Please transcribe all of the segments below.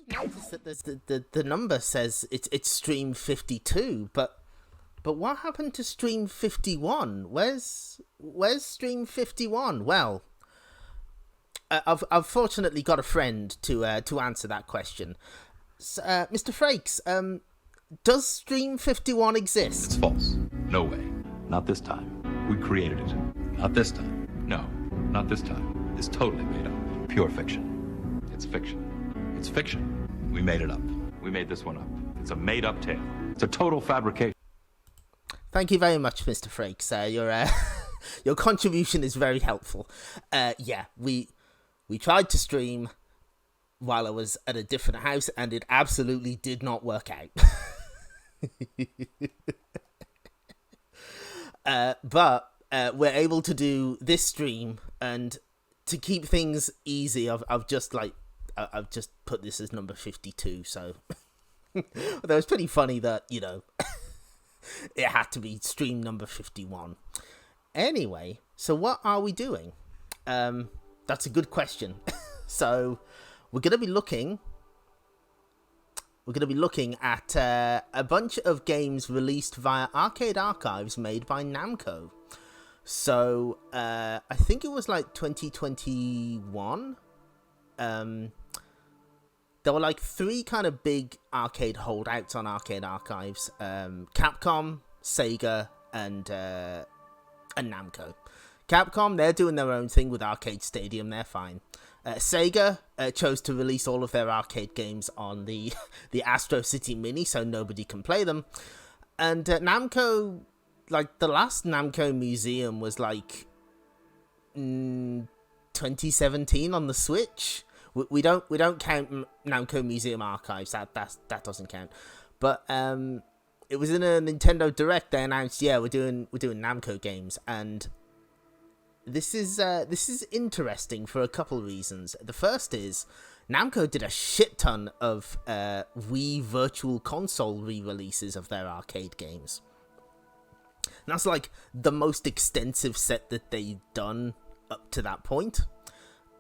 Notice that there's the number says it's stream 52, but what happened to stream 51? Where's stream 51? Well, I've fortunately got a friend to answer that question. So, Mr. Frakes, does stream 51 exist? It's false. No way. Not this time. We created it. Not this time. No, not this time. It's totally made up. Pure fiction. It's fiction. It's fiction. We made it up. We made this one up. It's a made-up tale. It's a total fabrication. Thank you very much, Mr. Frakes. Your contribution is very helpful. Yeah, we tried to stream while I was at a different house, and it absolutely did not work out. But we're able to do this stream, and to keep things easy, I've just put this as number 52. So that was pretty funny that it had to be stream number 51. Anyway, so what are we doing? That's a good question. So we're gonna be looking at a bunch of games released via arcade archives made by Namco. So I think it was like 2021. There were like 3 kind of big arcade holdouts on arcade archives: Capcom, Sega, and Namco. Capcom, they're doing their own thing with Arcade Stadium. They're fine. Sega chose to release all of their arcade games on the Astro City Mini, so nobody can play them. And Namco, like the last Namco museum was like 2017 on the Switch. We don't count Namco Museum Archives. That doesn't count. But it was in a Nintendo Direct. They announced, yeah, we're doing Namco games, and this is interesting for a couple reasons. The first is Namco did a shit ton of Wii Virtual Console re-releases of their arcade games. And that's like the most extensive set that they've done up to that point.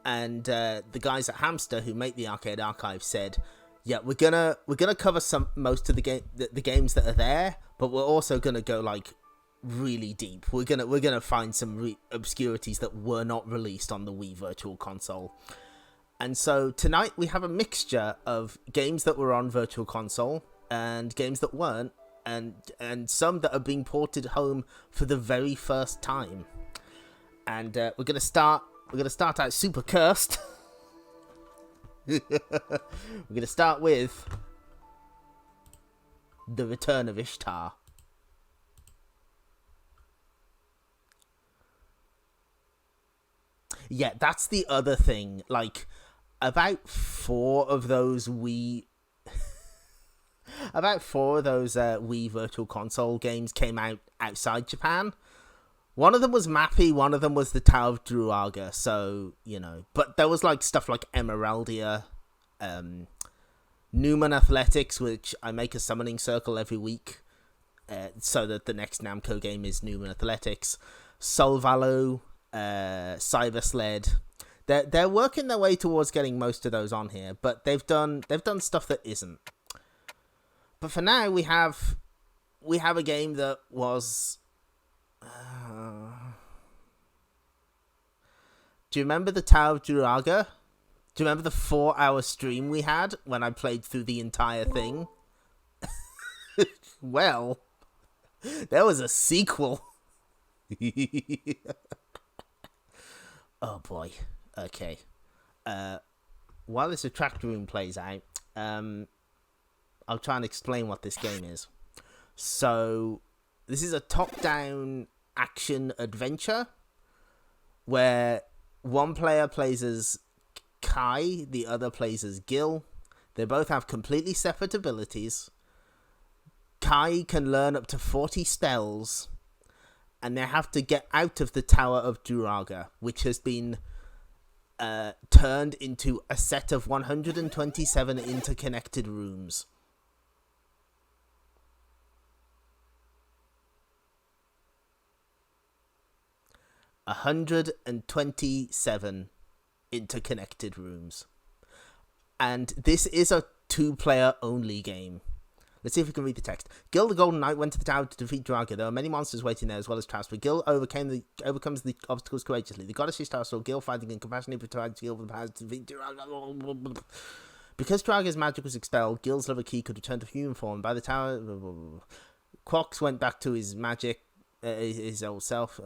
And the guys at Hamster who make the arcade archive said, yeah, we're gonna cover most of the games that are there, but we're also gonna go like really deep. We're gonna find some obscurities that were not released on the Wii Virtual Console. And so tonight we have a mixture of games that were on Virtual Console and games that weren't, and some that are being ported home for the very first time. And we're gonna start out super cursed. We're gonna start with The Return of Ishtar. Yeah, that's the other thing. Like, about 4 of those Wii Virtual Console games came out outside Japan. One of them was Mappy, one of them was the Tower of Druaga, so, But there was, like, stuff like Emeraldia, Newman Athletics, which I make a summoning circle every week, so that the next Namco game is Newman Athletics, Solvalo, Cyber Sled. They're working their way towards getting most of those on here, but they've done stuff that isn't. But for now, we have a game that was... do you remember the Tower of Druaga? Do you remember the 4-hour stream we had when I played through the entire thing? Well, there was a sequel. Oh boy. Okay. While this retractor room plays out, I'll try and explain what this game is. So, this is a top-down action adventure where one player plays as Kai, the other plays as Gil. They both have completely separate abilities. Kai can learn up to 40 spells, and they have to get out of the Tower of Druaga, which has been turned into a set of 127 interconnected rooms. 127 interconnected rooms. and this is a 2-player only game. Let's see if we can read the text. Gil the Golden Knight went to the tower to defeat Draga. There were many monsters waiting there as well as traps, but Gil overcomes the obstacles courageously. The goddess Ishtar saw Gil fighting and compassionately provided Gil with the powers to defeat Draga. Because Draga's magic was expelled, Gil's level key could return to human form. By the tower, Quox went back to his magic, his old self.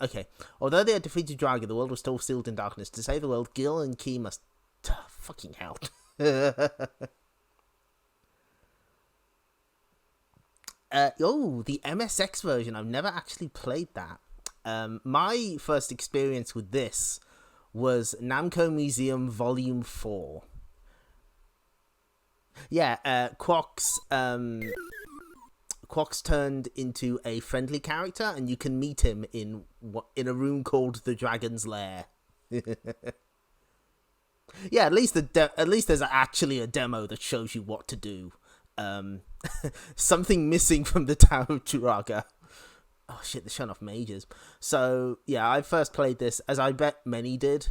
Okay. Although they had defeated Draga, the world was still sealed in darkness. To save the world, Gil and Key must... fucking hell. The MSX version. I've never actually played that. My first experience with this was Namco Museum Volume 4. Yeah, Quox turned into a friendly character, and you can meet him in a room called the Dragon's Lair. Yeah, at least there's actually a demo that shows you what to do. Something missing from the Tower of Draga. Oh shit, they're showing off mages. So yeah, I first played this, as I bet many did,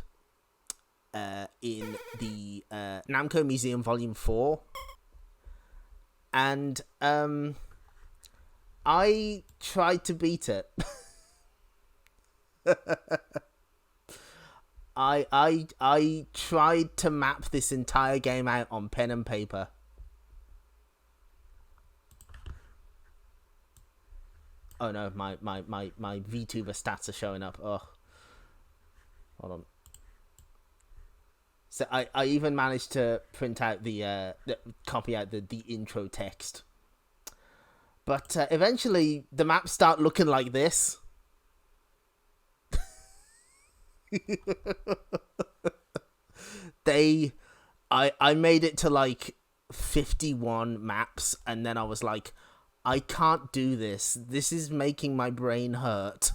in the Namco Museum Volume 4. And I tried to beat it. I tried to map this entire game out on pen and paper. Oh no, my VTuber stats are showing up. Oh, hold on. So I even managed to print out copy out the intro text. But eventually the maps start looking like this. I made it to like 51 maps, and then I was like, I can't do this. This is making my brain hurt.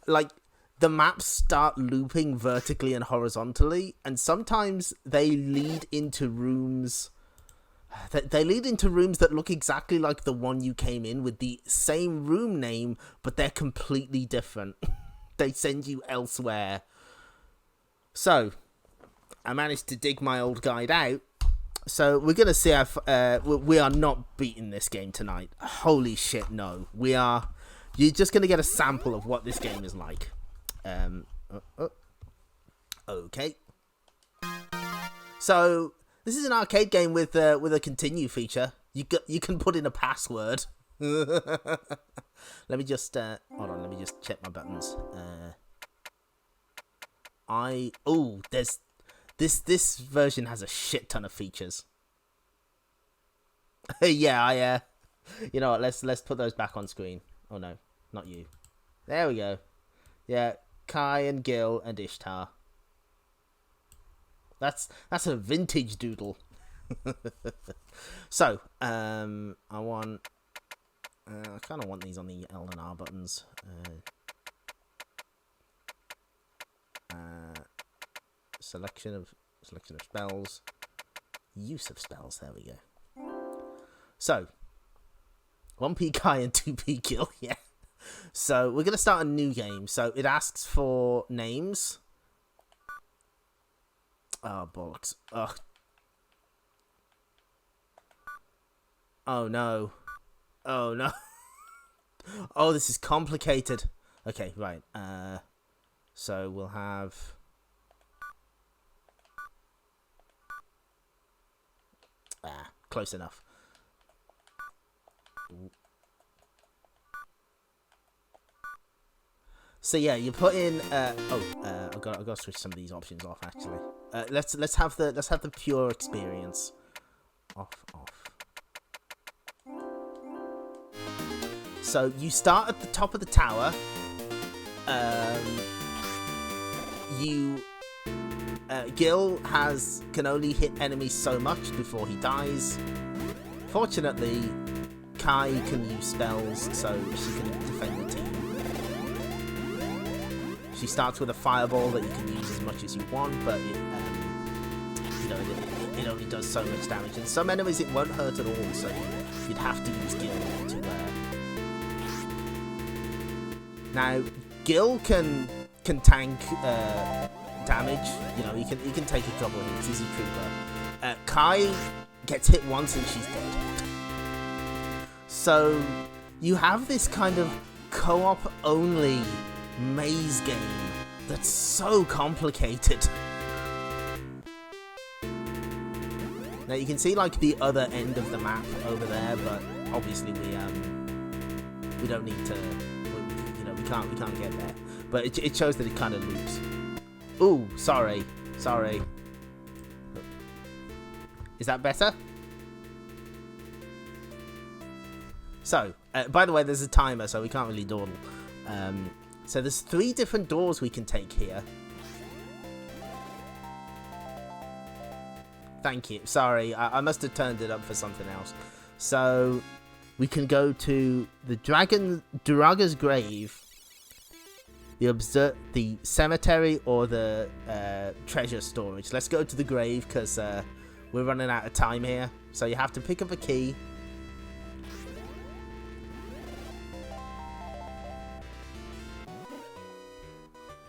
Like, the maps start looping vertically and horizontally, and sometimes they lead into rooms. They lead into rooms that look exactly like the one you came in, with the same room name, but they're completely different. They send you elsewhere. So, I managed to dig my old guide out. So, we're going to see if we are not beating this game tonight. Holy shit, no. You're just going to get a sample of what this game is like. Okay. So, this is an arcade game with a continue feature. You can put in a password. Let me just hold on. Let me just check my buttons. This version has a shit ton of features. Yeah, you know what? Let's put those back on screen. Oh no, not you. There we go. Yeah, Kai and Gil and Ishtar. That's a vintage doodle. So, I kind of want these on the L and R buttons. Selection of spells. Use of spells. There we go. So, 1p Kai and 2p Gil. Yeah. So, we're going to start a new game. So, it asks for names. Oh, bollocks. Ugh. Oh, no. Oh, no. Oh, this is complicated. Okay, right. So, we'll have... close enough. So yeah, you put in. I've got to switch some of these options off. Actually, let's have the pure experience. Off. So you start at the top of the tower. Gil can only hit enemies so much before he dies. Fortunately, Kai can use spells, so she can defend the team. She starts with a fireball that you can use as much as you want, but it only does so much damage. And some enemies it won't hurt at all, so you'd have to use Gil to. Now, Gil can tank damage. You know, you can take a couple of hits. He's a trooper. Kai gets hit once and she's dead. So you have this kind of co-op only maze game that's so complicated. Now you can see like the other end of the map over there, but obviously we don't need to. You know, we can't get there. But it shows that it kind of loops. Ooh, sorry. Is that better? So, by the way, there's a timer, so we can't really dawdle. So there's 3 different doors we can take here. Thank you. Sorry, I must have turned it up for something else. So we can go to the Duraga's grave, the cemetery, or the treasure storage. Let's go to the grave because we're running out of time here. So you have to pick up a key.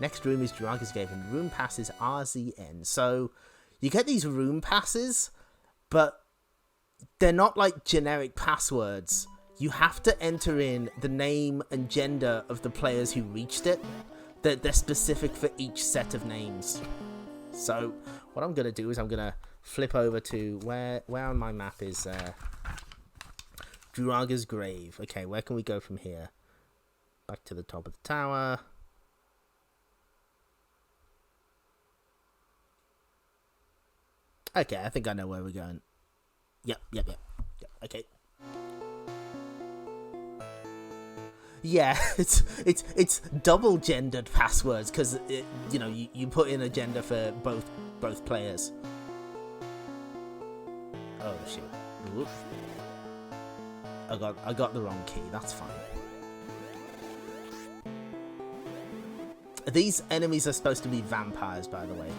Next room is Duraga's grave, and room pass is RZN. So you get these room passes, but they're not like generic passwords. You have to enter in the name and gender of the players who reached it. They're specific for each set of names. So what I'm going to do is I'm going to flip over to where on my map is Duraga's grave. Okay, where can we go from here? Back to the top of the tower. Okay, I think I know where we're going. Yep. Okay. Yeah, it's double gendered passwords because you know you put in a gender for both players. Oh shit! Whoop. I got the wrong key. That's fine. These enemies are supposed to be vampires, by the way.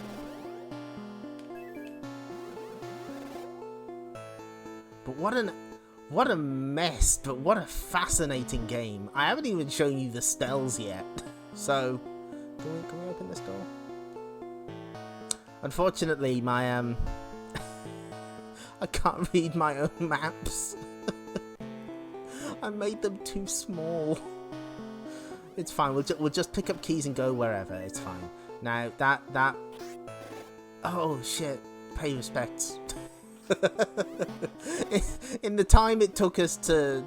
But what a mess, but what a fascinating game. I haven't even shown you the spells yet. So, can we open this door? Unfortunately, my I can't read my own maps. I made them too small. It's fine. We'll just pick up keys and go wherever. It's fine. Now that oh shit. Pay respects. In the time it took us to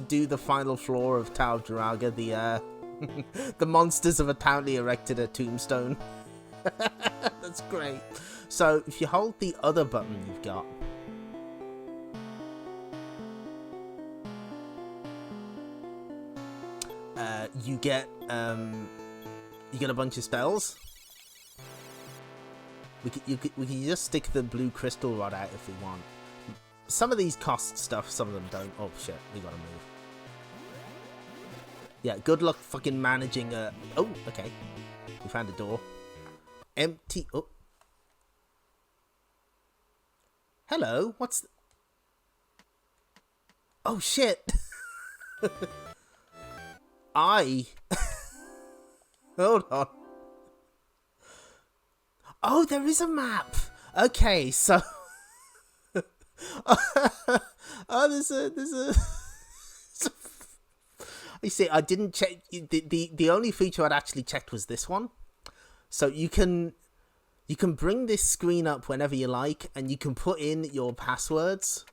do the final floor of Tower of Duraga, the monsters have apparently erected a tombstone. That's great. So if you hold the other button you've got, you get a bunch of spells. We can just stick the blue crystal rod out if we want. Some of these cost stuff, some of them don't. Oh shit, we gotta move. Yeah, good luck fucking managing a... Oh, okay. We found a door. Empty... Oh. Hello, what's... Oh shit. Hold on. Oh, there is a map. Okay, so there's a you see, I didn't check the only feature I'd actually checked was this one. So you can bring this screen up whenever you like and you can put in your passwords.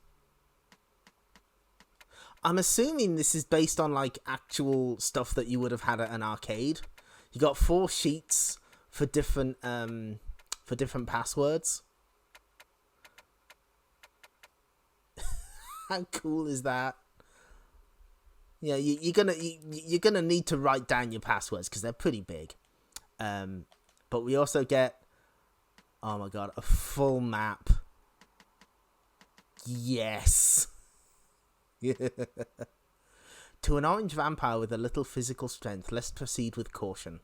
I'm assuming this is based on like actual stuff that you would have had at an arcade. You got 4 sheets for different passwords. How cool is that? Yeah, you're gonna need to write down your passwords because they're pretty big. But we also get, oh my god, a full map. Yes. To an orange vampire with a little physical strength, let's proceed with caution.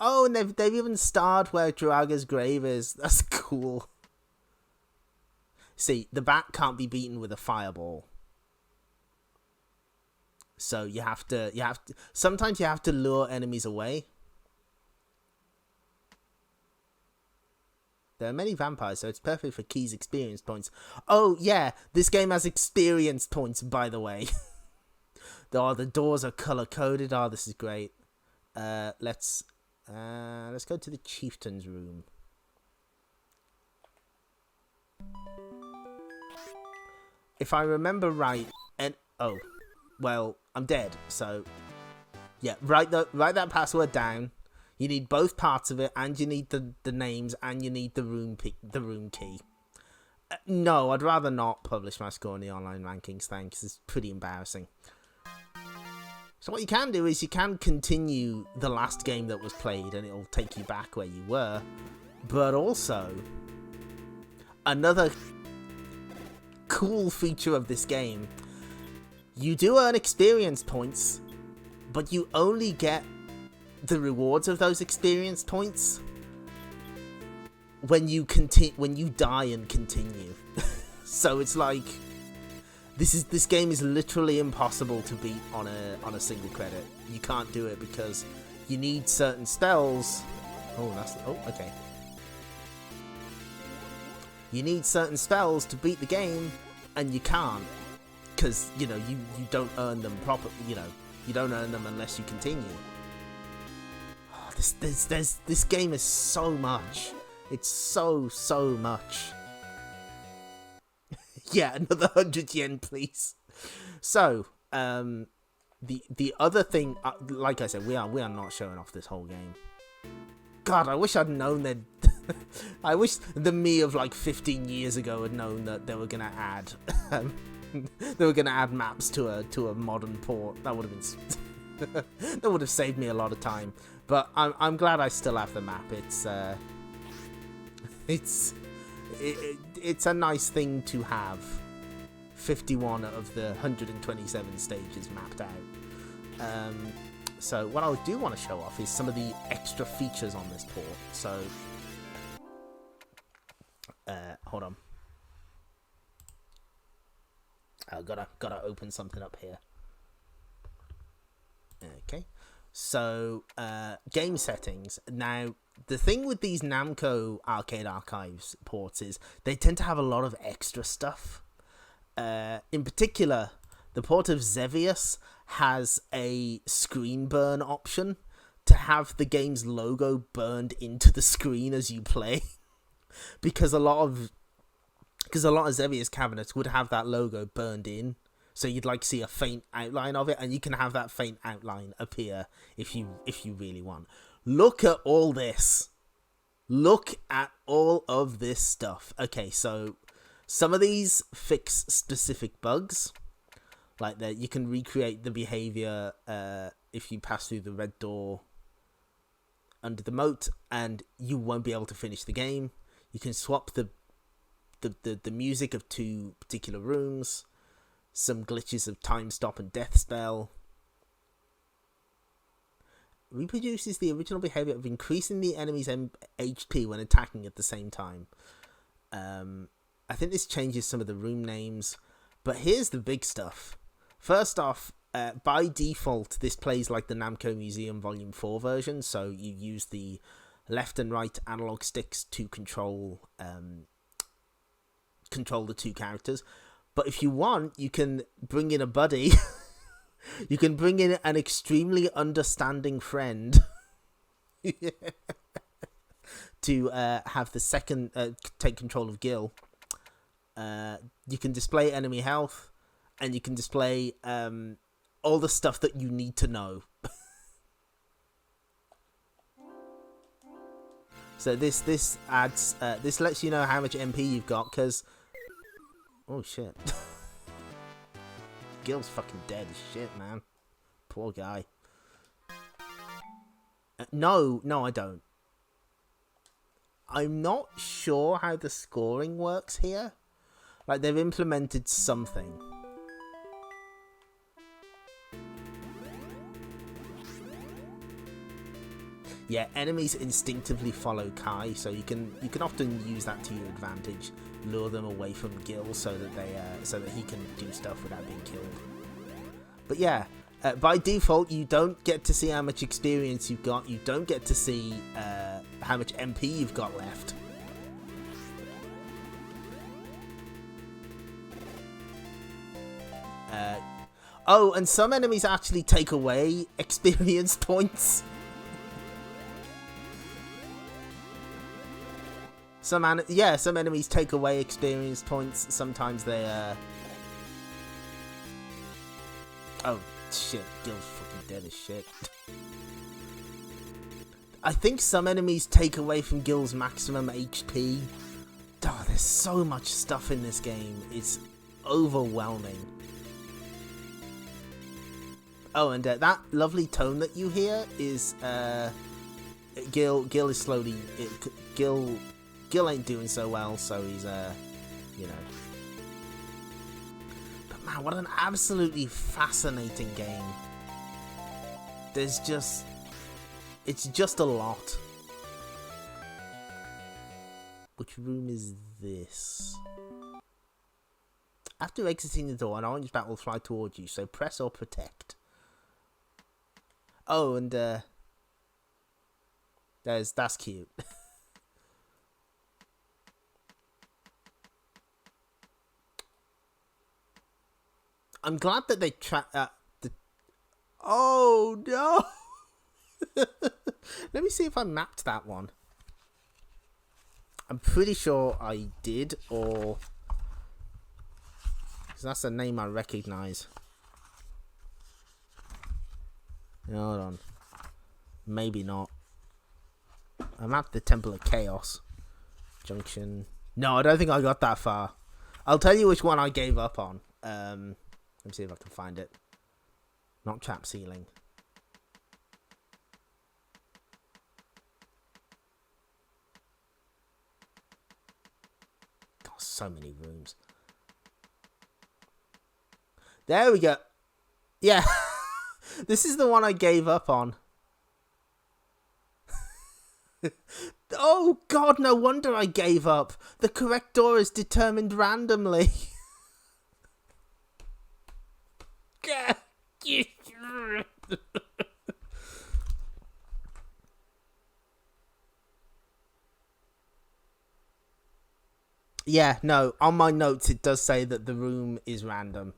Oh, and they've even starred where Duraga's grave is. That's cool. See, the bat can't be beaten with a fireball. So you have to sometimes you have to lure enemies away. There are many vampires, so it's perfect for keys experience points. Oh, yeah, this game has experience points, by the way. The doors are color-coded. Oh, this is great. Let's go to the chieftain's room. If I remember right, oh, well, I'm dead, so yeah, write that password down. You need both parts of it, and you need the names, and you need the room key. No, I'd rather not publish my score in the online rankings, thanks. It's pretty embarrassing. So what you can do is you can continue the last game that was played, and it'll take you back where you were. But also, another cool feature of this game, you do earn experience points, but you only get the rewards of those experience points when you die and continue. So it's like this game is literally impossible to beat on a single credit. You can't do it because you need certain spells. Okay. You need certain spells to beat the game, and you can't, because you don't earn them properly. You don't earn them unless you continue. Oh, this game is so much. It's so much. Yeah, another 100 yen, please. So, the other thing, like I said, we are not showing off this whole game. God, I wish I'd known that. I wish the me of like 15 years ago had known that they were gonna add, maps to a modern port. That would have been, that would have saved me a lot of time. But I'm glad I still have the map. It's a nice thing to have. 51 of the 127 stages mapped out. So what I do want to show off is some of the extra features on this port. So, hold on. I gotta open something up here. Okay. So, game settings. Now, the thing with these Namco Arcade Archives ports is they tend to have a lot of extra stuff. In particular, the port of Xevious has a screen burn option to have the game's logo burned into the screen as you play. because a lot of Xevious cabinets would have that logo burned in. So you'd like see a faint outline of it, and you can have that faint outline appear if you really want. Look at all this. Look at all of this stuff. Okay, so some of these fix specific bugs. Like that, you can recreate the behavior if you pass through the red door under the moat, and you won't be able to finish the game. You can swap the music of two particular rooms. Some glitches of time stop and death spell. Reproduces the original behavior of increasing the enemy's HP when attacking at the same time. I think this changes some of the room names, but here's the big stuff. First off, by default, this plays like the Namco Museum Volume 4 version, so you use the left and right analog sticks to control the two characters. But if you want, you can bring in a buddy. You can bring in an extremely understanding friend to have the second take control of Gil. You can display enemy health, and you can display all the stuff that you need to know. So this adds this lets you know how much MP you've got, because oh shit. Gil's fucking dead as shit, man. Poor guy. No, I don't. I'm not sure how the scoring works here. Like, they've implemented something. Yeah, enemies instinctively follow Kai, so you can often use that to your advantage. Lure them away from Gil so that he can do stuff without being killed. But yeah, by default, you don't get to see how much experience you've got. You don't get to see how much MP you've got left. Oh, and some enemies actually take away experience points. Some enemies take away experience points. Sometimes they, Oh, shit. Gil's fucking dead as shit. I think some enemies take away from Gil's maximum HP. Oh, there's so much stuff in this game. It's overwhelming. Oh, and that lovely tone that you hear is, Gil is slowly... Gil ain't doing so well, so he's, you know. But man, what an absolutely fascinating game. There's just... It's just a lot. Which room is this? After exiting the door, an orange bat will fly towards you, so press or protect. Oh, and, that's cute. I'm glad that they Oh, no! Let me see if I mapped that one. I'm pretty sure I did, or... Because that's a name I recognise. Hold on. Maybe not. I mapped the Temple of Chaos. Junction. No, I don't think I got that far. I'll tell you which one I gave up on. Let me see if I can find it. Not trap ceiling. God, so many rooms. There we go. Yeah. This is the one I gave up on. Oh, God, no wonder I gave up. The correct door is determined randomly. Yeah, no, on my notes it does say that the room is random.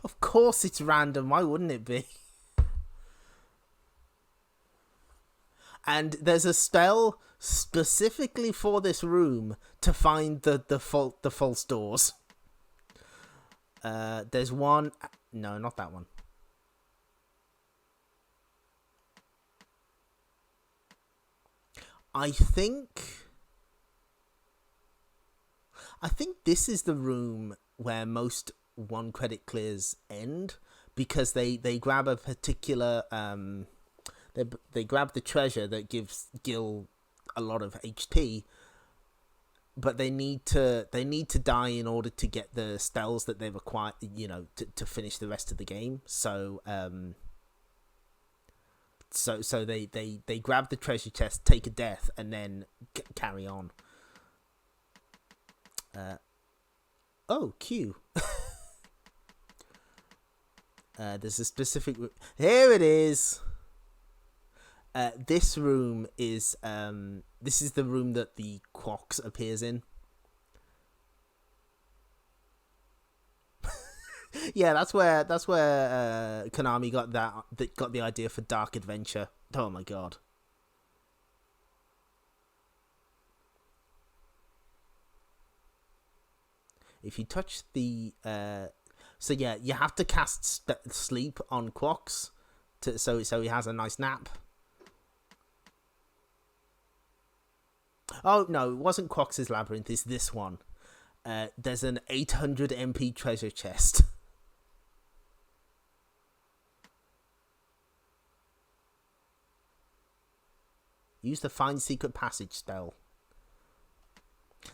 Of course it's random, why wouldn't it be? And there's a spell specifically for this room to find the false doors. There's one... No, not that one. I think this is the room where most one credit clears end, because they grab a particular they grab the treasure that gives Gil a lot of HP, but they need to die in order to get the spells that they've acquired, you know, to finish the rest of the game. So so they grab the treasure chest, take a death, and then carry on. Oh, Q. There's a specific... Here it is! This room is... this is the room that the Quox appears in. Yeah, that's where Konami got the idea for Dark Adventure. Oh my god. If you touch the so yeah, you have to cast sleep on Quox so he has a nice nap. Oh no, it wasn't Quox's Labyrinth, it's this one. There's an 800 MP treasure chest. Use the Find Secret Passage spell.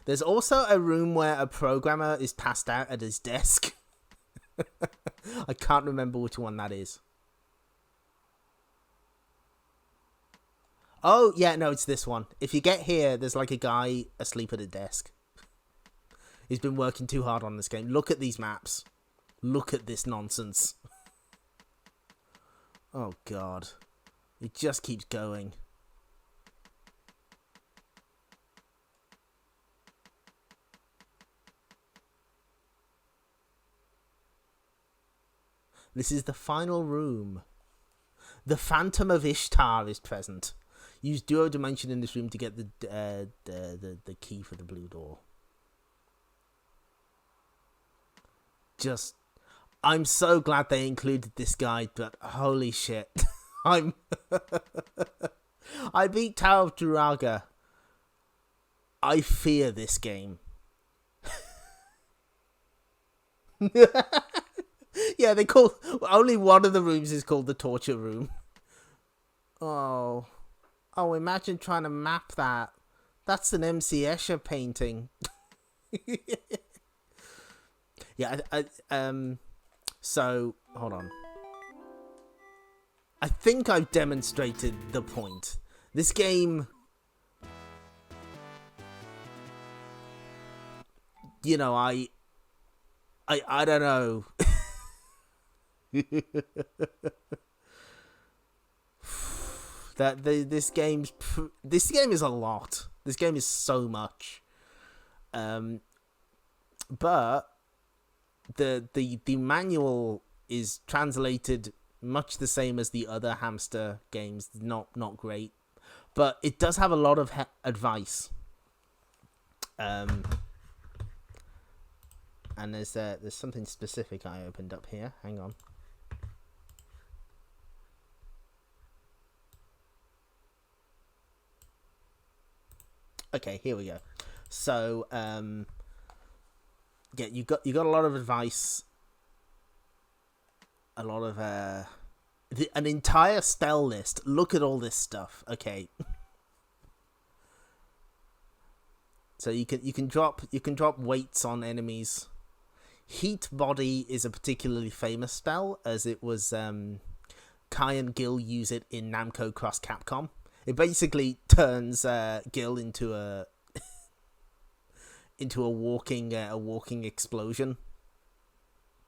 There's also a room where a programmer is passed out at his desk. I can't remember which one that is. Oh, yeah, no, it's this one. If you get here, there's like a guy asleep at a desk. He's been working too hard on this game. Look at these maps. Look at this nonsense. Oh, God. It just keeps going. This is the final room. The Phantom of Ishtar is present. Use duo dimension in this room to get the key for the blue door. I'm so glad they included this guide, but holy shit. I beat Tower of Duraga. I fear this game. Yeah, they call only one of the rooms is called the torture room. Oh, imagine trying to map that. That's an MC Escher painting. Yeah, so hold on. I think I've demonstrated the point. This game, you know, I don't know. This game is a lot. This game is so much. But the manual is translated much the same as the other hamster games. Not great, but it does have a lot of advice. And there's something specific I opened up here. Hang on. Okay, here we go. So, yeah, you got a lot of advice, a lot of an entire spell list. Look at all this stuff. Okay. So you can drop weights on enemies. Heat Body is a particularly famous spell, as it was Kai and Gil use it in Namco Cross Capcom. It basically turns Gil into a walking explosion.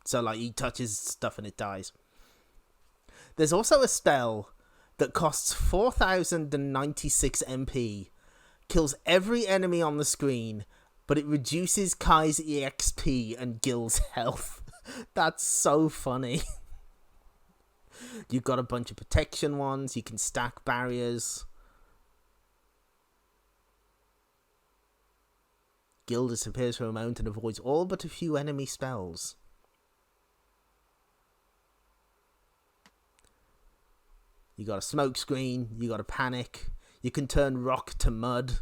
So like he touches stuff and it dies. There's also a spell that costs 4,096 MP, kills every enemy on the screen, but it reduces Kai's EXP and Gil's health. That's so funny. You've got a bunch of protection ones. You can stack barriers. Gil disappears for a moment and avoids all but a few enemy spells. You got a smoke screen. You got a panic. You can turn rock to mud.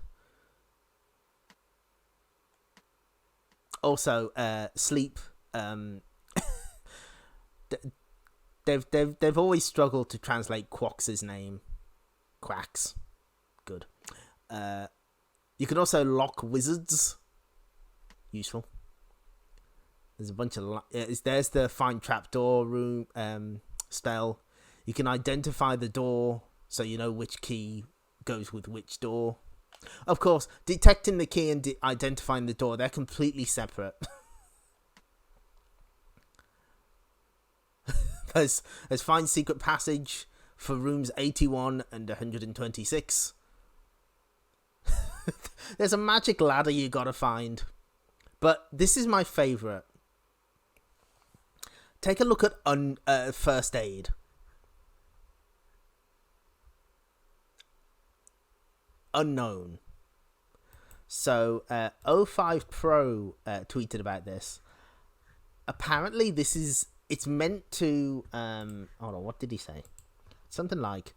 Also, sleep. They've always struggled to translate Quax's name. Quax. Good. You can also lock wizards. Useful. There's a bunch of... there's the find trapdoor room spell. You can identify the door, so you know which key goes with which door. Of course, detecting the key and identifying the door, they're completely separate. There's find secret passage for rooms 81 and 126. There's a magic ladder you gotta find. But this is my favourite. Take a look at first aid. Unknown. So, O5 Pro tweeted about this. Apparently, it's meant to... hold on, what did he say? Something like,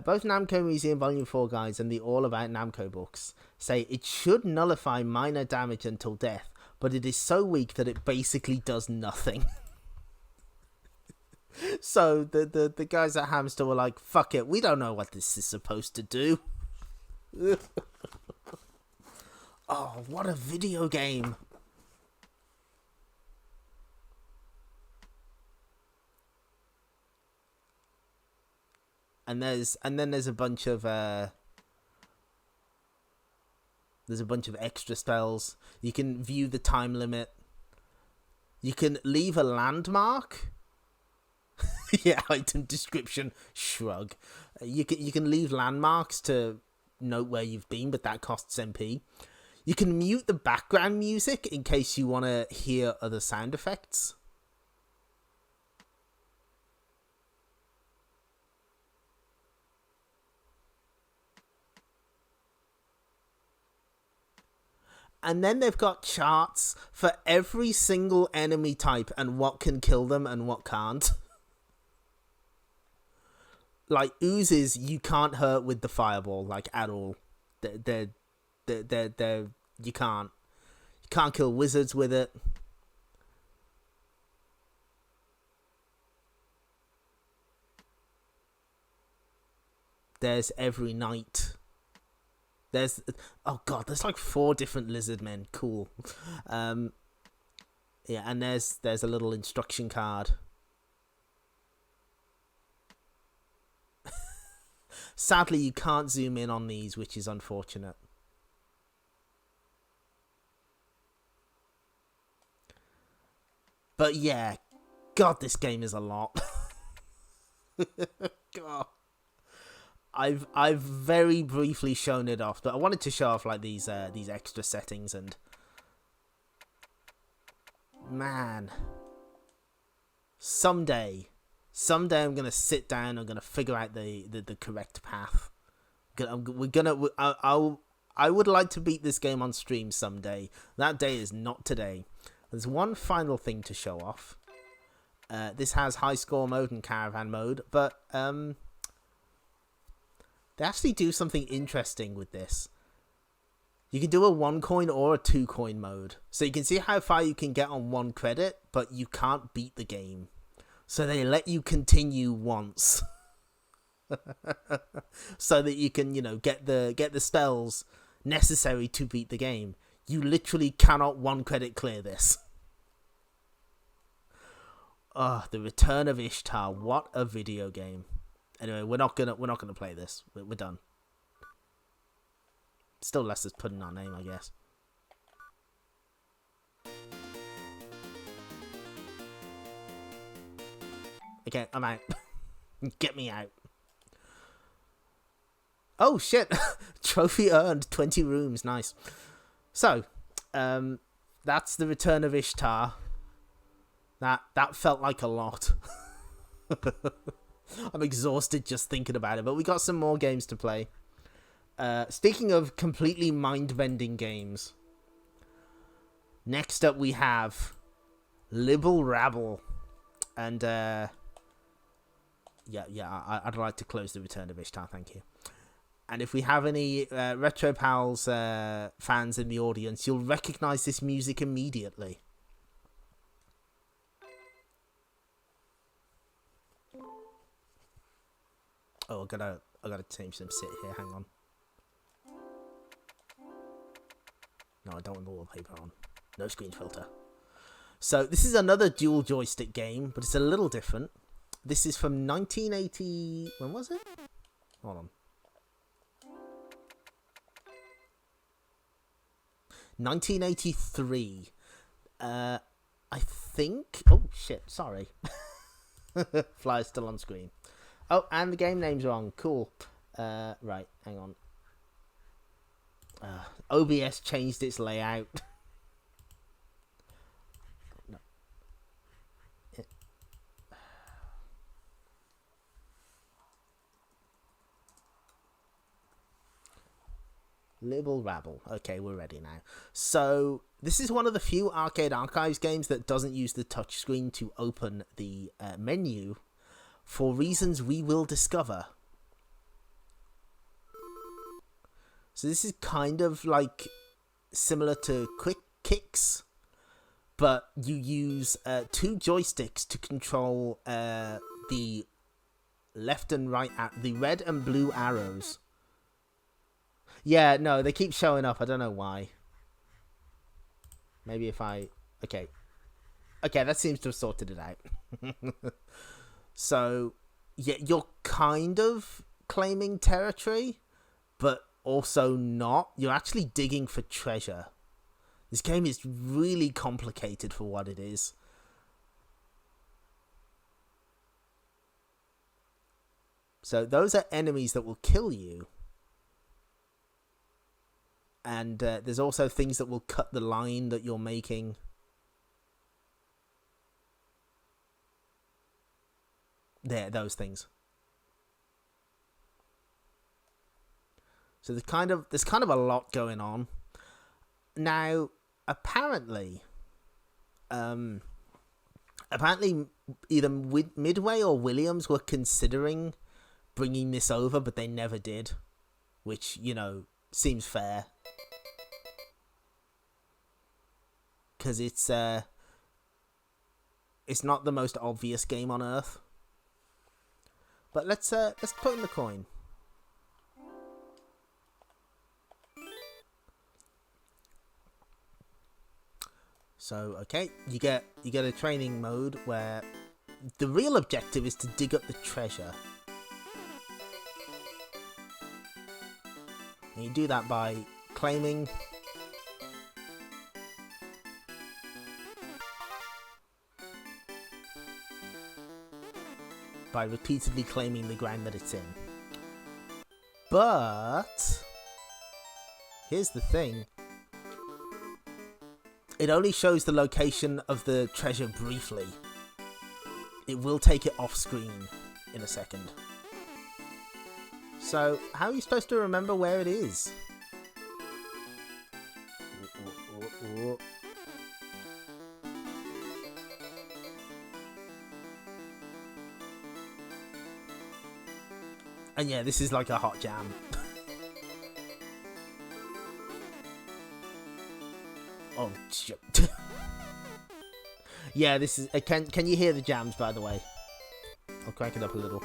both Namco Museum Volume 4 guides and the All About Namco books say it should nullify minor damage until death, but it is so weak that it basically does nothing. So, the guys at Hamster were like, fuck it, we don't know what this is supposed to do. Oh, what a video game. And then there's a bunch of extra spells. You can view the time limit. You can leave a landmark. Yeah, item description, shrug. You can leave landmarks to note where you've been, but that costs MP. You can mute the background music in case you want to hear other sound effects. And then they've got charts for every single enemy type and what can kill them and what can't. Like, oozes, you can't hurt with the fireball, like, at all. They're you can't. You can't kill wizards with it. There's every knight. There's, oh god, there's like 4 different lizard men. Cool. Yeah, and there's a little instruction card. Sadly, you can't zoom in on these, which is unfortunate. But yeah, god, this game is a lot. God. I've very briefly shown it off, but I wanted to show off like these extra settings, and man, someday I'm gonna sit down. I'm gonna figure out the correct path. I would like to beat this game on stream someday. That day is not today. There's one final thing to show off. This has high score mode and caravan mode, but they actually do something interesting with this. You can do a 1 coin or a 2 coin mode. So you can see how far you can get on 1 credit, but you can't beat the game. So they let you continue once. So that you can, get the spells necessary to beat the game. You literally cannot 1 credit clear this. The Return of Ishtar. What a video game. Anyway, we're not gonna play this. We're done. Still less us putting our name, I guess. Okay, I'm out. Get me out. Oh shit! Trophy earned, 20 rooms, nice. So, that's the Return of Ishtar. That felt like a lot. I'm exhausted just thinking about it, but we got some more games to play. Speaking of completely mind-bending games, next up we have Libble Rabble, and I'd like to close the Return of Ishtar, thank you. And if we have any Retro Pals fans in the audience, you'll recognize this music immediately. Oh, I gotta change some sit here. Hang on. No, I don't want the wallpaper on. No screen filter. So this is another dual joystick game, but it's a little different. This is from 1980. When was it? Hold on. 1983. I think. Oh shit! Sorry. Flyer's still on screen. Oh, and the game name's wrong. Cool. Right, hang on. OBS changed its layout. No. Libble Rabble. Okay, we're ready now. So, this is one of the few Arcade Archives games that doesn't use the touchscreen to open the menu, for reasons we will discover. So this is kind of like similar to Quick Kicks, but you use 2 joysticks to control the left and right, the red and blue arrows. Yeah, no, they keep showing up. I don't know why. Maybe if I... Okay, that seems to have sorted it out. So, yeah, you're kind of claiming territory, but also not. You're actually digging for treasure. This game is really complicated for what it is. So those are enemies that will kill you. And there's also things that will cut the line that you're making. There, those things. So there's kind of a lot going on. Now, apparently, either Midway or Williams were considering bringing this over, but they never did, which, you know, seems fair. Because it's not the most obvious game on Earth. But let's put in the coin. So, okay, you get a training mode where the real objective is to dig up the treasure. And you do that by claiming repeatedly claiming the ground that it's in. But here's the thing. It only shows the location of the treasure briefly. It will take it off screen in a second. So, how are you supposed to remember where it is? And yeah, this is like a hot jam. Oh shit. Yeah, this is can you hear the jams, by the way? I'll crank it up a little.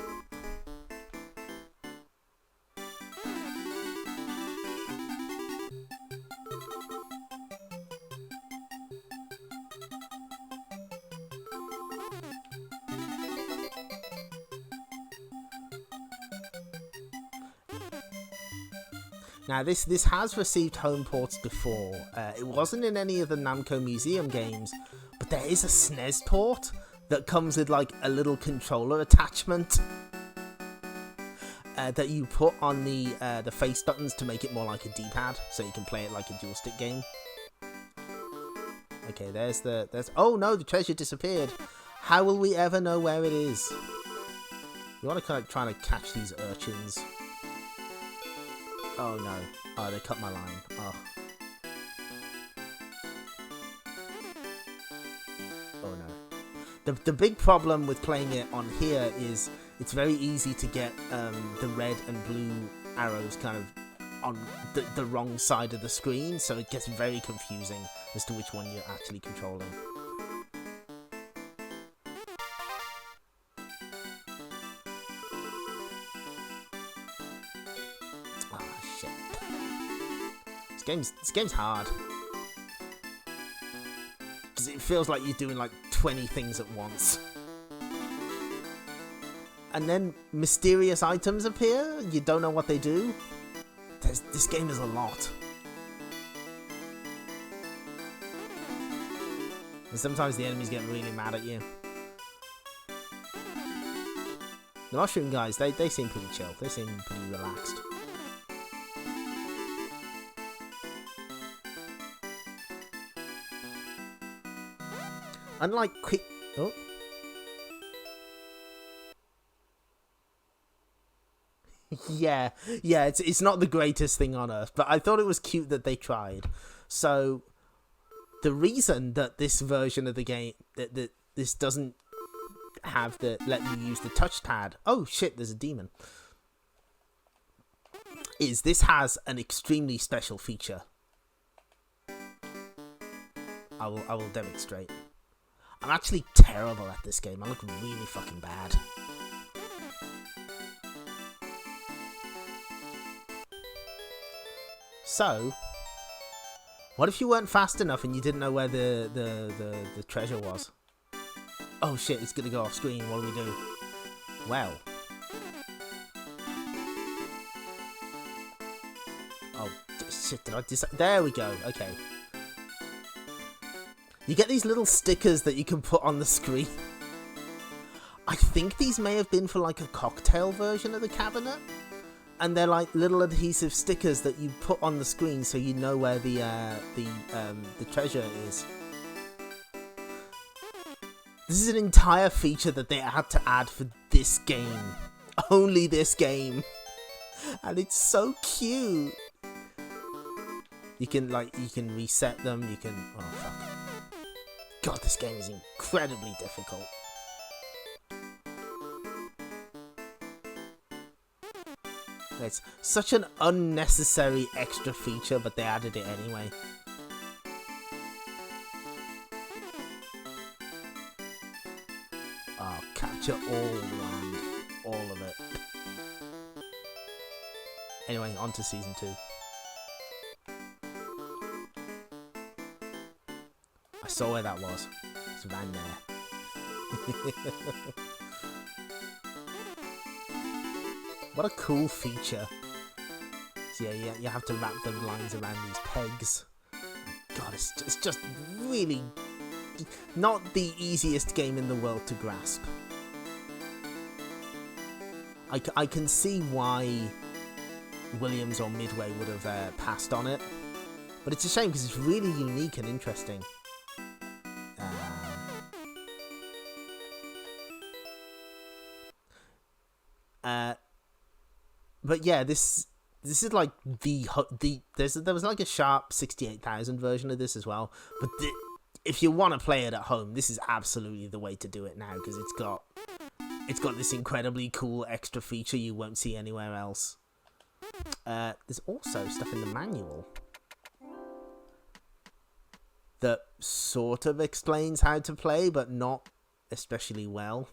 Now, this has received home ports before. It wasn't in any of the Namco Museum games, but there is a SNES port that comes with like a little controller attachment that you put on the face buttons to make it more like a D-pad, so you can play it like a dual stick game. Okay, there's oh no, the treasure disappeared. How will we ever know where it is? We want to kind of try to catch these urchins. Oh no. Oh, they cut my line. Oh. Oh no. The big problem with playing it on here is it's very easy to get the red and blue arrows kind of on the wrong side of the screen, so it gets very confusing as to which one you're actually controlling. This game's hard. Because it feels like you're doing like 20 things at once. And then mysterious items appear, you don't know what they do. This game is a lot. And sometimes the enemies get really mad at you. The mushroom guys, they seem pretty chill. They seem pretty relaxed. Unlike quick... Oh. yeah, it's not the greatest thing on earth, but I thought it was cute that they tried. So, the reason that this version of the game, that this doesn't have let you use the touchpad... Oh shit, there's a demon. Is this has an extremely special feature. I will demonstrate. I'm actually terrible at this game. I look really fucking bad. So, what if you weren't fast enough and you didn't know where the treasure was? Oh shit, it's gonna go off screen. What do we do? Well. Oh shit, did I there we go. Okay. You get these little stickers that you can put on the screen. I think these may have been for like a cocktail version of the cabinet. And they're like little adhesive stickers that you put on the screen so you know where the treasure is. This is an entire feature that they had to add for this game. Only this game. And it's so cute. You can reset them. You can. Oh fuck! God, this game is incredibly difficult. It's such an unnecessary extra feature, but they added it anyway. Oh, capture all land, all of it. Anyway, on to Season 2. I saw where that was. It's around there. What a cool feature. So yeah, you have to wrap the lines around these pegs. God, it's just really not the easiest game in the world to grasp. I can see why Williams or Midway would have passed on it, but it's a shame because it's really unique and interesting. But yeah, this is like there was like a sharp 68,000 version of this as well. But if you want to play it at home, this is absolutely the way to do it now, because it's got this incredibly cool extra feature you won't see anywhere else. There's also stuff in the manual that sort of explains how to play, but not especially well.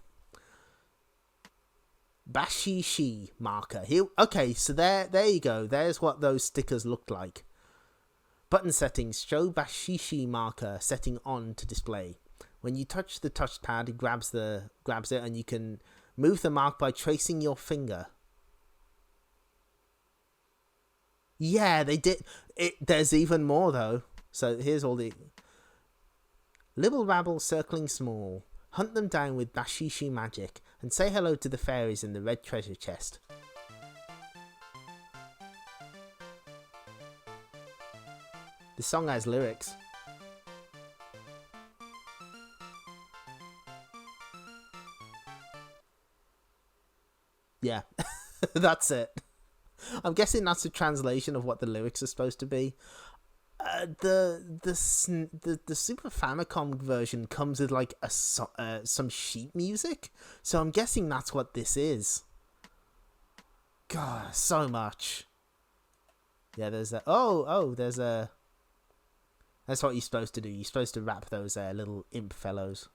Bashishi marker. Here, okay, so there you go. There's what those stickers looked like. Button settings. Show Bashishi marker setting on to display. When you touch the touchpad, it grabs it, and you can move the mark by tracing your finger. Yeah, they did. There's even more though. So here's all the Libble Rabble circling small. Hunt them down with Bashishi magic, and say hello to the fairies in the red treasure chest. The song has lyrics. Yeah, that's it. I'm guessing that's a translation of what the lyrics are supposed to be. The Super Famicom version comes with like some sheet music, so I'm guessing that's what this is. God, so much. Yeah, there's a there's a. That's what you're supposed to do. You're supposed to wrap those little imp fellows.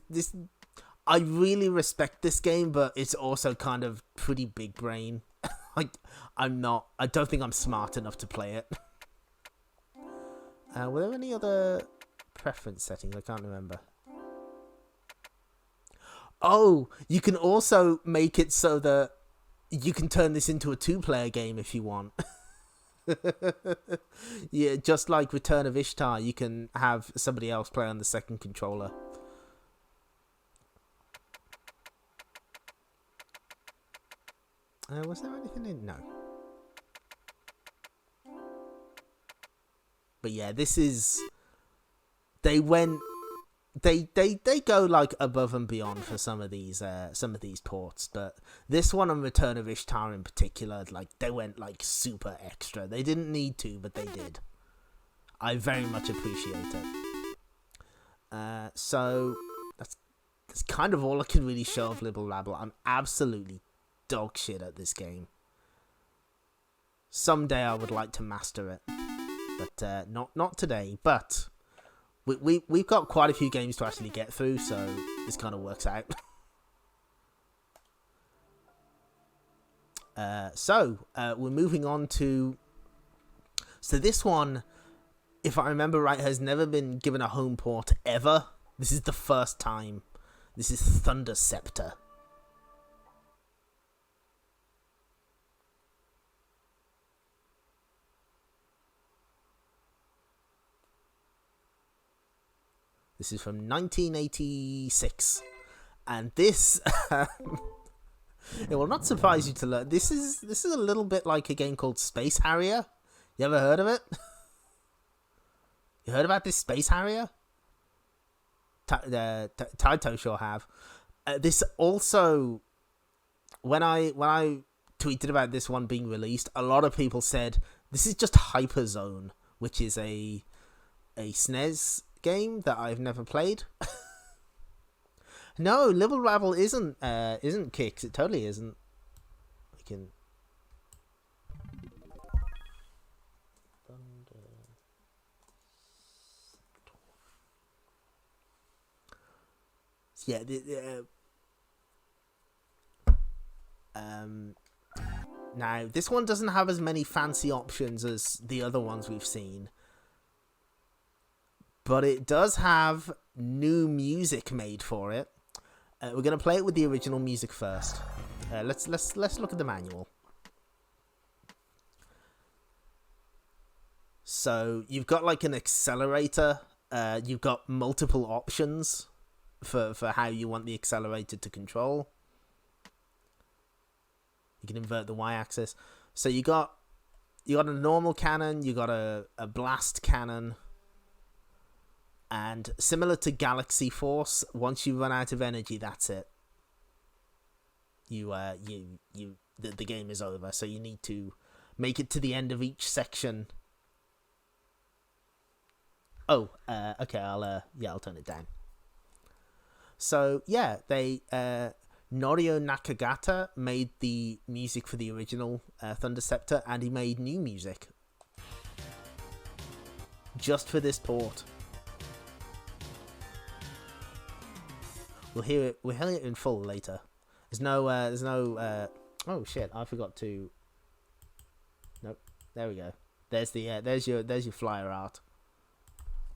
This. I really respect this game, but it's also kind of pretty big brain. I don't think I'm smart enough to play it. Were there any other preference settings? I can't remember. Oh, you can also make it so that you can turn this into a 2-player game if you want. Yeah, just like Return of Ishtar, you can have somebody else play on the second controller. Was there anything in? No. But yeah, this is. They went. They go like above and beyond for some of these ports, but this one and Return of Ishtar in particular, like they went like super extra. They didn't need to, but they did. I very much appreciate it. So that's kind of all I can really show of Libble Rabble. I'm absolutely dog shit at this game. Someday I would like to master it, but not today. But we've got quite a few games to actually get through, so this kind of works out. So we're moving on to. So this one, if I remember right, has never been given a home port ever. This is the first time. This is Thunder Ceptor. This is from 1986, and this it will not surprise you to learn this is a little bit like a game called Space Harrier. You ever heard of it? You heard about this Space Harrier? Taito sure have. This also, when I tweeted about this one being released, a lot of people said this is just Hyperzone, which is a SNES game that I've never played. No, Libble Rabble isn't Kicks. It totally isn't. We can. Yeah. Now this one doesn't have as many fancy options as the other ones we've seen, but it does have new music made for it. We're gonna play it with the original music first. Let's look at the manual. So you've got like an accelerator. You've got multiple options for how you want the accelerator to control. You can invert the y-axis. So you got a normal cannon. You got a blast cannon. And similar to Galaxy Force, once you run out of energy, that's it. The game is over. So you need to make it to the end of each section. Oh, okay. I'll turn it down. So yeah, Norio Nakagata made the music for the original Thunder Scepter, and he made new music just for this port. We'll hear it in full later. There's no. Oh shit! I forgot to. Nope. There we go. There's your flyer art.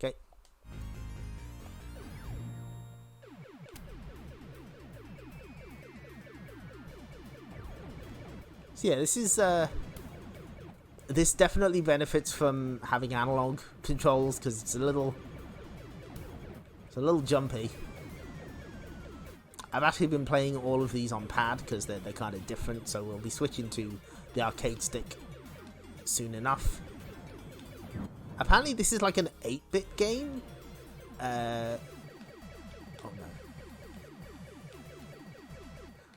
Okay. So yeah, this definitely benefits from having analog controls because it's a little jumpy. I've actually been playing all of these on pad because they're kind of different, so we'll be switching to the arcade stick soon enough. Apparently this is like an 8-bit game. Oh no.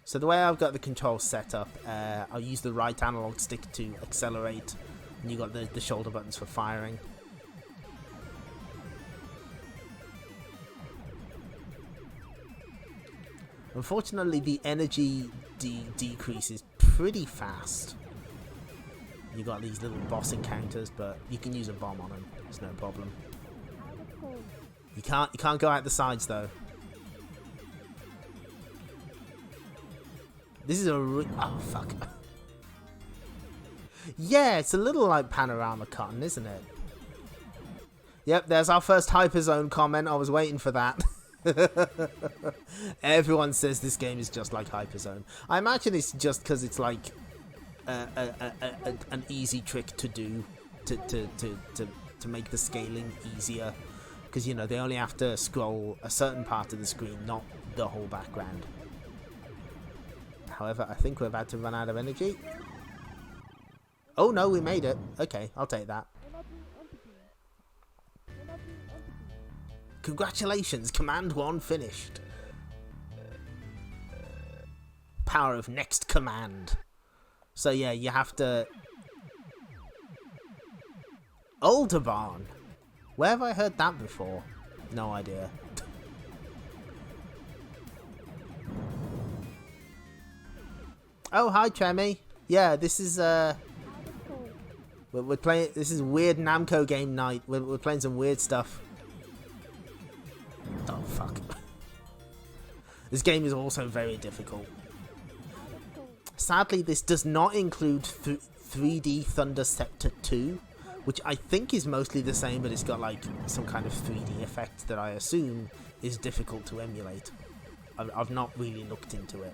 So the way I've got the controls set up, I'll use the right analog stick to accelerate, and you got the shoulder buttons for firing. Unfortunately, the energy decrease is pretty fast. You got these little boss encounters, but you can use a bomb on them. It's no problem. You can't go out the sides though. This is oh fuck. Yeah, it's a little like Panorama Cotton, isn't it? Yep, there's our first Hyperzone comment. I was waiting for that. Everyone says this game is just like Hyperzone. I imagine it's just because it's like an easy trick to do to make the scaling easier, because you know they only have to scroll a certain part of the screen, not the whole background. However, I think we're about to run out of energy. Oh no, we made it. Okay, I'll take that. Congratulations, Command 1 finished. Power of next command. So yeah, you have to... Aldebaran. Where have I heard that before? No idea. Oh, hi Tremmy. Yeah, this is we're playing. This is weird Namco game night. We're playing some weird stuff. Oh fuck. This game is also very difficult. Sadly, this does not include 3D Thunder Scepter 2, which I think is mostly the same, but it's got like some kind of 3D effect that I assume is difficult to emulate. I've not really looked into it.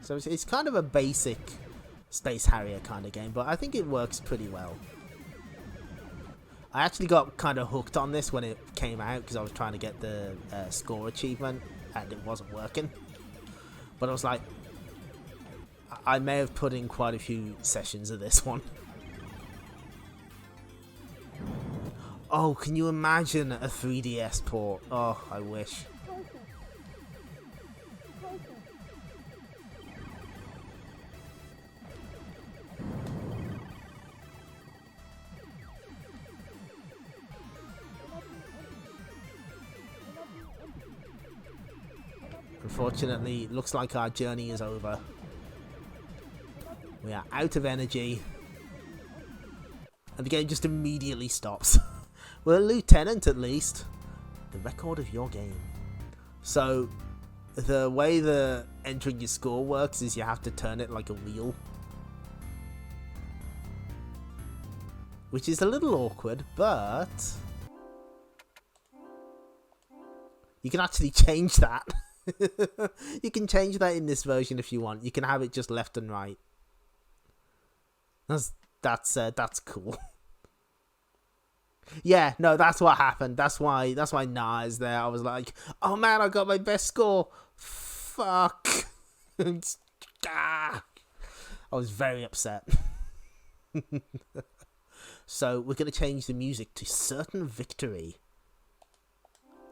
So it's kind of a basic Space Harrier kind of game, but I think it works pretty well. I actually got kind of hooked on this when it came out because I was trying to get the score achievement and it wasn't working. But I was like, I may have put in quite a few sessions of this one. Oh, can you imagine a 3DS port? Oh, I wish. Unfortunately, it looks like our journey is over. We are out of energy. And the game just immediately stops. We're a lieutenant at least. The record of your game. So, the way the entering your score works is you have to turn it like a wheel. Which is a little awkward, but you can actually change that. You can change that in this version if you want. You can have it just left and right. That's cool. Yeah, no, that's what happened. That's why Nah is there. I was like, oh man, I got my best score. Fuck. I was very upset. So we're gonna change the music to Certain Victory.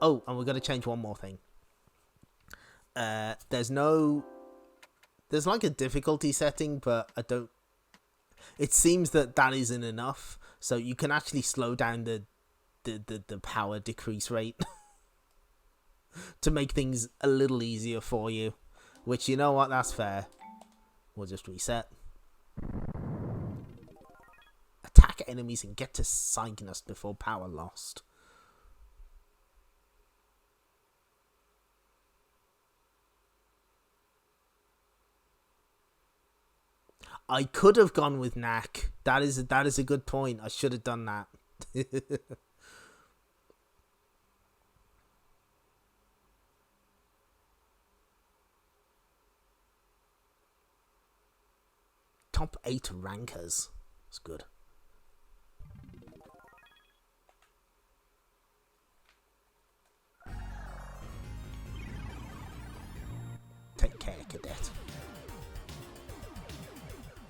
Oh, and we're gonna change one more thing. There's like a difficulty setting, but I don't. It seems that isn't enough, so you can actually slow down the power decrease rate to make things a little easier for you. Which, you know what, that's fair. We'll just reset. Attack enemies and get to Cygnus before power lost. I could have gone with Knack. That is a good point. I should have done that. Top 8 rankers. That's good. Take care, cadet.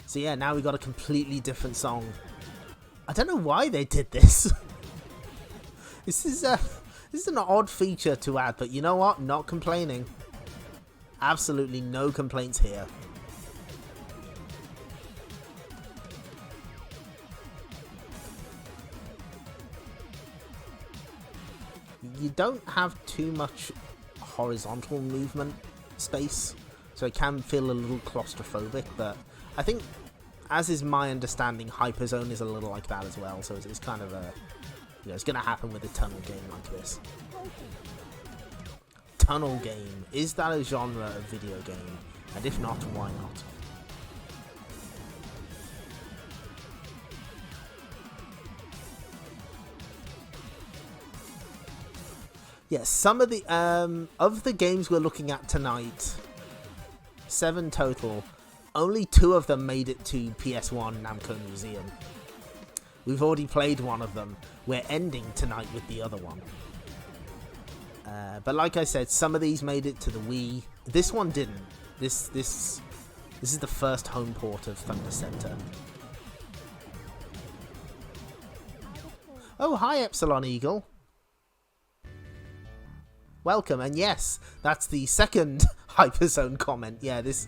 So yeah, now we got a completely different song. I don't know why they did this. This is an odd feature to add, but you know what? Not complaining. Absolutely no complaints here. You don't have too much horizontal movement space, so it can feel a little claustrophobic, but I think, as is my understanding, Hyperzone is a little like that as well, so it's kind of a, you know, it's going to happen with a tunnel game like this. Tunnel game, is that a genre of video game? And if not, why not? Yes, some of the games we're looking at tonight, 7 total, only 2 of them made it to PS1 Namco Museum. We've already played one of them. We're ending tonight with the other one. But like I said, some of these made it to the Wii. This one didn't. This is the first home port of Thunder Center. Oh, hi Epsilon Eagle. Welcome, and yes, that's the second Hyperzone comment. Yeah, this...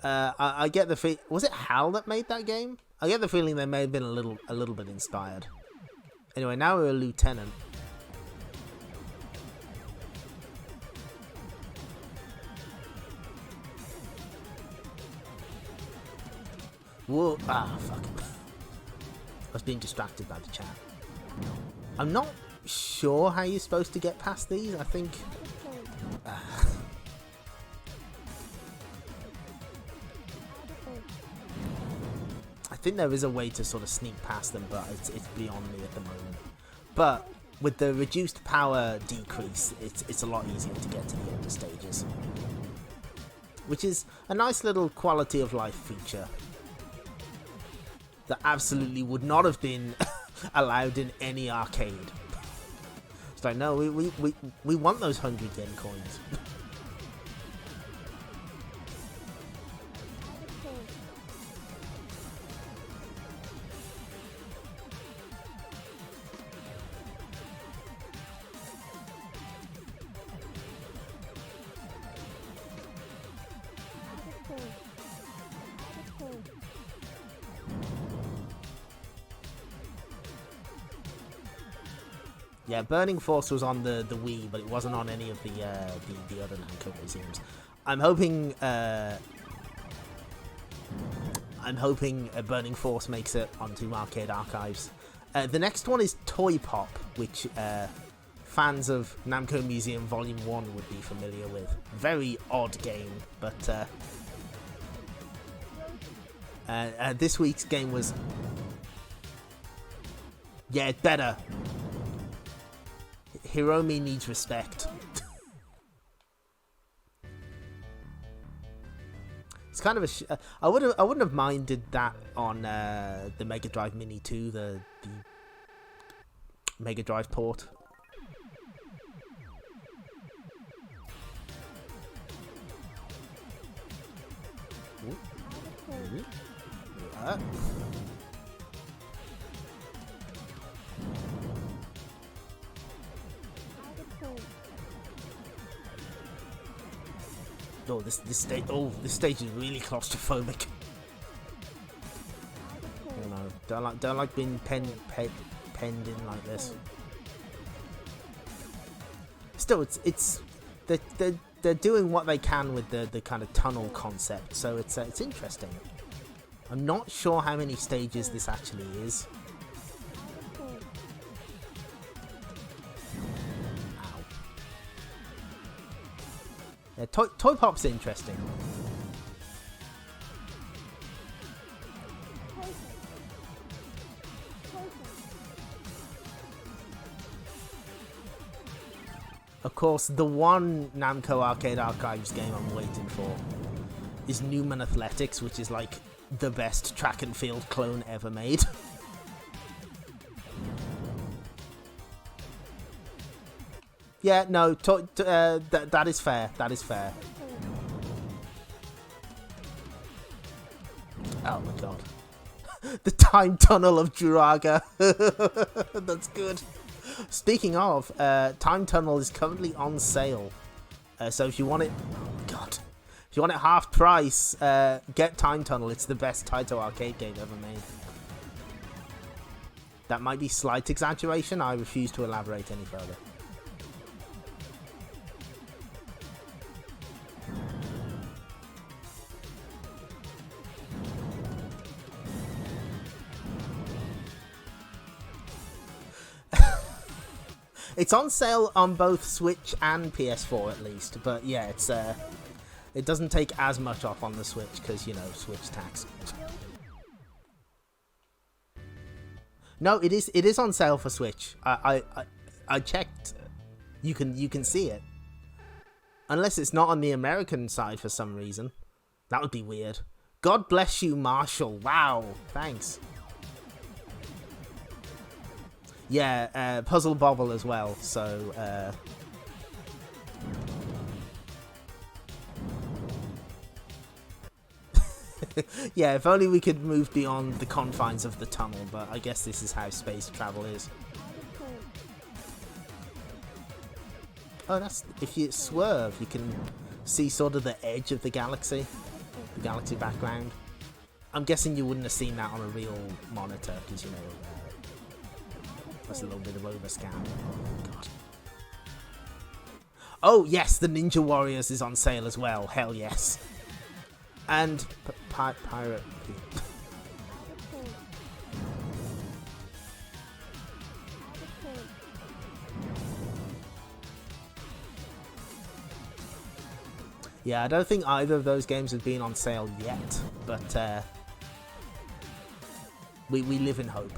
I get the feeling... Was it HAL that made that game? I get the feeling they may have been a little bit inspired. Anyway, now we're a lieutenant. Whoa! Ah, fuck. I was being distracted by the chat. I'm not sure how you're supposed to get past these. I think... I think there is a way to sort of sneak past them, but it's beyond me at the moment. But with the reduced power decrease, it's a lot easier to get to the end of stages. Which is a nice little quality of life feature that absolutely would not have been allowed in any arcade. It's like, no, we want those 100 yen coins. Yeah, Burning Force was on the Wii, but it wasn't on any of the other Namco museums. I'm hoping Burning Force makes it onto Arcade Archives. The next one is Toy Pop, which fans of Namco Museum Volume 1 would be familiar with. Very odd game, but this week's game was... Yeah, better. Hiromi needs respect. It's kind of a... I wouldn't have minded that on the Mega Drive Mini 2, the Mega Drive port. Oh, this stage. Oh, this stage is really claustrophobic. Oh no, don't like being penned in like this. Still, they're doing what they can with the kind of tunnel concept, so it's interesting. I'm not sure how many stages this actually is. Yeah, Toy Pop's interesting. Of course, the one Namco Arcade Archives game I'm waiting for is Newman Athletics, which is like the best track and field clone ever made. Yeah, no, that is fair. That is fair. Oh my god. The time tunnel of Duraga. That's good. Speaking of, Time Tunnel is currently on sale. So if you want it... God. If you want it half price, get Time Tunnel. It's the best Taito arcade game ever made. That might be slight exaggeration. I refuse to elaborate any further. It's on sale on both Switch and PS4 at least, but yeah, it doesn't take as much off on the Switch because, you know, Switch tax. No, it is on sale for Switch. I checked. You can see it. Unless it's not on the American side for some reason. That would be weird. God bless you, Marshall. Wow, thanks. Yeah, Puzzle Bobble as well, so... yeah, if only we could move beyond the confines of the tunnel, but I guess this is how space travel is. Oh, that's... If you swerve, you can see sort of the edge of the galaxy background. I'm guessing you wouldn't have seen that on a real monitor, because, you know... That's a little bit of overscan. Oh, God. Oh, yes, the Ninja Warriors is on sale as well. Hell yes. And Pirate... Yeah, I don't think either of those games have been on sale yet, but we live in hope.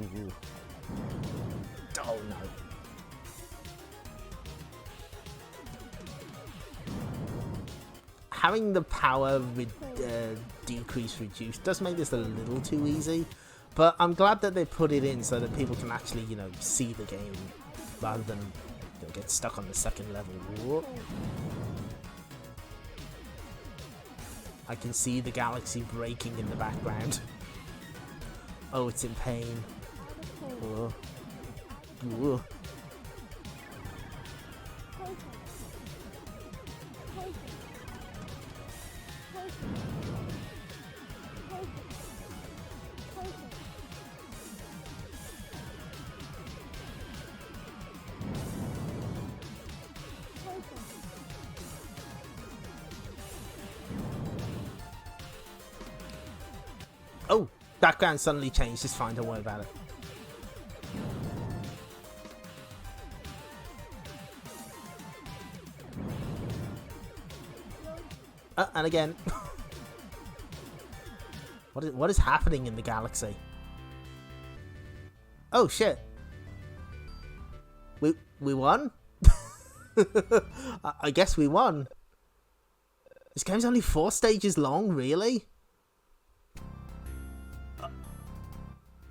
Ooh. Oh no. Having the power decrease reduced does make this a little too easy, but I'm glad that they put it in so that people can actually, you know, see the game rather than get stuck on the second level. Whoa. I can see the galaxy breaking in the background. Oh, it's in pain. Whoa. Whoa. Oh, background suddenly changed. It's fine. Don't worry about it. And again. What is happening in the galaxy? Oh shit. We won? I guess we won. This game's only 4 stages long, really?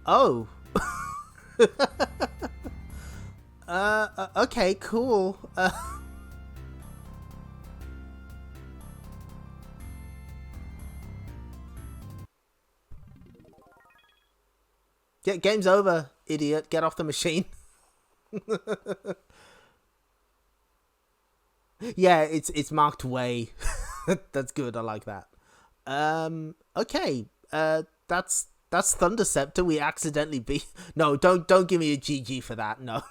Oh. Okay, cool. Game's over, idiot. Get off the machine. Yeah, it's marked way. That's good. I like that. Okay. That's Thunder Ceptor. We accidentally beat. No, don't give me a GG for that. No.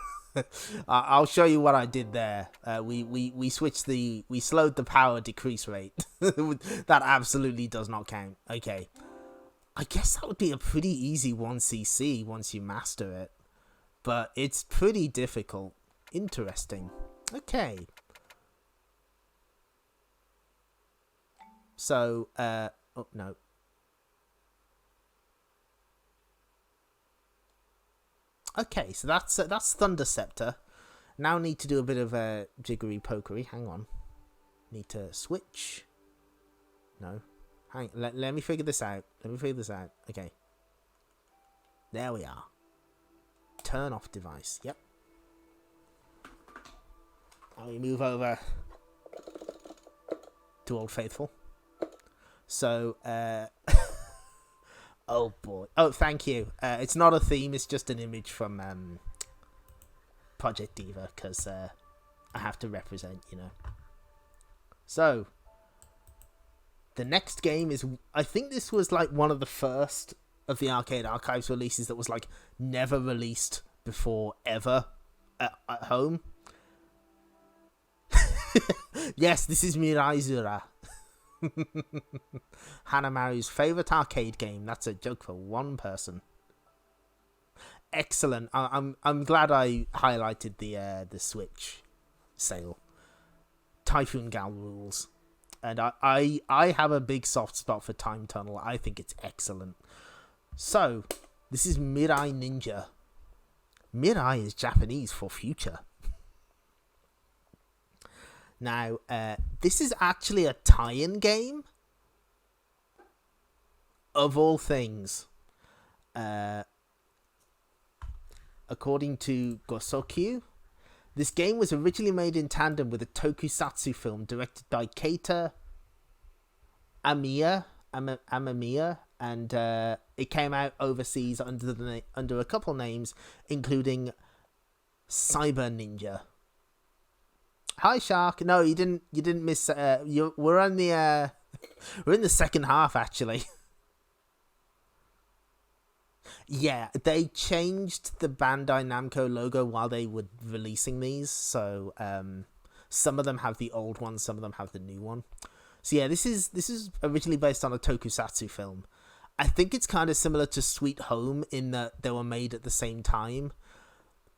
I'll show you what I did there. We switched we slowed the power decrease rate. That absolutely does not count. Okay. I guess that would be a pretty easy 1cc once you master it. But it's pretty difficult. Interesting. Okay. So, oh, no. Okay, so that's Thunder Ceptor. Now need to do a bit of jiggery pokery. Hang on. Need to switch. No. Let me figure this out. Okay. There we are. Turn off device. Yep. Now we move over to Old Faithful. So, oh boy. Oh, thank you. It's not a theme, it's just an image from Project Diva, because I have to represent, you know. So, the next game is, I think this was like one of the first of the Arcade Archives releases that was like never released before ever at home. Yes, this is Mirai Zura. Hanamaru's favourite arcade game. That's a joke for one person. Excellent. I'm glad I highlighted the Switch sale. Typhoon Gal rules. And I have a big soft spot for Time Tunnel. I think it's excellent. So, this is Mirai Ninja. Mirai is Japanese for future. Now, this is actually a tie-in game. Of all things. According to Gosokyu, this game was originally made in tandem with a tokusatsu film directed by Keita Amamiya, and it came out overseas under a couple names, including Cyber Ninja. Hi, Shark. No, you didn't miss. We're on the we're in the second half actually. Yeah, they changed the Bandai Namco logo while they were releasing these, so some of them have the old one, some of them have the new one. So yeah, this is originally based on a tokusatsu film. I think it's kind of similar to Sweet Home in that they were made at the same time,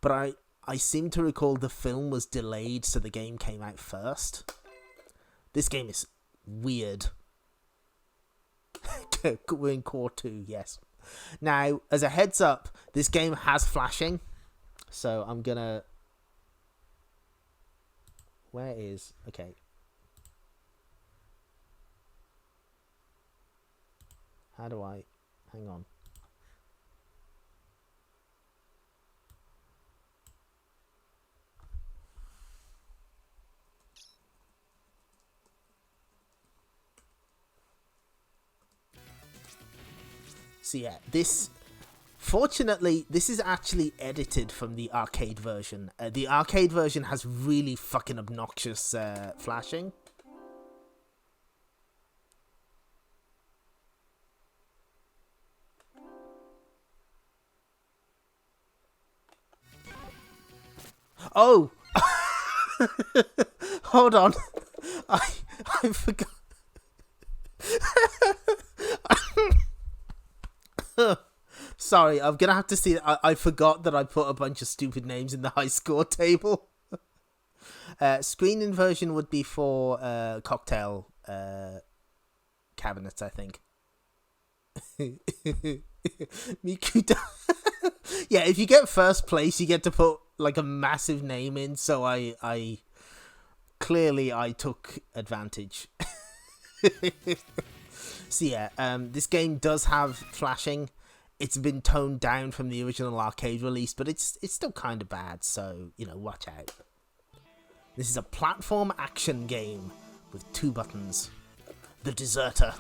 but I seem to recall the film was delayed, so the game came out first. This game is weird. We're in Core 2, yes. Now, as a heads up, this game has flashing. So I'm gonna... Where is... Okay. How do I... Hang on. So yeah, fortunately, this is actually edited from the arcade version. The arcade version has really fucking obnoxious flashing. Oh! Hold on. I forgot. Sorry, I'm gonna have to see. I forgot that I put a bunch of stupid names in the high score table. Screen inversion would be for cocktail cabinets, I think. Mikuta. Yeah, if you get first place, you get to put like a massive name in. So I clearly I took advantage. So yeah, this game does have flashing. It's been toned down from the original arcade release, but it's still kind of bad, so, you know, watch out. This is a platform action game with 2 buttons. The Deserter.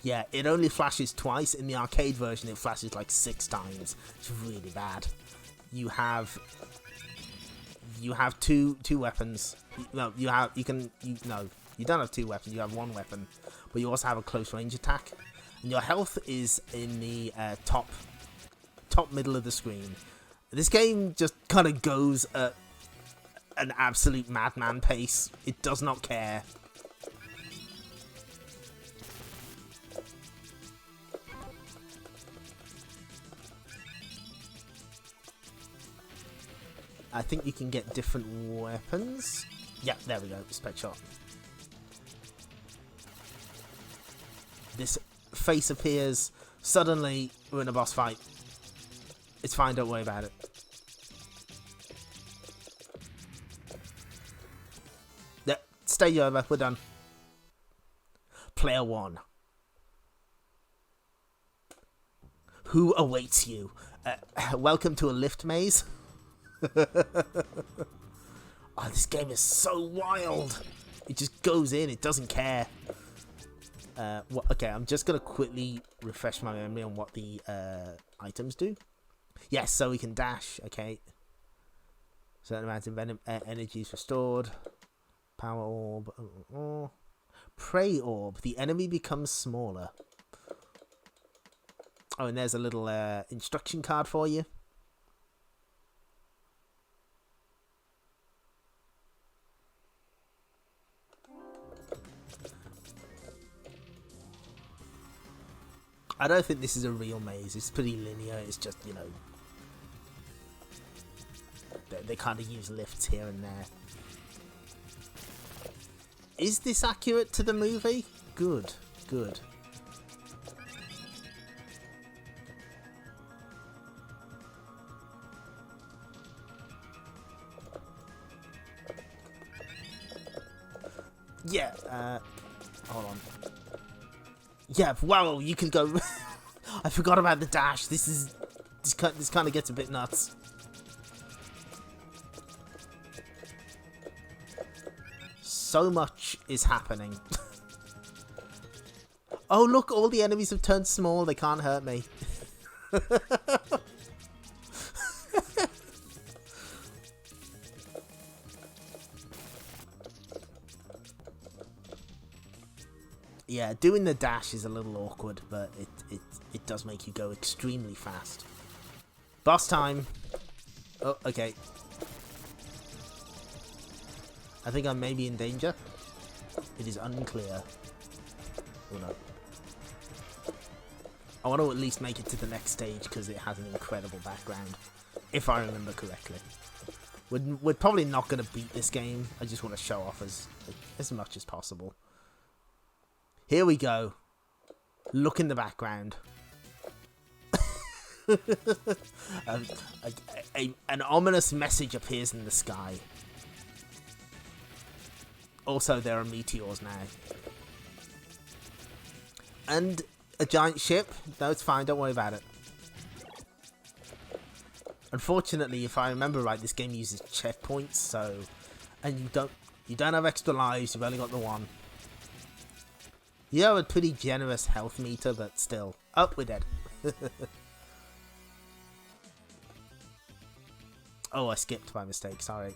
Yeah, it only flashes twice. In the arcade version, it flashes like 6 times. It's really bad. You have two weapons. No, you don't have 2 weapons. You have 1 weapon, but you also have a close range attack. And your health is in the top middle of the screen. This game just kind of goes at an absolute madman pace. It does not care. I think you can get different weapons. Yeah, there we go. Spec shot. This face appears. Suddenly, we're in a boss fight. It's fine, don't worry about it. Yeah, stage over. We're done. Player 1. Who awaits you? Welcome to a lift maze. Oh, this game is so wild. It just goes in. It doesn't care. Okay, I'm just going to quickly refresh my memory on what the items do. Yes, so we can dash. Okay. Certain amount of energy is restored. Power orb. Prey orb. The enemy becomes smaller. Oh, and there's a little instruction card for you. I don't think this is a real maze. It's pretty linear. It's just, you know, they kind of use lifts here and there. Is this accurate to the movie? Good, good. Yeah, hold on. Yeah, wow, you can go. I forgot about the dash. This kind of gets a bit nuts. So much is happening. Oh, look, all the enemies have turned small. They can't hurt me. Yeah, doing the dash is a little awkward, but it does make you go extremely fast. Boss time. Oh, okay. I think I may be in danger. It is unclear. Oh no. I want to at least make it to the next stage because it has an incredible background, if I remember correctly. We're probably not going to beat this game. I just want to show off as much as possible. Here we go. Look in the background. An ominous message appears in the sky. Also, there are meteors now. And a giant ship. No, it's fine. Don't worry about it. Unfortunately, if I remember right, this game uses checkpoints. So, and you don't have extra lives. You've only got the 1. You have a pretty generous health meter, but still. Oh, we're dead. Oh, I skipped by mistake. Sorry.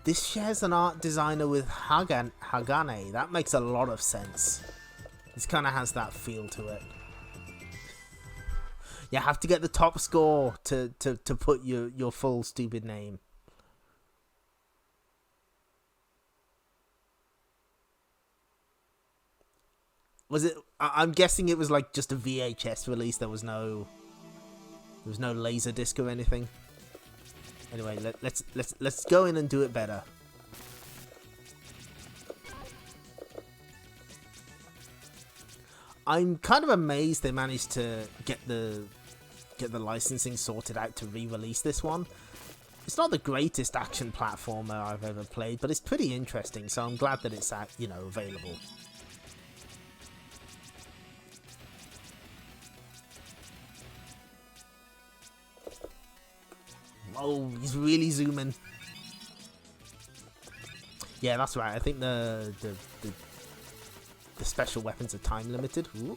This shares an art designer with Hagane. That makes a lot of sense. This kind of has that feel to it. You have to get the top score to put your full stupid name. Was it? I'm guessing it was like just a VHS release. There was no laser disc or anything. Anyway, let's go in and do it better. I'm kind of amazed they managed to get the licensing sorted out to re-release this one. It's not the greatest action platformer I've ever played, but it's pretty interesting, so I'm glad that it's available. Oh, he's really zooming. Yeah, that's right. I think the special weapons are time limited. Ooh.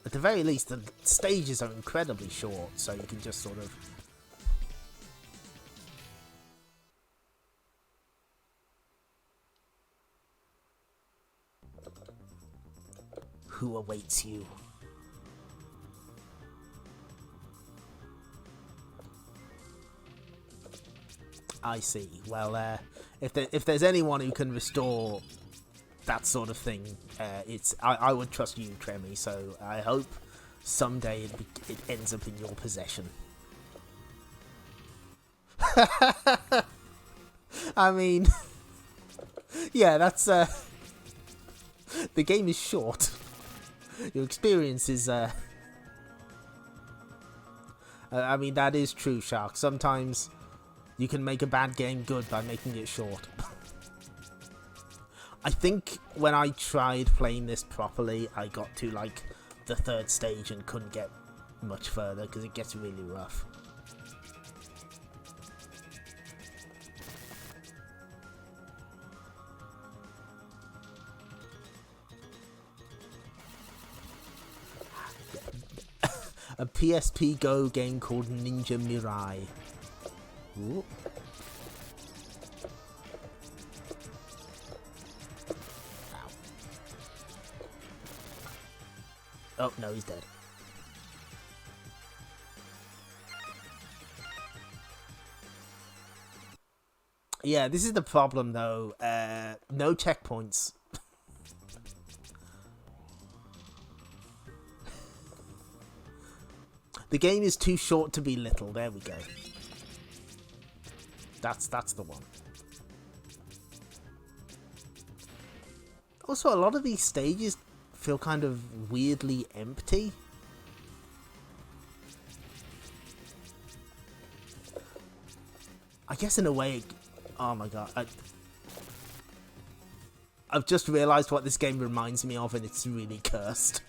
At the very least, the stages are incredibly short, so you can just sort of... Who awaits you? I see. Well, if there's anyone who can restore that sort of thing, I would trust you, Tremmy. So I hope someday it ends up in your possession. I mean, yeah, that's the game is short. Your experience is I mean, that is true, Shark. Sometimes you can make a bad game good by making it short. I think when I tried playing this properly, I got to like the third stage and couldn't get much further because it gets really rough. A PSP Go game called Ninja Mirai. Ooh. Ow. Oh, no, he's dead. Yeah, this is the problem, though. No checkpoints. The game is too short to be little. There we go. That's the one. Also, a lot of these stages feel kind of weirdly empty. I guess in a way... Oh my god. I've just realised what this game reminds me of, and it's really cursed.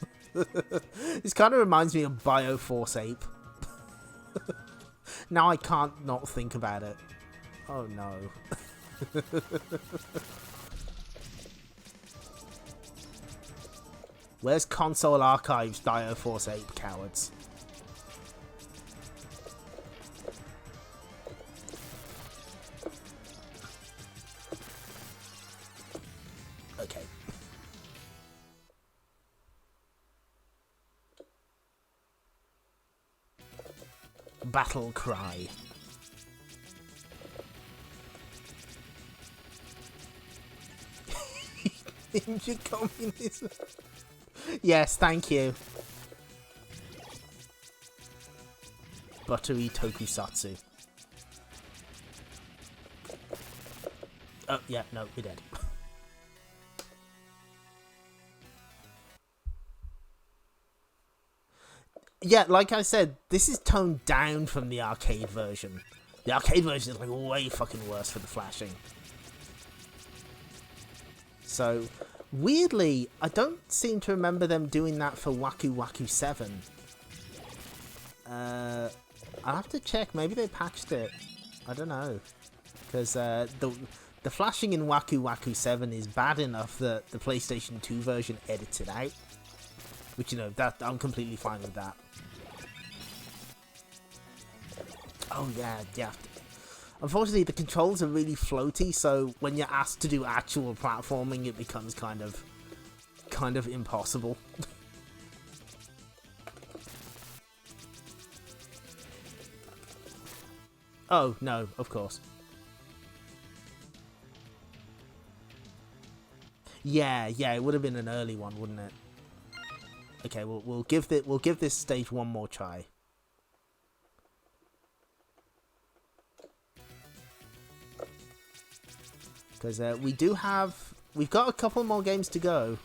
This kind of reminds me of Bioforce Ape. Now I can't not think about it. Oh no. Where's Console Archives Bioforce Ape, cowards? Okay. Battle Cry. Ninja communism. Yes, thank you. Buttery tokusatsu. Oh, yeah, no, we're dead. Yeah, like I said, this is toned down from the arcade version. The arcade version is like way fucking worse for the flashing. So, weirdly, I don't seem to remember them doing that for Waku Waku 7. I'll have to check. Maybe they patched it. I don't know. Because the flashing in Waku Waku 7 is bad enough that the PlayStation 2 version edits it out. Which, you know, that I'm completely fine with that. Oh yeah, yeah. Unfortunately, the controls are really floaty, so when you're asked to do actual platforming, it becomes kind of impossible. Oh no, of course. Yeah, it would have been an early one, wouldn't it? Okay, we'll give this stage one more try. Because we've got a couple more games to go.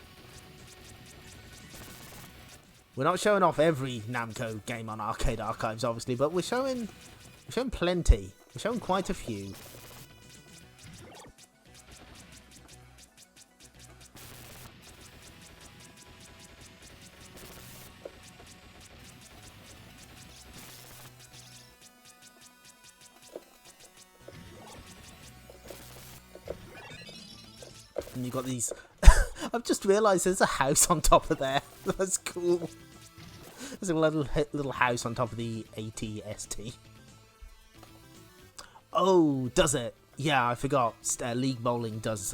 We're not showing off every Namco game on Arcade Archives, obviously, but we're showing plenty. We're showing quite a few. And you've got these... I've just realised there's a house on top of there. That's cool. There's a little house on top of the ATST. Oh, does it? Yeah, I forgot. League Bowling does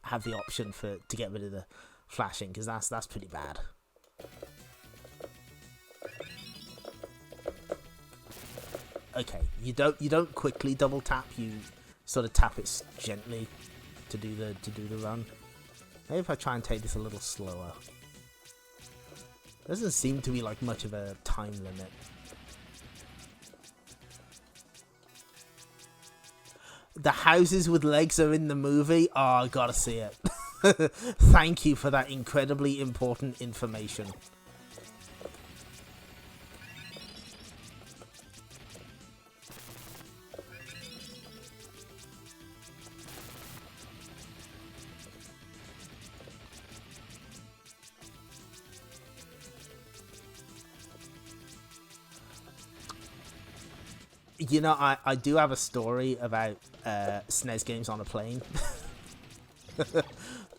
have the option to get rid of the flashing, because that's pretty bad. Okay, you don't quickly double tap. You sort of tap it gently to do the run. Maybe if I try and take this a little slower. Doesn't seem to be like much of a time limit. The houses with legs are in the movie. Oh, I gotta see it. Thank you for that incredibly important information. You know, I do have a story about SNES games on a plane.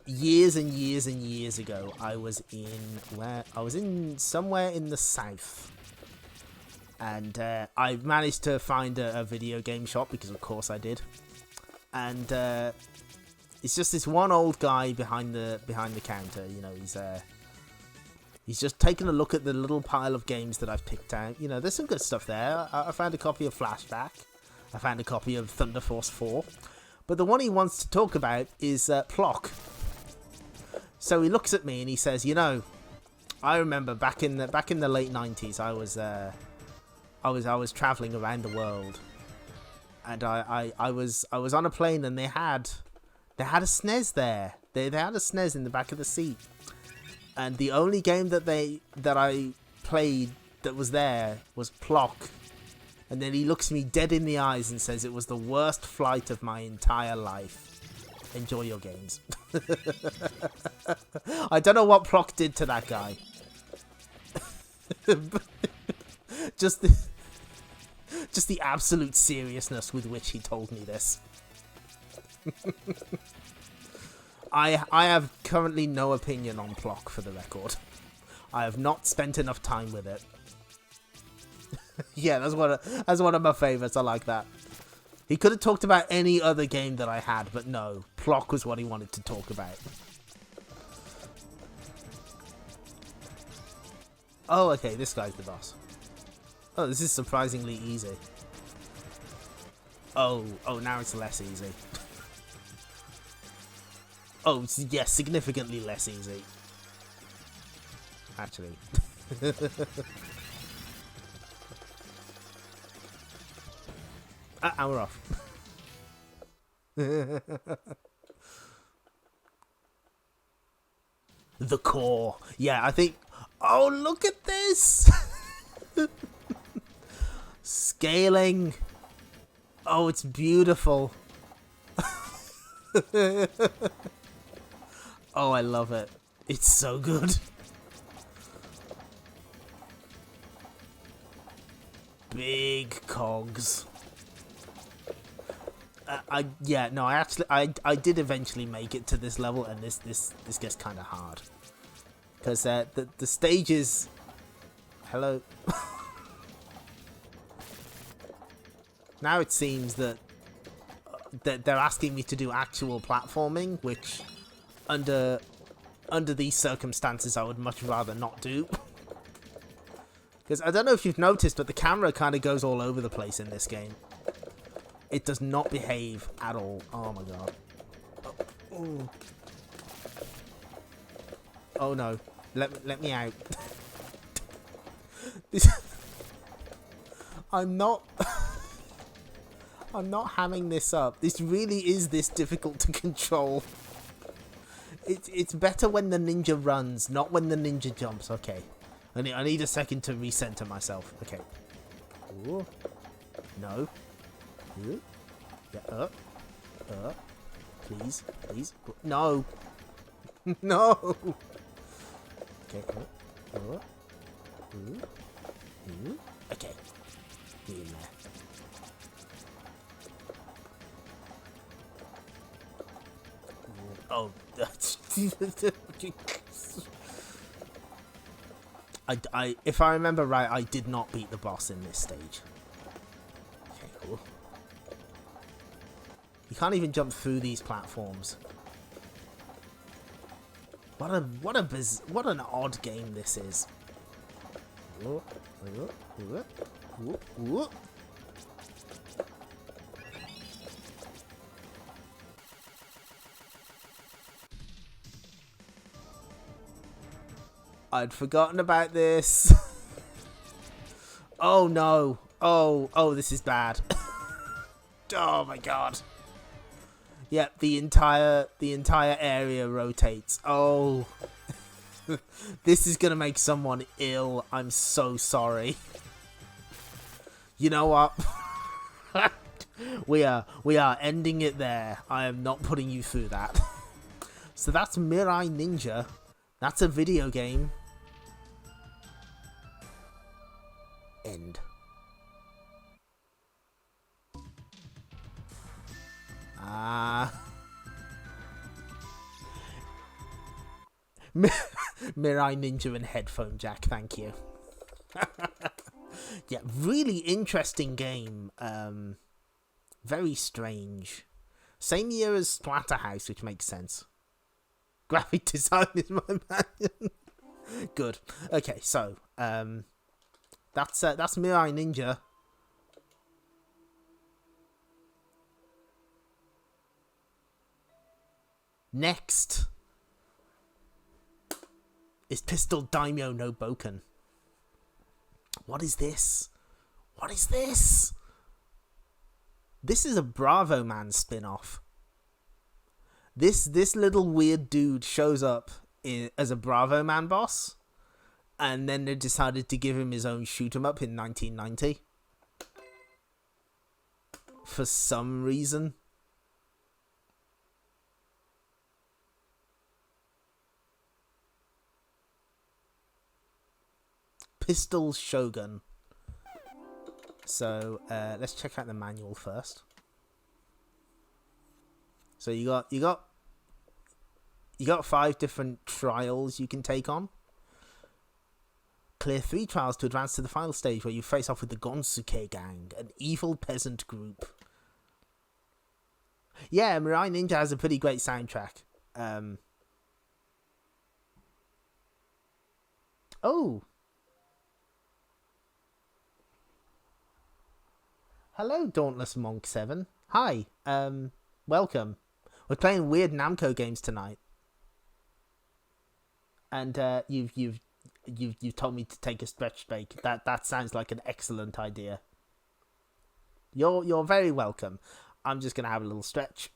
Years and years and years ago, I was in somewhere in the south, and I managed to find a video game shop, because of course I did. And it's just this one old guy behind the counter. You know, he's just taking a look at the little pile of games that I've picked out. You know, there's some good stuff there. I found a copy of Flashback. I found a copy of Thunder Force 4. But the one he wants to talk about is Plock. So he looks at me and he says, "You know, I remember back in the late 90s, I was traveling around the world, and I was on a plane, and they had a SNES there. They had a SNES in the back of the seat. And the only game that I played that was there was Plock." And then he looks me dead in the eyes and says, "It was the worst flight of my entire life. Enjoy your games." I don't know what Plock did to that guy. just the absolute seriousness with which he told me this. I have currently no opinion on Plock, for the record. I have not spent enough time with it. Yeah, that's one of my favourites. I like that. He could have talked about any other game that I had, but no, Plock was what he wanted to talk about. Oh, okay, this guy's the boss. Oh, this is surprisingly easy. Oh, now it's less easy. Oh, yeah, significantly less easy. Actually. And we're off. The core. Yeah, I think... Oh, look at this! Scaling. Oh, it's beautiful. Oh, I love it. It's so good. Big cogs. I did eventually make it to this level, and this gets kind of hard, because the stages. Hello. Now it seems that they're asking me to do actual platforming, which under these circumstances I would much rather not do. Because I don't know if you've noticed, but the camera kind of goes all over the place in this game. It does not behave at all. Oh my god. Oh, oh no. Let me out. I'm not hamming this up. This really is this difficult to control. It's better when the ninja runs, not when the ninja jumps. Okay. I need a second to recenter myself. Okay. Ooh. No. Ooh. Yeah. Please. No. No. Okay. Okay. Get in there. Oh, that's... if I remember right, I did not beat the boss in this stage. Okay, cool. You can't even jump through these platforms. What an odd game this is. I'd forgotten about this. Oh no. Oh, this is bad. Oh my god. Yep, the entire area rotates. Oh. This is gonna make someone ill. I'm so sorry. You know what? we are ending it there. I am not putting you through that. So that's Mirai Ninja. That's a video game. End. Mirai Ninja and headphone jack, thank you. Yeah, really interesting game. Very strange. Same year as Splatterhouse, which makes sense. Graphic design is my man. Good. Okay, so that's Mirai Ninja. Next is Pistol Daimyo no Bouken. What is this? What is this? This is a Bravo Man spin-off. This little weird dude shows up as a Bravo Man boss, and then they decided to give him his own shoot 'em up in 1990 for some reason. Pistol Shogun. So let's check out the manual first. So you got 5 different trials you can take on. Clear 3 trials to advance to the final stage, where you face off with the Gonsuke Gang, an evil peasant group. Yeah, Mirai Ninja has a pretty great soundtrack. Oh. Hello, Dauntless Monk 7. Hi. Welcome. We're playing weird Namco games tonight. And you've told me to take a stretch break. That sounds like an excellent idea. You're very welcome. I'm just gonna have a little stretch.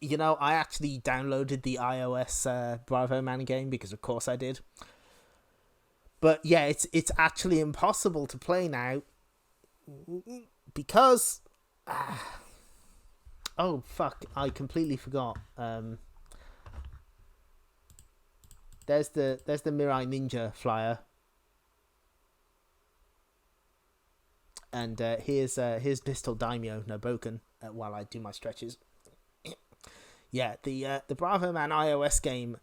You know, I actually downloaded the iOS Bravo Man game because of course I did. But yeah, it's actually impossible to play now because oh fuck, I completely forgot. There's the Mirai Ninja flyer. And here's Pistol Daimyo no Bouken while I do my stretches. Yeah, the Bravo Man iOS game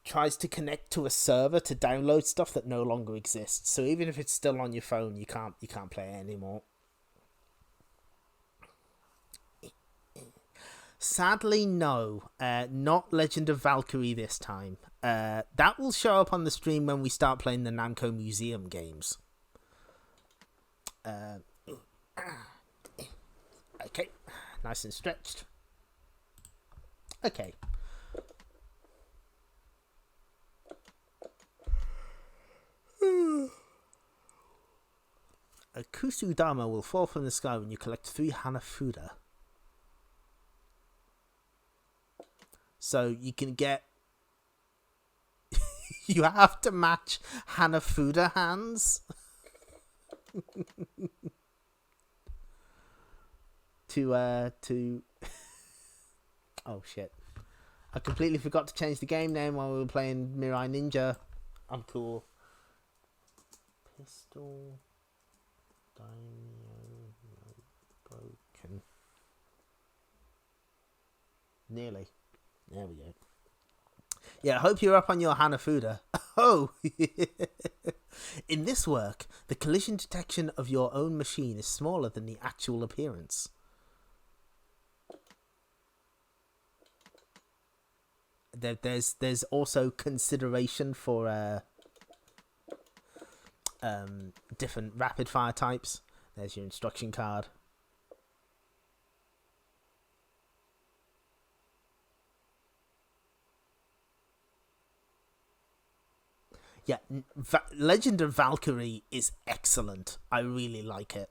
tries to connect to a server to download stuff that no longer exists. So even if it's still on your phone, you can't play it anymore. Sadly, no. Not Legend of Valkyrie this time. That will show up on the stream when we start playing the Namco Museum games. Okay. Nice and stretched. Okay. A Kusudama will fall from the sky when you collect 3 Hanafuda. So you can get... you have to match Hanafuda hands to oh shit. I completely forgot to change the game name while we were playing Mirai Ninja. I'm cool. Pistol Daimyo Bouken. Nearly. There we go. Yeah, I hope you're up on your Hanafuda. Oh! In this work, the collision detection of your own machine is smaller than the actual appearance. There's also consideration for different rapid fire types. There's your instruction card. Yeah, Legend of Valkyrie is excellent. I really like it.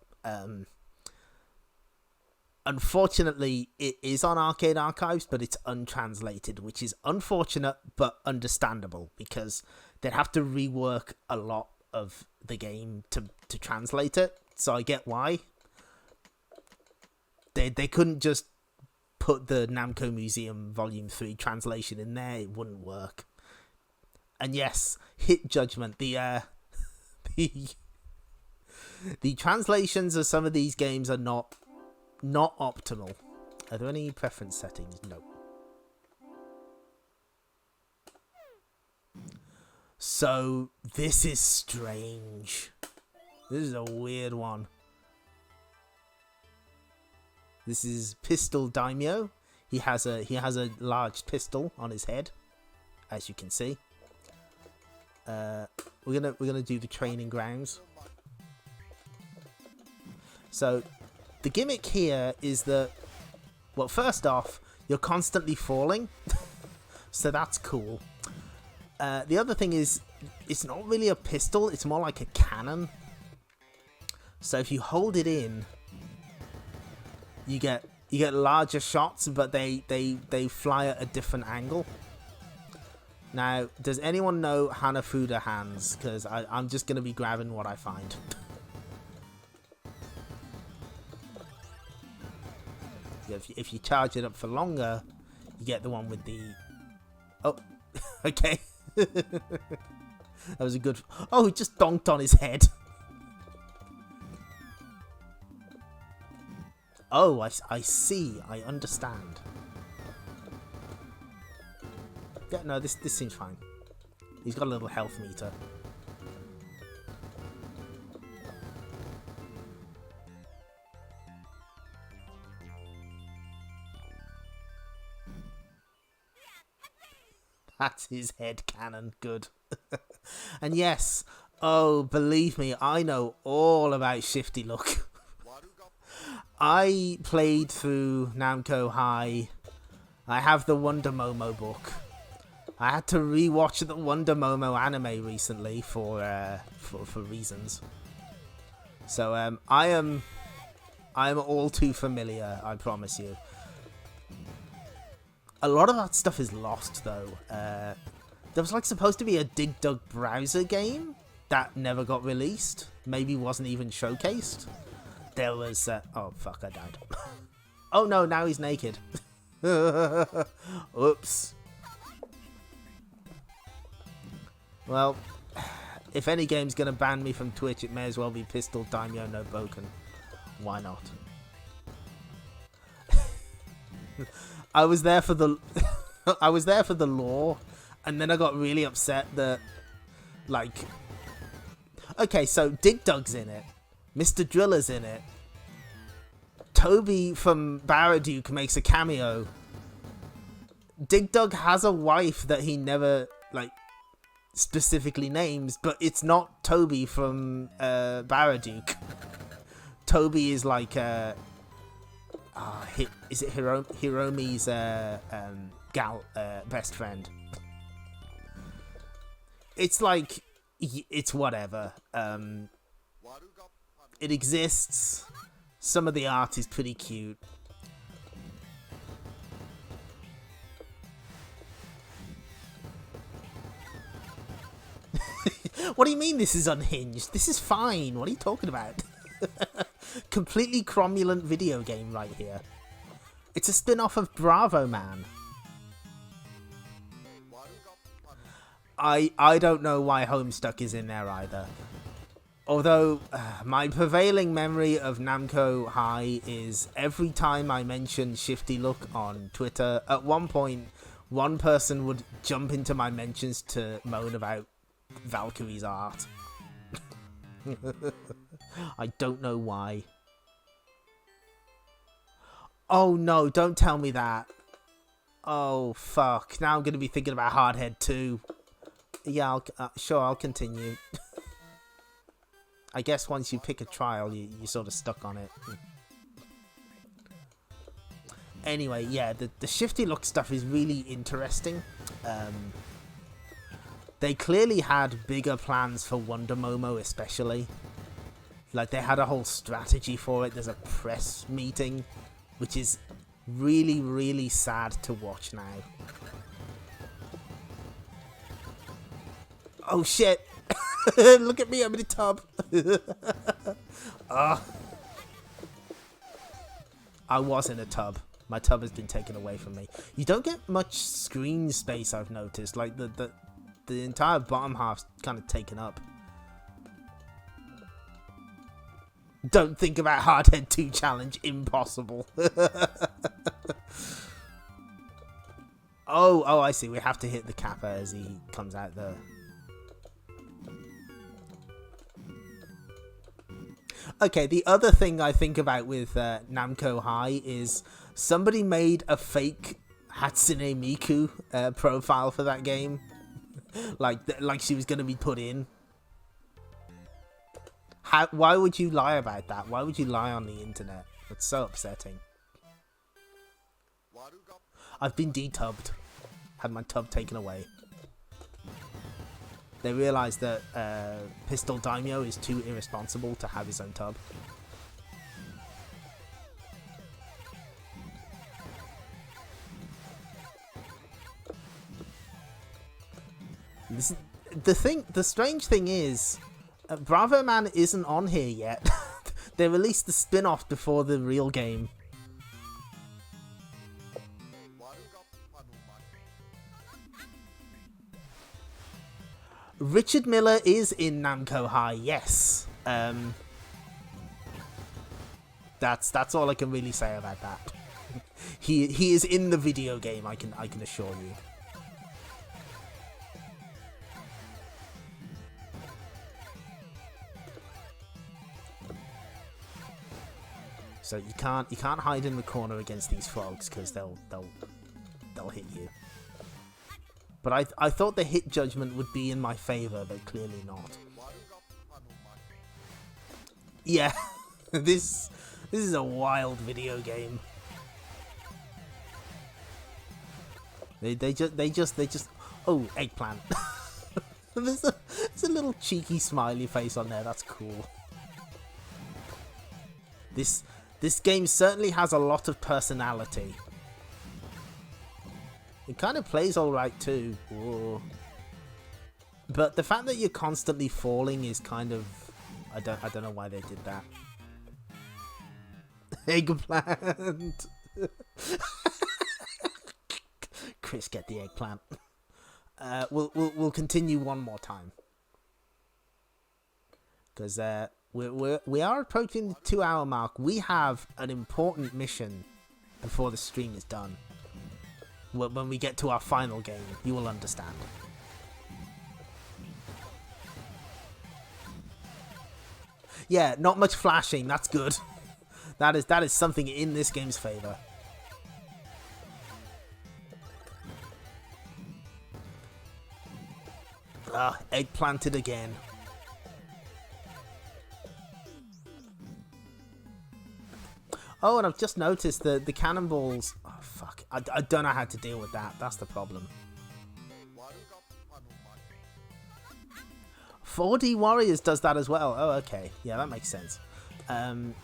Unfortunately, it is on Arcade Archives, but it's untranslated, which is unfortunate but understandable because they'd have to rework a lot of the game to translate it. So I get why. They couldn't just put the Namco Museum Volume 3 translation in there. It wouldn't work. And yes, hit judgment. The translations of some of these games are not optimal. Are there any preference settings? No. So this is strange. This is a weird one. This is Pistol Daimyo. He has a large pistol on his head, as you can see. We're gonna do the training grounds. So the gimmick here is that, well, first off, you're constantly falling, so that's cool. The other thing is, it's not really a pistol; it's more like a cannon. So if you hold it in, you get larger shots, but they fly at a different angle. Now, does anyone know Hanafuda hands? Because I'm just going to be grabbing what I find. If you charge it up for longer, you get the one with the... Oh, okay. That was a good... Oh, he just donked on his head. Oh, I see. I understand. Yeah, no, this seems fine. He's got a little health meter. That's his head cannon. Good. And yes, oh, believe me, I know all about Shifty Look. I played through Namco High. I have the Wonder Momo book. I had to rewatch the Wonder Momo anime recently for reasons. So I am all too familiar, I promise you. A lot of that stuff is lost though. There was like supposed to be a Dig Dug browser game that never got released. Maybe wasn't even showcased. There was oh fuck, I died. Oh no, now he's naked. Oops. Well, if any game's gonna ban me from Twitch, it may as well be Pistol Daimyo no Bouken. Why not? I was there for the I was there for the lore And then I got really upset that, like, okay, so Dig Dug's in it, Mr. Driller's in it, Toby from Baraduke makes a cameo. Dig Dug has a wife that he never, like, specifically names, but it's not Toby from Baraduke. Toby is like, is it Hiromi's best friend? It's like, it's whatever. It exists. Some of the art is pretty cute. What do you mean this is unhinged? This is fine. What are you talking about? Completely cromulent video game right here. It's a spin-off of Bravo Man. I don't know why Homestuck is in there either. Although, my prevailing memory of Namco High is every time I mention Shifty Look on Twitter, at one point, one person would jump into my mentions to moan about Valkyrie's art. I don't know why. Oh no, don't tell me that. Oh fuck, now I'm going to be thinking about Hardhead 2. Yeah, sure, I'll continue. I guess once you pick a trial, you're sort of stuck on it. Anyway, yeah, the Shifty Look stuff is really interesting. They clearly had bigger plans for Wonder Momo especially. Like, they had a whole strategy for it. There's a press meeting, which is really, really sad to watch now. Oh shit! Look at me, I'm in a tub! I was in a tub. My tub has been taken away from me. You don't get much screen space, I've noticed. Like, the entire bottom half's kind of taken up. Don't think about Hardhead 2 challenge. Impossible. Oh, I see. We have to hit the Kappa as he comes out there. Okay, the other thing I think about with Namco High is somebody made a fake Hatsune Miku profile for that game. like she was going to be put in. Why would you lie about that? Why would you lie on the internet? It's so upsetting. I've been detubbed. Had my tub taken away. They realised that Pistol Daimyo is too irresponsible to have his own tub. The strange thing is, Bravo Man isn't on here yet. They released the spin-off before the real game. Richard Miller is in Namco High, yes. That's all I can really say about that. He is in the video game, I can assure you. So you can't hide in the corner against these frogs because they'll hit you. But I thought the hit judgment would be in my favor, but clearly not. Yeah, this is a wild video game. They just oh, eggplant. there's a little cheeky smiley face on there. That's cool. This game certainly has a lot of personality. It kind of plays alright too. Whoa. But the fact that you're constantly falling is kind of... I don't know why they did that. Eggplant! Chris, get the eggplant. We'll continue one more time. Because we are approaching the 2-hour mark. We have an important mission before the stream is done. When we get to our final game, you will understand. Yeah, not much flashing. That's good. That is something in this game's favor. Ah, egg planted again. Oh, and I've just noticed the cannonballs. Oh, fuck. I don't know how to deal with that. That's the problem. 4D Warriors does that as well. Oh, okay. Yeah, that makes sense.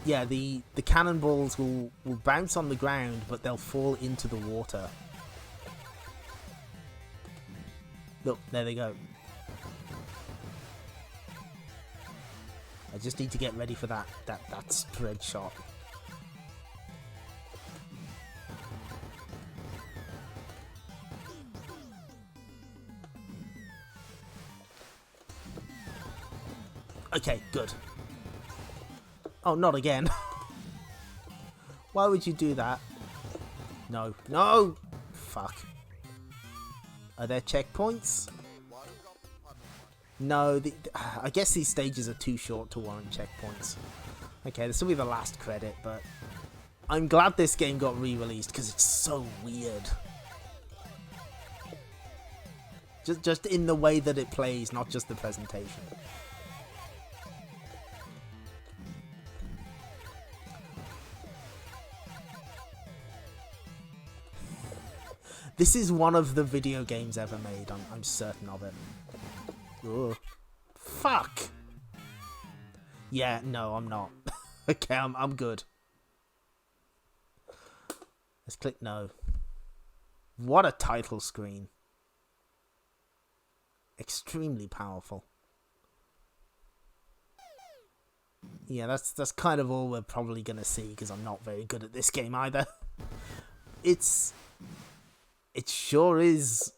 Yeah, the cannonballs will bounce on the ground, but they'll fall into the water. Look, there they go. I just need to get ready for that spread shot. Okay, good. Oh, not again. Why would you do that? No. No! Fuck. Are there checkpoints? No, I guess these stages are too short to warrant checkpoints. Okay, this will be the last credit, but I'm glad this game got re-released because it's so weird. Just in the way that it plays, not just the presentation. This is one of the video games ever made. I'm certain of it. Ugh. Fuck. Yeah, no, I'm not. Okay, I'm good. Let's click no. What a title screen. Extremely powerful. Yeah, that's kind of all we're probably gonna see because I'm not very good at this game either. It sure is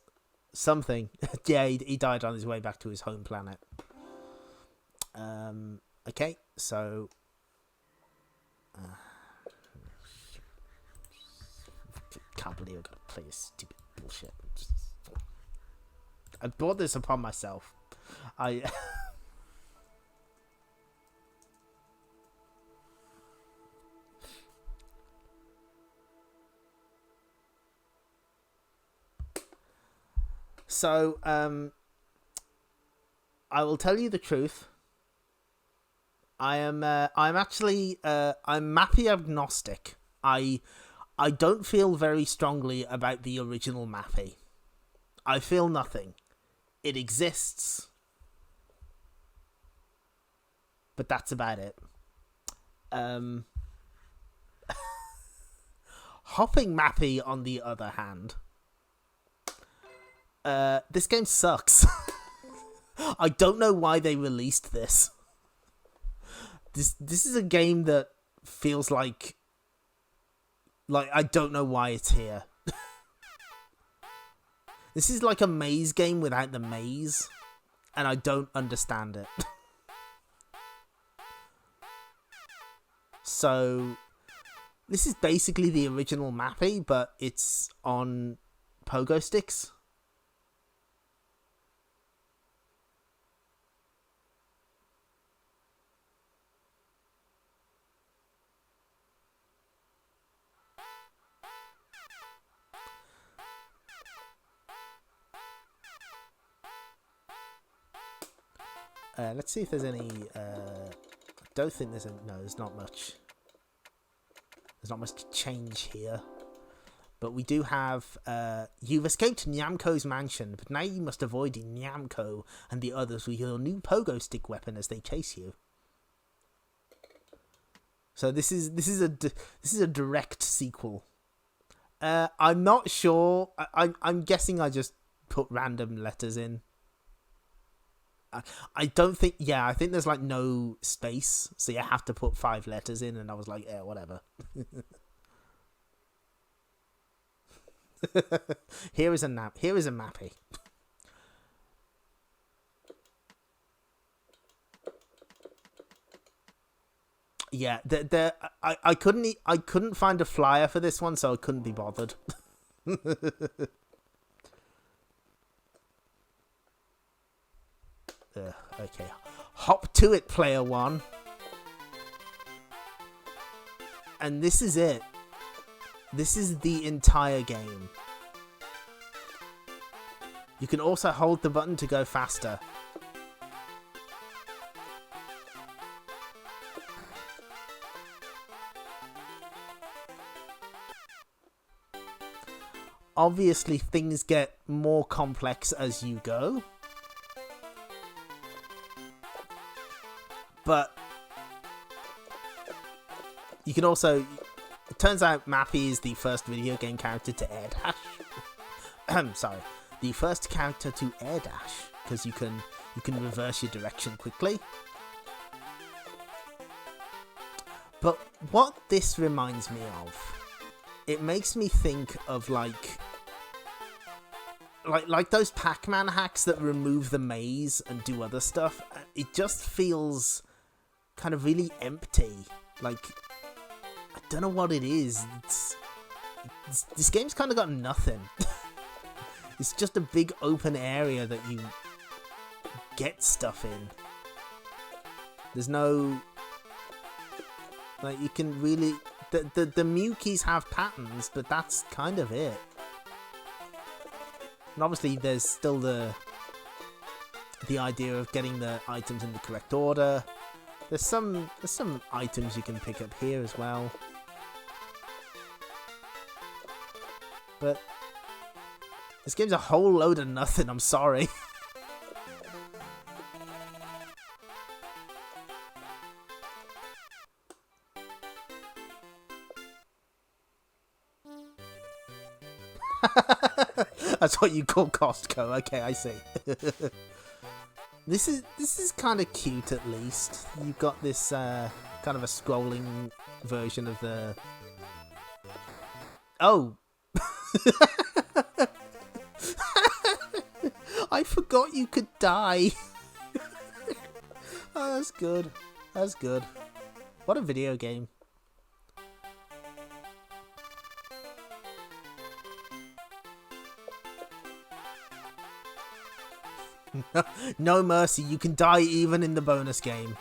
something. Yeah, he died on his way back to his home planet. Okay, so... can't believe I've got to play this stupid bullshit. I brought this upon myself. So, I will tell you the truth. I'm actually I'm Mappy agnostic. I don't feel very strongly about the original Mappy. I feel nothing. It exists, but that's about it. Hopping Mappy, on the other hand, this game sucks. I don't know why they released this. This is a game that feels like I don't know why it's here. This is like a maze game without the maze, and I don't understand it. So, this is basically the original Mappy, but it's on pogo sticks. Let's see if there's any... I don't think there's no, there's not much. There's not much to change here. But we do have... you've escaped Namco's mansion, but now you must avoid Namco and the others with your new pogo stick weapon as they chase you. So this is a direct sequel. I'm not sure. I'm guessing I just put random letters in. I don't think... Yeah, I think there's like no space, so you have to put 5 letters in, and I was like, yeah, whatever. Here is a Mappy. Yeah, I couldn't find a flyer for this one, so I couldn't be bothered. Okay, hop to it, player one. And this is it. This is the entire game. You can also hold the button to go faster. Obviously, things get more complex as you go. But you can also... It turns out Mappy is the first video game character to air dash. Sorry. The first character to air dash. Because you can reverse your direction quickly. But what this reminds me of... It makes me think of like those Pac-Man hacks that remove the maze and do other stuff. It just feels kind of really empty. Like, I don't know what it is. This game's kind of got nothing. It's just a big open area that you get stuff in. There's no... Like, you can really... The Mukis have patterns, but that's kind of it. And obviously there's still the idea of getting the items in the correct order. There's some items you can pick up here as well. But this game's a whole load of nothing, I'm sorry. That's what you call Costco. Okay, I see. This is kind of cute, at least. You've got this kind of a scrolling version of the... Oh! I forgot you could die. Oh, that's good. That's good. What a video game. No mercy, you can die even in the bonus game.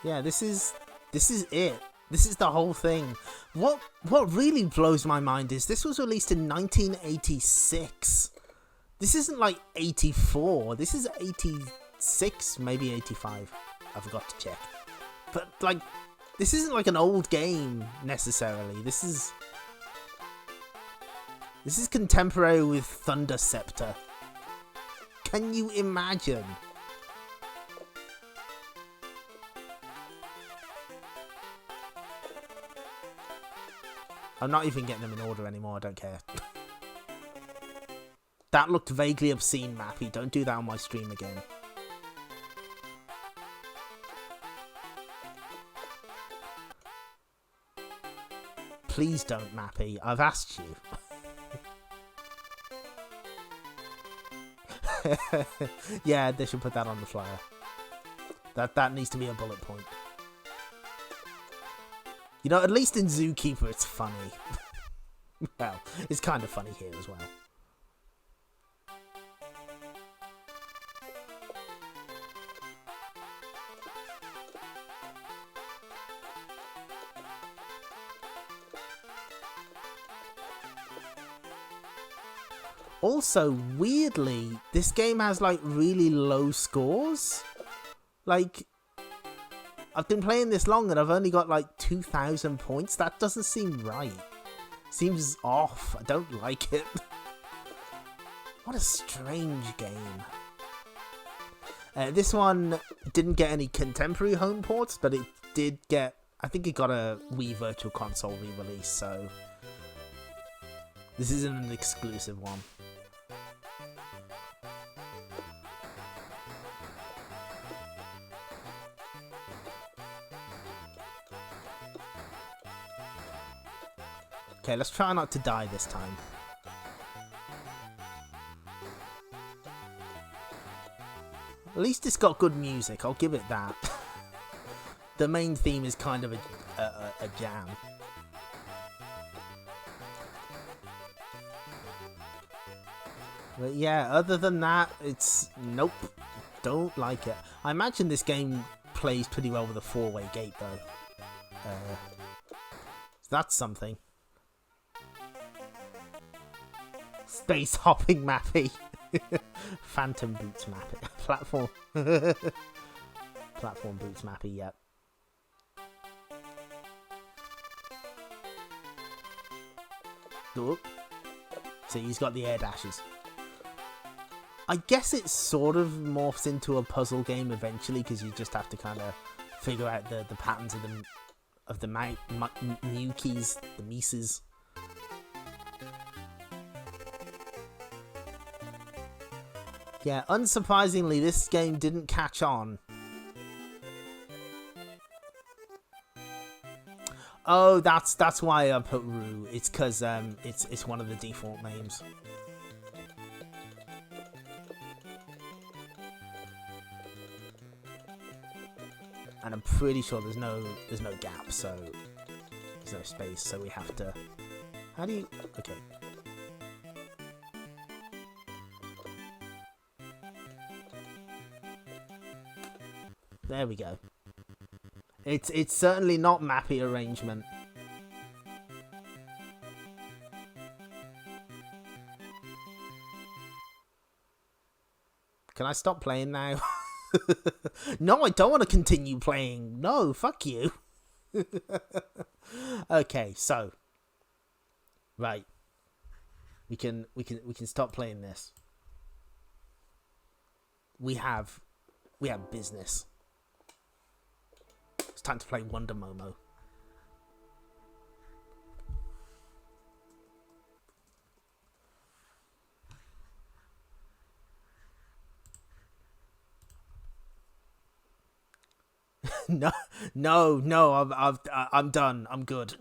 Yeah, this is it. This is the whole thing. What really blows my mind is this was released in 1986. This isn't like 84. This is 86, maybe 85. I forgot to check. But, like, this isn't like an old game, necessarily. This is contemporary with Thunder Ceptor. Can you imagine? I'm not even getting them in order anymore, I don't care. That looked vaguely obscene, Mappy. Don't do that on my stream again. Please don't, Mappy. I've asked you. Yeah, they should put that on the flyer. That needs to be a bullet point. You know, at least in Zookeeper it's funny. Well, it's kind of funny here as well. Also, weirdly, this game has, like, really low scores. Like, I've been playing this long and I've only got, like, 2,000 points. That doesn't seem right. Seems off. I don't like it. What a strange game. This one didn't get any contemporary home ports, but it did get... I think it got a Wii Virtual Console re-release, so... This isn't an exclusive one. Okay, let's try not to die this time. At least it's got good music, I'll give it that. The main theme is kind of a jam. But yeah, other than that, it's... Nope. Don't like it. I imagine this game plays pretty well with a 4-way gate, though. That's something. Space Hopping Mappy. Phantom Boots Mappy. Platform. Platform Boots Mappy, yep. Look. See, he's got the air dashes. I guess it sort of morphs into a puzzle game eventually, because you just have to kind of figure out the patterns of the Mew keys, the Mises. Yeah, unsurprisingly, this game didn't catch on. Oh, that's why I put Rue. It's because it's one of the default names. And I'm pretty sure there's no gap, so there's no space, so we have to... How do you... Okay. There we go. It's certainly not mappy arrangement. Can I stop playing now? No, I don't want to continue playing. No, fuck you. Okay, so right, we can stop playing this. We have business. It's time to play Wonder Momo. No, I'm done. I'm good.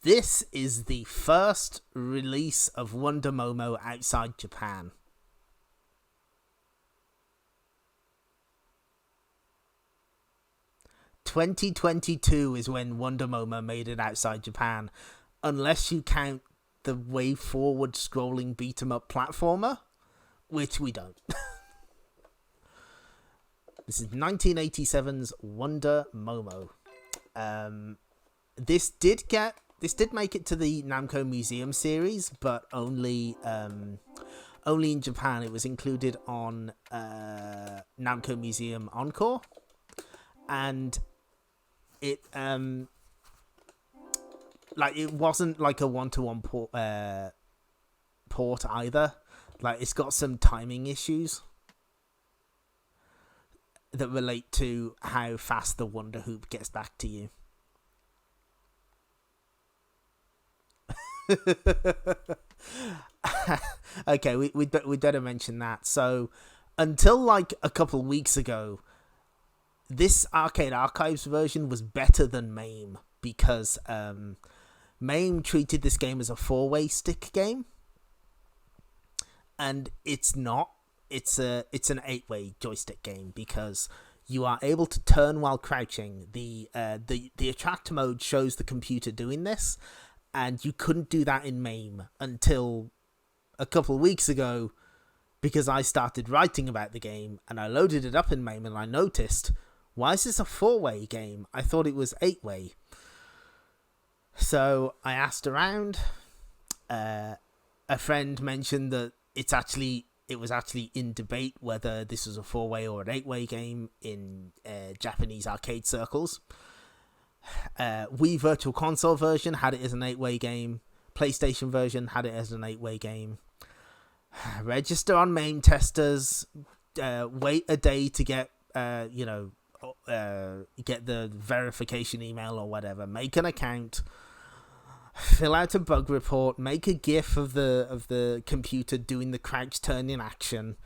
This is the first release of Wonder Momo outside Japan. (2022) is when Wonder Momo made it outside Japan, unless you count the way forward scrolling beat 'em up platformer, which we don't. This is 1987's Wonder Momo. This did make it to the Namco Museum series, but only in Japan. It was included on Namco Museum Encore, and it it wasn't like a 1-to-1 port either. Like, it's got some timing issues that relate to how fast the Wonder Hoop gets back to you. Okay, we'd better mention that. So, until like a couple weeks ago, this Arcade Archives version was better than MAME, because MAME treated this game as a 4-way stick game, and it's not. It's an 8-way joystick game, because you are able to turn while crouching. The attract mode shows the computer doing this, and you couldn't do that in MAME until a couple of weeks ago, because I started writing about the game and I loaded it up in MAME and I noticed, why is this a 4-way game? I thought it was 8-way. So I asked around. A friend mentioned that it was actually in debate whether this was a 4-way or an 8-way game in Japanese arcade circles. Wii Virtual Console version had it as an 8-way game. PlayStation version had it as an 8-way game. Register on MAME testers. Wait a day to get get the verification email or whatever. Make an account. Fill out a bug report, make a GIF of the computer doing the crouch turn in action,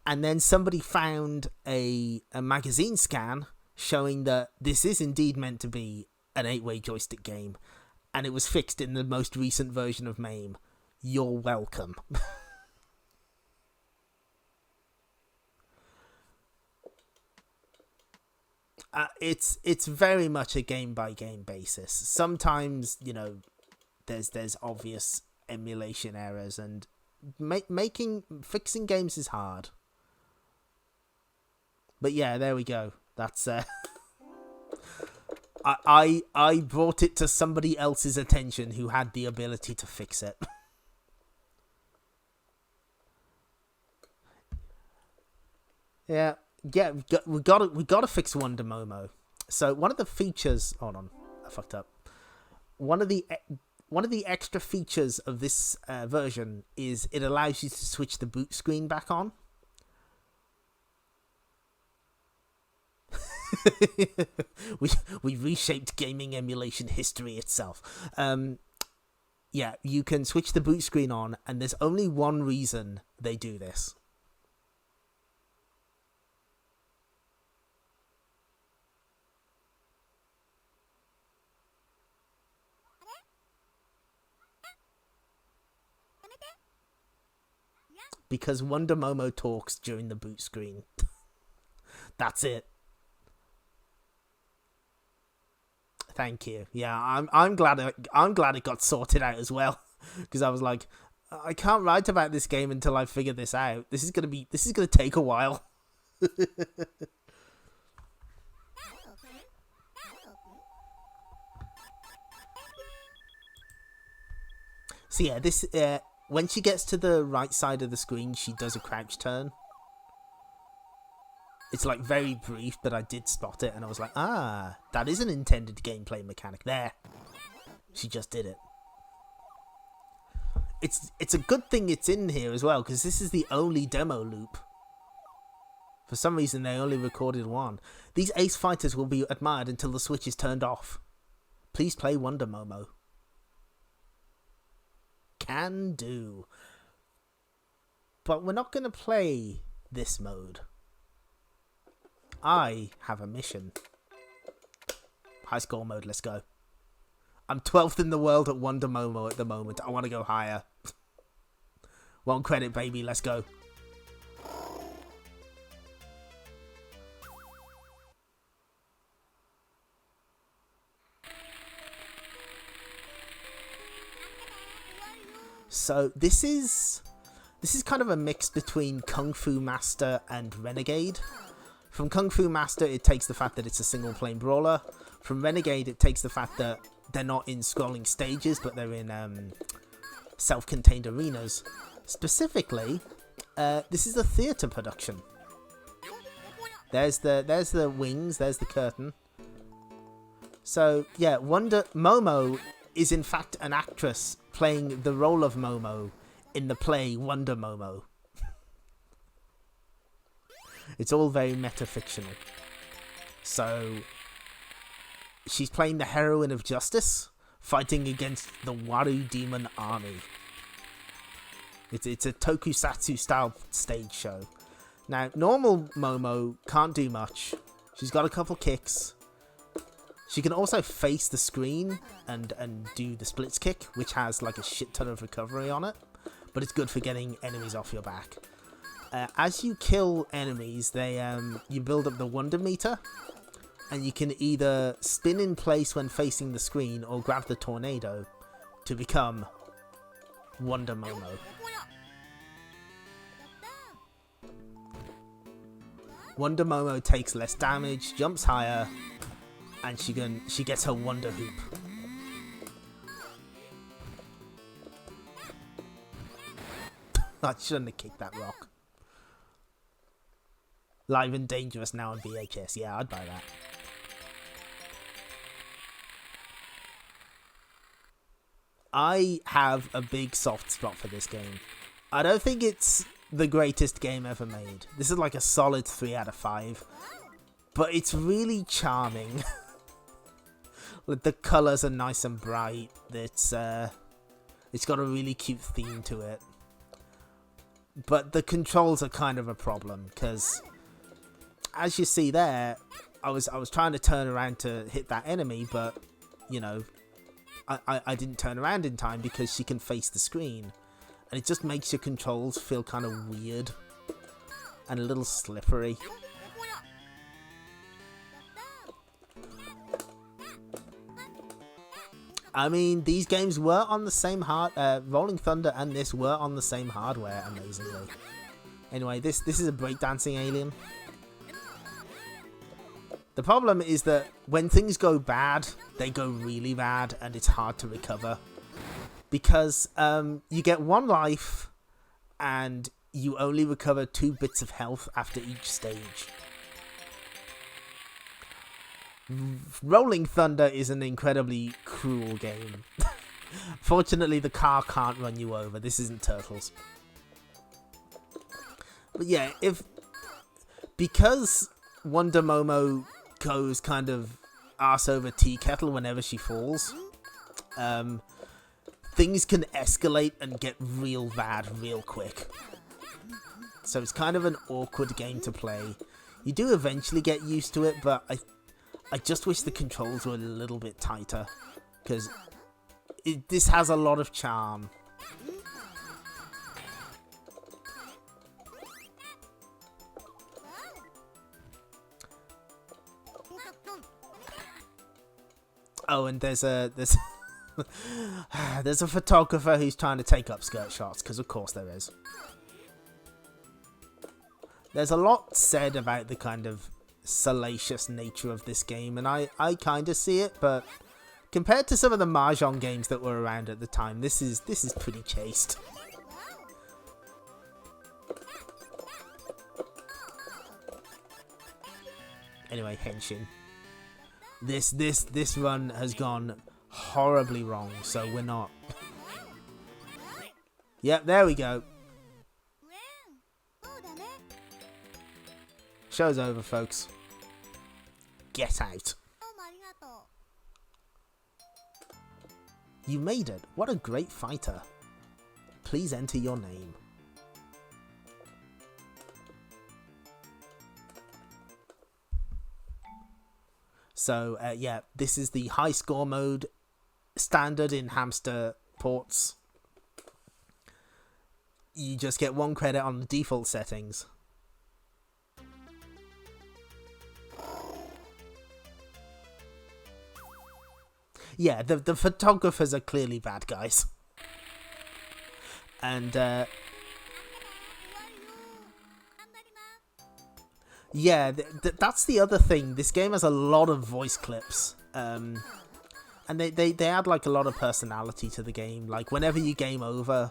and then somebody found a magazine scan showing that this is indeed meant to be an 8-way joystick game, and it was fixed in the most recent version of MAME. You're welcome. It's very much a game by game basis. Sometimes, you know, there's obvious emulation errors, and fixing games is hard. But yeah, there we go. That's I brought it to somebody else's attention who had the ability to fix it. Yeah, we got to fix Wonder Momo. So one of the features, hold on, I fucked up. One of the extra features of this version is it allows you to switch the boot screen back on. we reshaped gaming emulation history itself. Yeah, you can switch the boot screen on, and there's only one reason they do this. Because Wonder Momo talks during the boot screen. That's it. Thank you. Yeah, I'm glad it got sorted out as well, because I was like, I can't write about this game until I figure this out. This is gonna take a while. So yeah, this when she gets to the right side of the screen, she does a crouch turn. It's like very brief, but I did spot it, and I was like, ah, that is an intended gameplay mechanic there. She just did it. It's a good thing it's in here as well, because this is the only demo loop. For some reason, they only recorded one. These ace fighters will be admired until the switch is turned off. Please play Wonder Momo. Can do. But we're not going to play this mode. I have a mission. High score mode, let's go. I'm 12th in the world at Wonder Momo at the moment. I want to go higher. One credit, baby, let's go. So this is kind of a mix between Kung Fu Master and Renegade. From Kung Fu Master, it takes the fact that it's a single-plane brawler. From Renegade, it takes the fact that they're not in scrolling stages, but they're in self-contained arenas. Specifically, this is a theatre production. There's the wings, there's the curtain. So, yeah, Wonder Momo is in fact an actress playing the role of Momo in the play Wonder Momo. It's all very metafictional. So, she's playing the heroine of justice, fighting against the Waru demon army. It's a tokusatsu-style stage show. Now, normal Momo can't do much. She's got a couple kicks. She can also face the screen and do the splits kick, which has like a shit ton of recovery on it. But it's good for getting enemies off your back. As you kill enemies, you build up the wonder meter, and you can either spin in place when facing the screen or grab the tornado to become Wonder Momo. Wonder Momo takes less damage, jumps higher, and she gets her Wonder Hoop. I shouldn't have kicked that rock. Live and Dangerous now on VHS. Yeah, I'd buy that. I have a big soft spot for this game. I don't think it's the greatest game ever made. This is like a solid 3 out of 5. But it's really charming. The colours are nice and bright. It's got a really cute theme to it. But the controls are kind of a problem, because as you see there, I was trying to turn around to hit that enemy, but you know, I didn't turn around in time because she can face the screen, and it just makes your controls feel kind of weird and a little slippery. I mean, these games were on the same Rolling Thunder and this were on the same hardware, amazingly. Anyway, this is a breakdancing alien. The problem is that when things go bad, they go really bad, and it's hard to recover. Because you get 1 life, and you only recover 2 bits of health after each stage. Rolling Thunder is an incredibly cruel game. Fortunately, the car can't run you over. This isn't Turtles. But yeah, because Wonder Momo goes kind of arse over tea kettle whenever she falls, things can escalate and get real bad real quick. So it's kind of an awkward game to play. You do eventually get used to it, but I just wish the controls were a little bit tighter, because this has a lot of charm. Oh, and there's a photographer who's trying to take up skirt shots, because of course there is. There's a lot said about the kind of salacious nature of this game, and I kind of see it, but compared to some of the Mahjong games that were around at the time, this is pretty chaste. Anyway, Henshin. This run has gone horribly wrong, so we're not. Yep, there we go. Show's over, folks. Get out. You made it. What a great fighter. Please enter your name. So, yeah, this is the high score mode, standard in hamster ports. You just get 1 credit on the default settings. Yeah, the photographers are clearly bad guys. And, yeah, that's the other thing. This game has a lot of voice clips. And they add, like, a lot of personality to the game. Like, whenever you game over,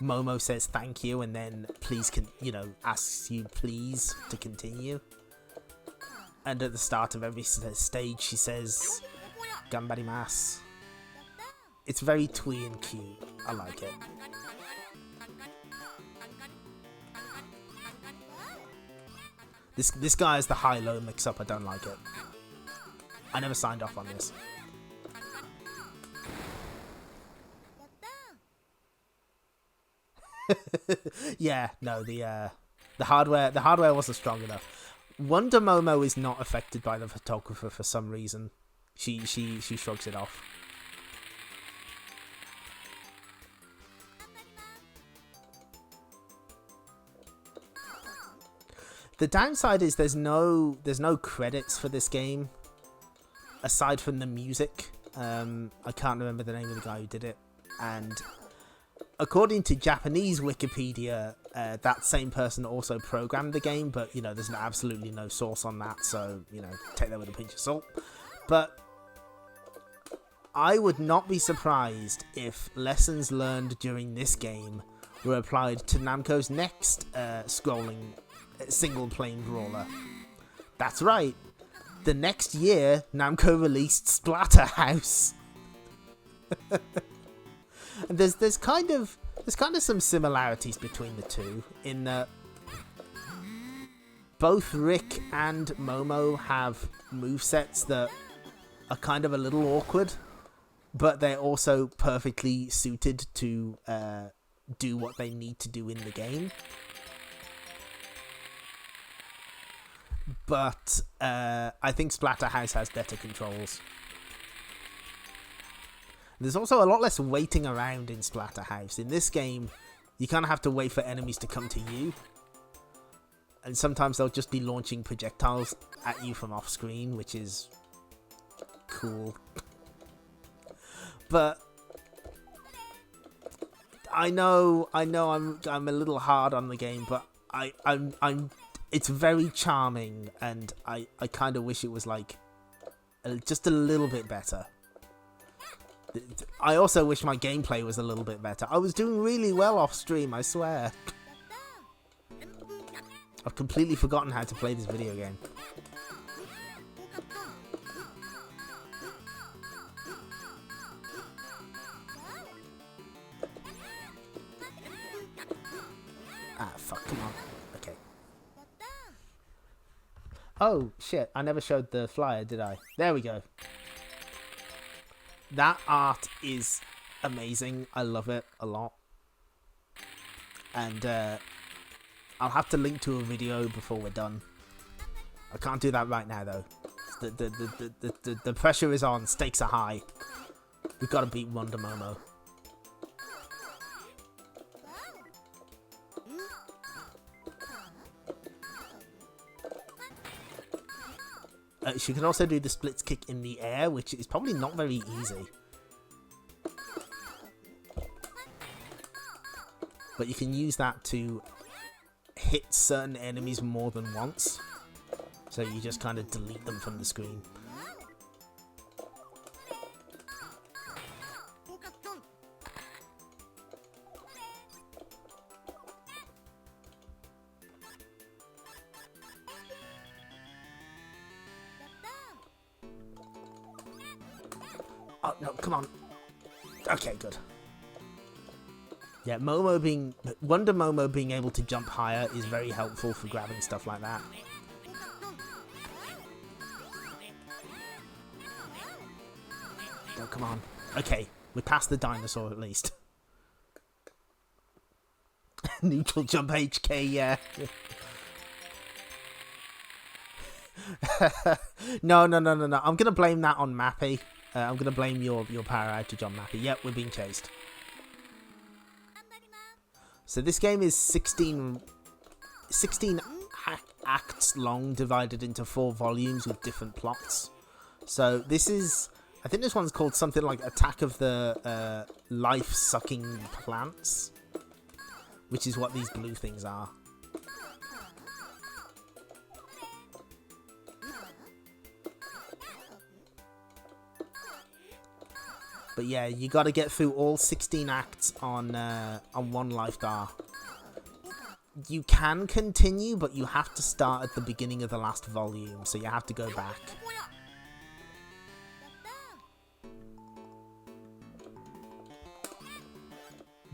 Momo says thank you, and then asks you please to continue. And at the start of every stage, she says Gambarimasu. It's very twee and cute. I like it. This guy is the high-low mix-up. I don't like it. I never signed off on this. Yeah, no, the hardware wasn't strong enough. Wonder Momo is not affected by the photographer for some reason. She shrugs it off. The downside is there's no credits for this game aside from the music. I can't remember the name of the guy who did it, and according to Japanese Wikipedia, that same person also programmed the game, but there's absolutely no source on that, so take that with a pinch of salt. But I would not be surprised if lessons learned during this game were applied to Namco's next scrolling single plane brawler. That's right. The next year, Namco released Splatterhouse. And there's kind of some similarities between the two in that both Rick and Momo have movesets that are kind of a little awkward, but they're also perfectly suited to do what they need to do in the game. But I think Splatterhouse has better controls. There's also a lot less waiting around in Splatterhouse. In this game, you kind of have to wait for enemies to come to you. And sometimes they'll just be launching projectiles at you from off screen, which is cool. But I know I'm a little hard on the game, but I'm it's very charming, and I kind of wish it was like just a little bit better. I also wish my gameplay was a little bit better. I was doing really well off stream, I swear. I've completely forgotten how to play this video game. Ah, fuck, come on. Okay. Oh, shit, I never showed the flyer, did I? There we go. That art is amazing. I love it a lot. And I'll have to link to a video before we're done. I can't do that right now though. The pressure is on. Stakes are high. We've got to beat Wonder Momo. She can also do the splits kick in the air, which is probably not very easy. But you can use that to hit certain enemies more than once. So you just kind of delete them from the screen. Oh, no, come on. Okay, good. Yeah, Wonder Momo being able to jump higher is very helpful for grabbing stuff like that. Oh, come on. Okay, we're past the dinosaur at least. Neutral jump HK, yeah. No. I'm gonna blame that on Mappy. I'm gonna blame your power outage on Mappy. Yep, we're being chased. So this game is 16 acts long, divided into 4 volumes with different plots. So this is, I think this one's called something like Attack of the Life-Sucking Plants, which is what these blue things are. But yeah, you got to get through all 16 acts on 1 life bar. You can continue, but you have to start at the beginning of the last volume, so you have to go back.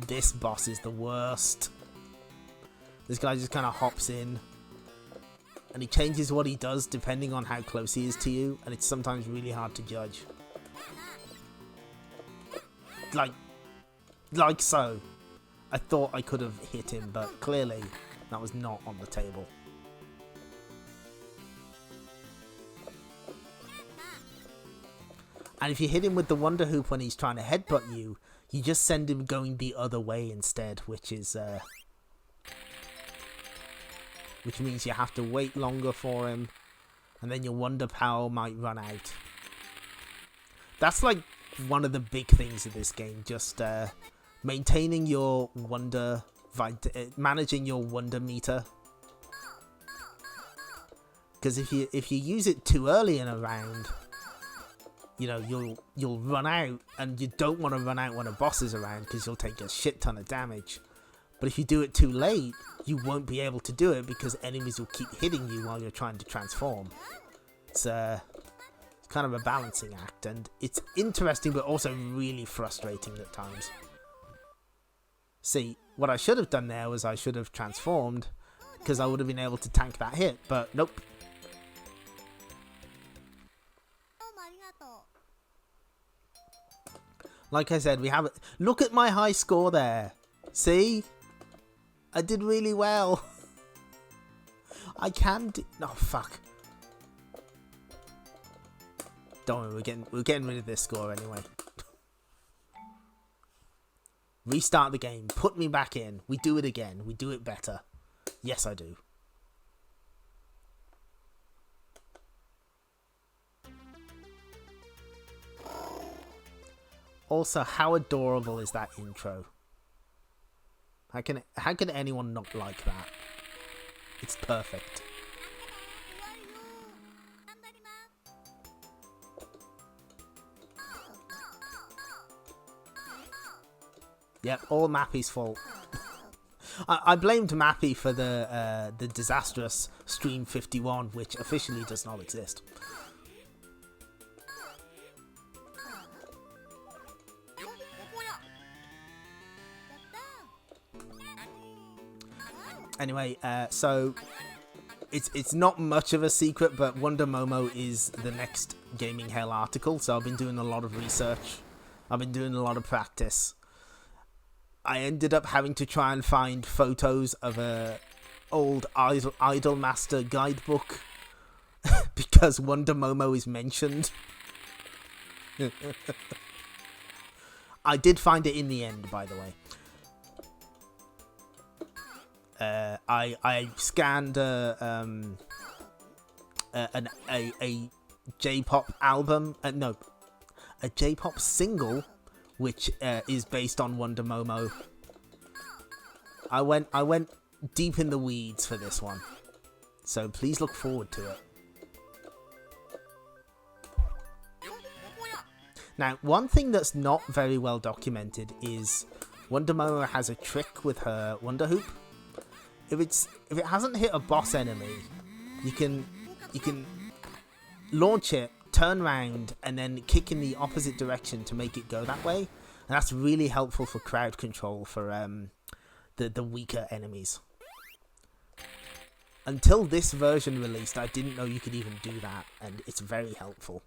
This boss is the worst. This guy just kind of hops in, and he changes what he does depending on how close he is to you, and it's sometimes really hard to judge. Like so. I thought I could have hit him, but clearly that was not on the table. And if you hit him with the Wonder Hoop when he's trying to headbutt you, you just send him going the other way instead, which is which means you have to wait longer for him, and then your Wonder Power might run out. That's like one of the big things of this game, just maintaining your wonder, managing your wonder meter. Because if you use it too early in a round, you know, you'll run out, and you don't want to run out when a boss is around because you'll take a shit ton of damage. But if you do it too late, you won't be able to do it because enemies will keep hitting you while you're trying to transform. It's kind of a balancing act, and it's interesting but also really frustrating at times. See, what I should have done there was I should have transformed, because I would have been able to tank that hit, but nope. Like I said, we have it. Look at my high score there. See? I did really well. I can do... Oh, fuck. Don't worry, we're getting rid of this score anyway. Restart the game. Put me back in. We do it again. We do it better. Yes, I do. Also, how adorable is that intro? How can anyone not like that? It's perfect. Yep, all Mappy's fault. I blamed Mappy for the disastrous Stream 51, which officially does not exist. Anyway, so it's not much of a secret, but Wonder Momo is the next Gaming Hell article, so I've been doing a lot of research. I've been doing a lot of practice. I ended up having to try and find photos of a old Idol Master guidebook because Wonder Momo is mentioned. I did find it in the end, by the way. I scanned a J-pop album. No, a J-pop single, which is based on Wonder Momo. I went deep in the weeds for this one, so please look forward to it. Now, one thing that's not very well documented is Wonder Momo has a trick with her Wonder Hoop. If it hasn't hit a boss enemy, you can launch it, turn around, and then kick in the opposite direction to make it go that way. And that's really helpful for crowd control for the weaker enemies. Until this version released, I didn't know you could even do that, and it's very helpful.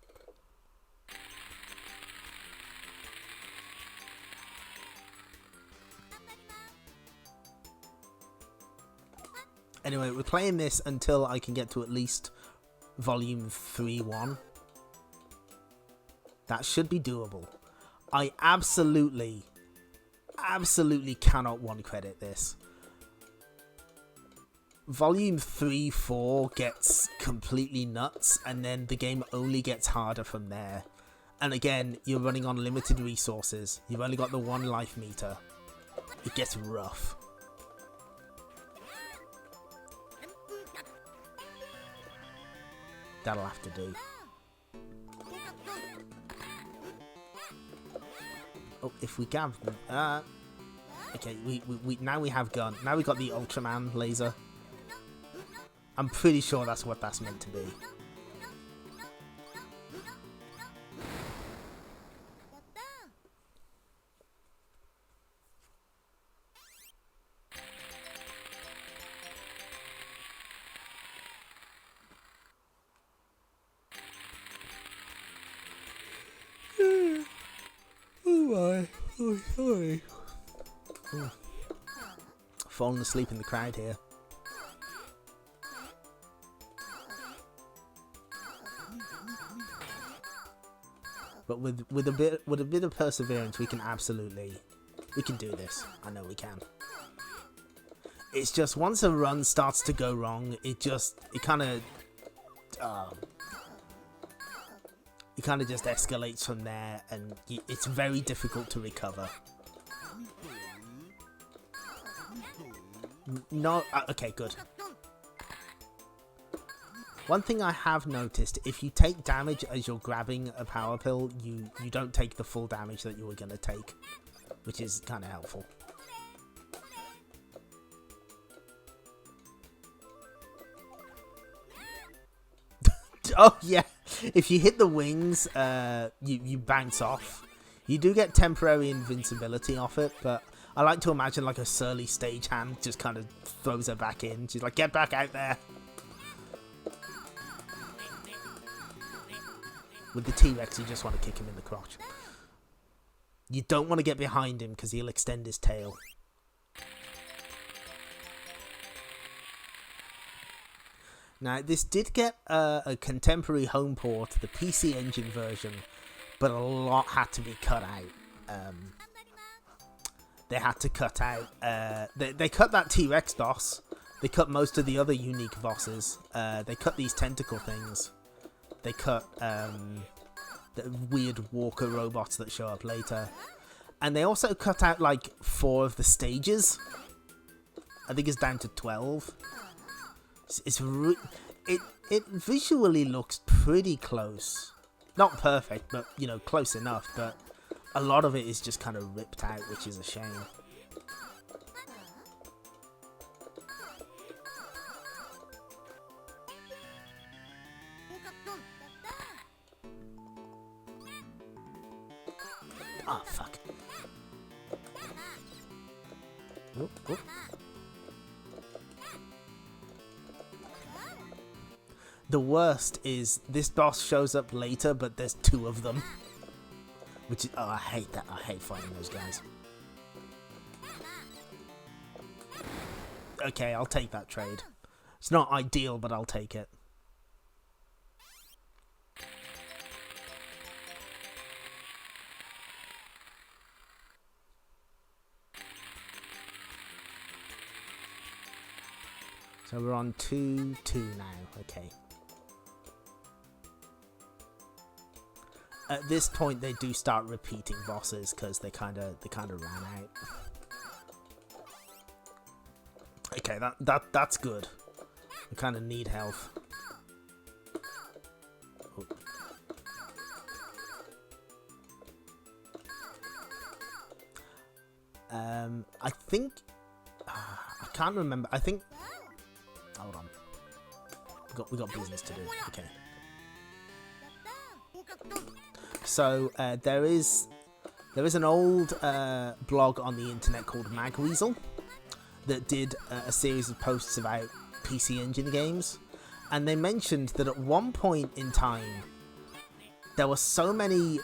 Anyway, we're playing this until I can get to at least Volume 3-1. That should be doable. I absolutely cannot one credit this. Volume 3-4 gets completely nuts, and then the game only gets harder from there. And again, you're running on limited resources. You've only got the 1 life meter. It gets rough. That'll have to do. Oh, if we can. Okay, we now we have gun. Now we got the Ultraman laser. I'm pretty sure that's what that's meant to be. Oh, sorry. Oh. Falling asleep in the crowd here. But with a bit of perseverance, we can do this. I know we can. It's just once a run starts to go wrong, it kind of just escalates from there, and it's very difficult to recover. No, okay, good. One thing I have noticed, if you take damage as you're grabbing a power pill, you don't take the full damage that you were going to take, which is kind of helpful. Oh yeah, if you hit the wings, you bounce off. You do get temporary invincibility off it, but I like to imagine like a surly stagehand just kind of throws her back in. She's like, get back out there. With the T-Rex, you just want to kick him in the crotch. You don't want to get behind him because he'll extend his tail. Now, this did get a contemporary home port, the PC Engine version, but a lot had to be cut out. They had to cut out... They cut that T-Rex boss. They cut most of the other unique bosses. They cut these tentacle things. They cut the weird walker robots that show up later. And they also cut out like 4 of the stages. I think it's down to 12. It visually looks pretty close. Not perfect, but you know, close enough. But a lot of it is just kind of ripped out, which is a shame. Oh, fuck. Oop, oop. The worst is this boss shows up later, but there's 2 of them. Which is, oh, I hate that. I hate fighting those guys. Okay, I'll take that trade. It's not ideal, but I'll take it. So we're on 2-2 now. Okay. At this point, they do start repeating bosses because they kind of ran out. Okay, that's good. We kind of need health. Oh. I think I can't remember. I think. Hold on. We got business to do. Okay. So there is an old blog on the internet called Magweasel that did a series of posts about PC Engine games, and they mentioned that at one point in time there were so many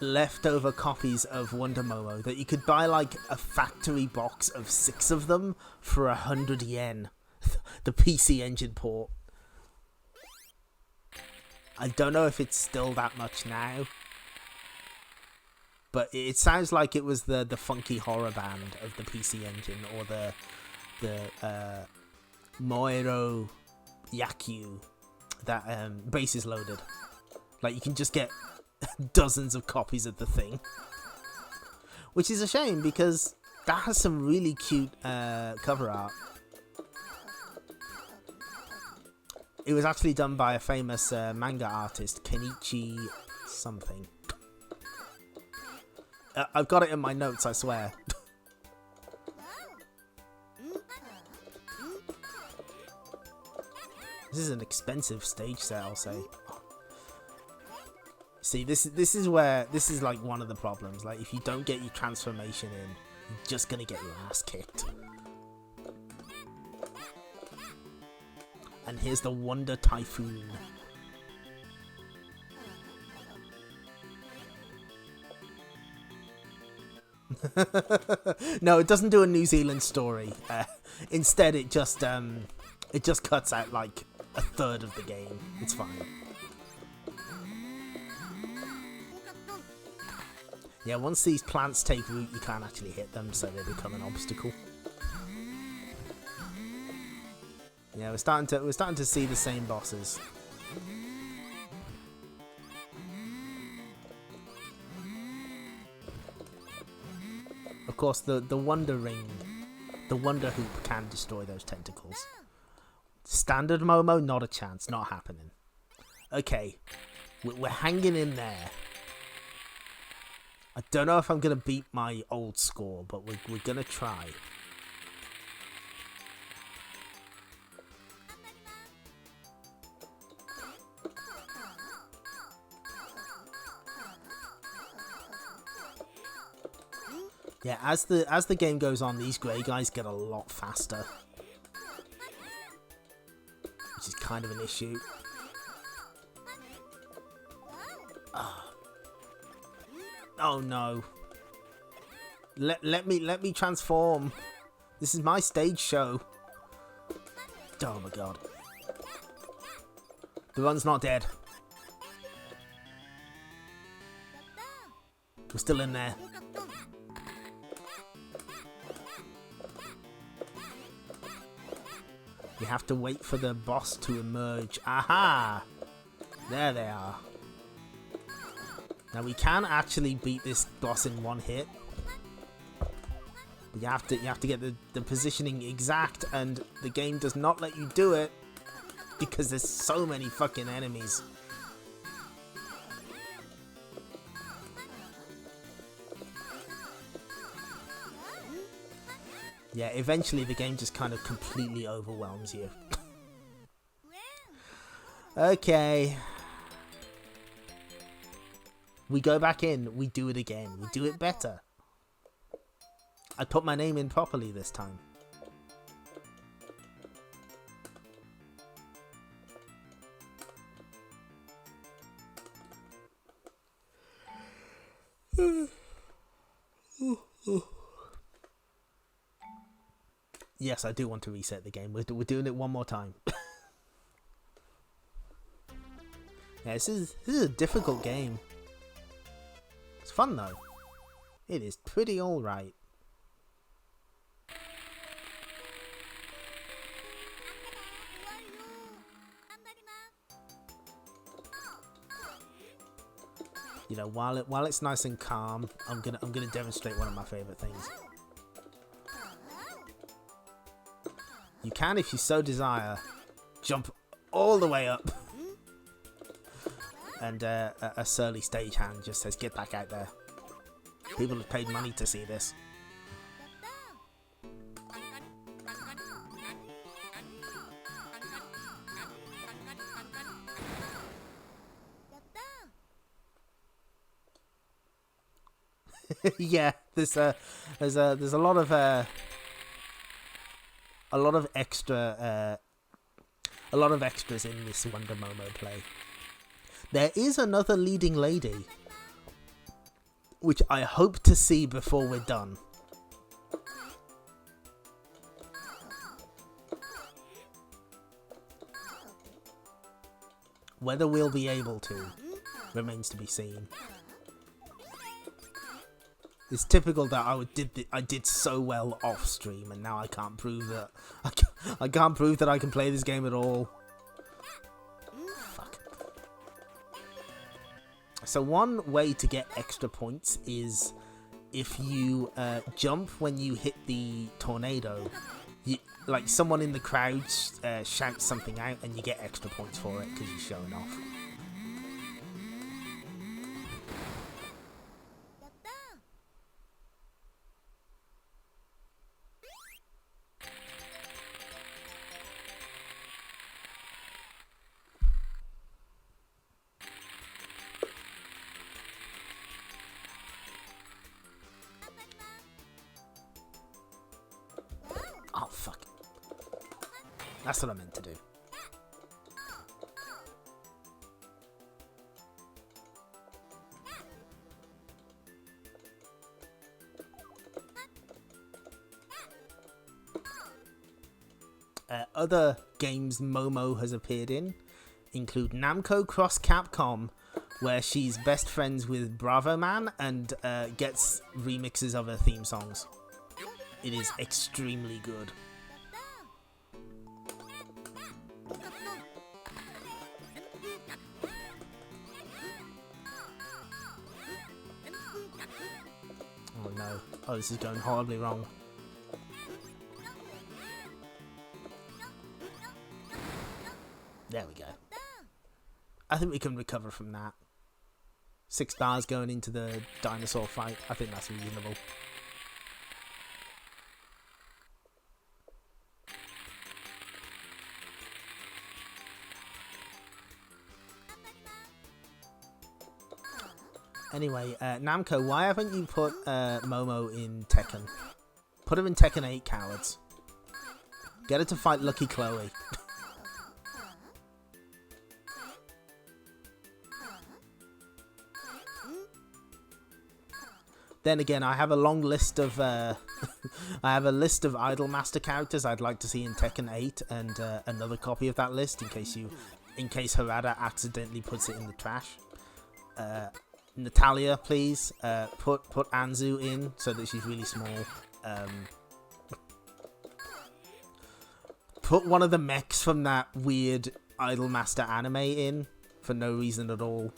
leftover copies of Wonder Momo that you could buy like a factory box of 6 of them for 100 yen. The PC Engine port. I don't know if it's still that much now, but it sounds like it was the funky horror band of the PC Engine, or the Moero Yakyu that Bases Loaded. Like, you can just get dozens of copies of the thing, which is a shame because that has some really cute cover art. It was actually done by a famous manga artist, Kenichi something. I've got it in my notes, I swear. This is an expensive stage set, I'll say. See, this is like one of the problems. Like, if you don't get your transformation in, you're just gonna get your ass kicked. And here's the Wonder Typhoon. No, it doesn't do a New Zealand story. Instead, it just cuts out like a third of the game. It's fine. Yeah, once these plants take root, you can't actually hit them, so they become an obstacle. Yeah, we're starting to see the same bosses. Of course, the Wonder Ring, the Wonder Hoop can destroy those tentacles. Standard Momo, not a chance, not happening. Okay, we're hanging in there. I don't know if I'm gonna beat my old score, but we're gonna try. Yeah, as the game goes on, these grey guys get a lot faster, which is kind of an issue. Oh no! Let me transform. This is my stage show. Oh my god! The run's not dead. We're still in there. We have to wait for the boss to emerge. Aha! There they are. Now we can actually beat this boss in one hit. But you have to get the positioning exact, and the game does not let you do it because there's so many fucking enemies. Yeah, eventually the game just kind of completely overwhelms you. Okay. We go back in, we do it again, we do it better. I put my name in properly this time. Yes, I do want to reset the game. We're doing it one more time. Yeah, this is a difficult game. It's fun though. It is pretty alright. You know, while it's nice and calm, I'm gonna demonstrate one of my favorite things. You can, if you so desire, jump all the way up. And a surly stagehand just says, "Get back out there." People have paid money to see this. Yeah, there's a lot of extras in this Wonder Momo play. There is another leading lady, which I hope to see before we're done. Whether we'll be able to remains to be seen. It's typical that I did so well off stream, and now I can't prove that I can't prove that I can play this game at all. Fuck. So one way to get extra points is if you jump when you hit the tornado. Like someone in the crowd shouts something out, and you get extra points for it because you're showing off. Oh, fuck. That's what I meant to do. Other games Momo has appeared in include Namco Cross Capcom, where she's best friends with Bravo Man and gets remixes of her theme songs. It is extremely good. Oh no. Oh, this is going horribly wrong. There we go. I think we can recover from that. 6 stars going into the dinosaur fight. I think that's reasonable. Anyway, Namco, why haven't you put Momo in Tekken? Put her in Tekken 8, cowards. Get her to fight Lucky Chloe. Then again, I have a long list of I have a list of Idolmaster characters I'd like to see in Tekken 8, and another copy of that list in case Harada accidentally puts it in the trash. Natalia, please put Anzu in so that she's really small. Put one of the mechs from that weird Idolmaster anime in for no reason at all.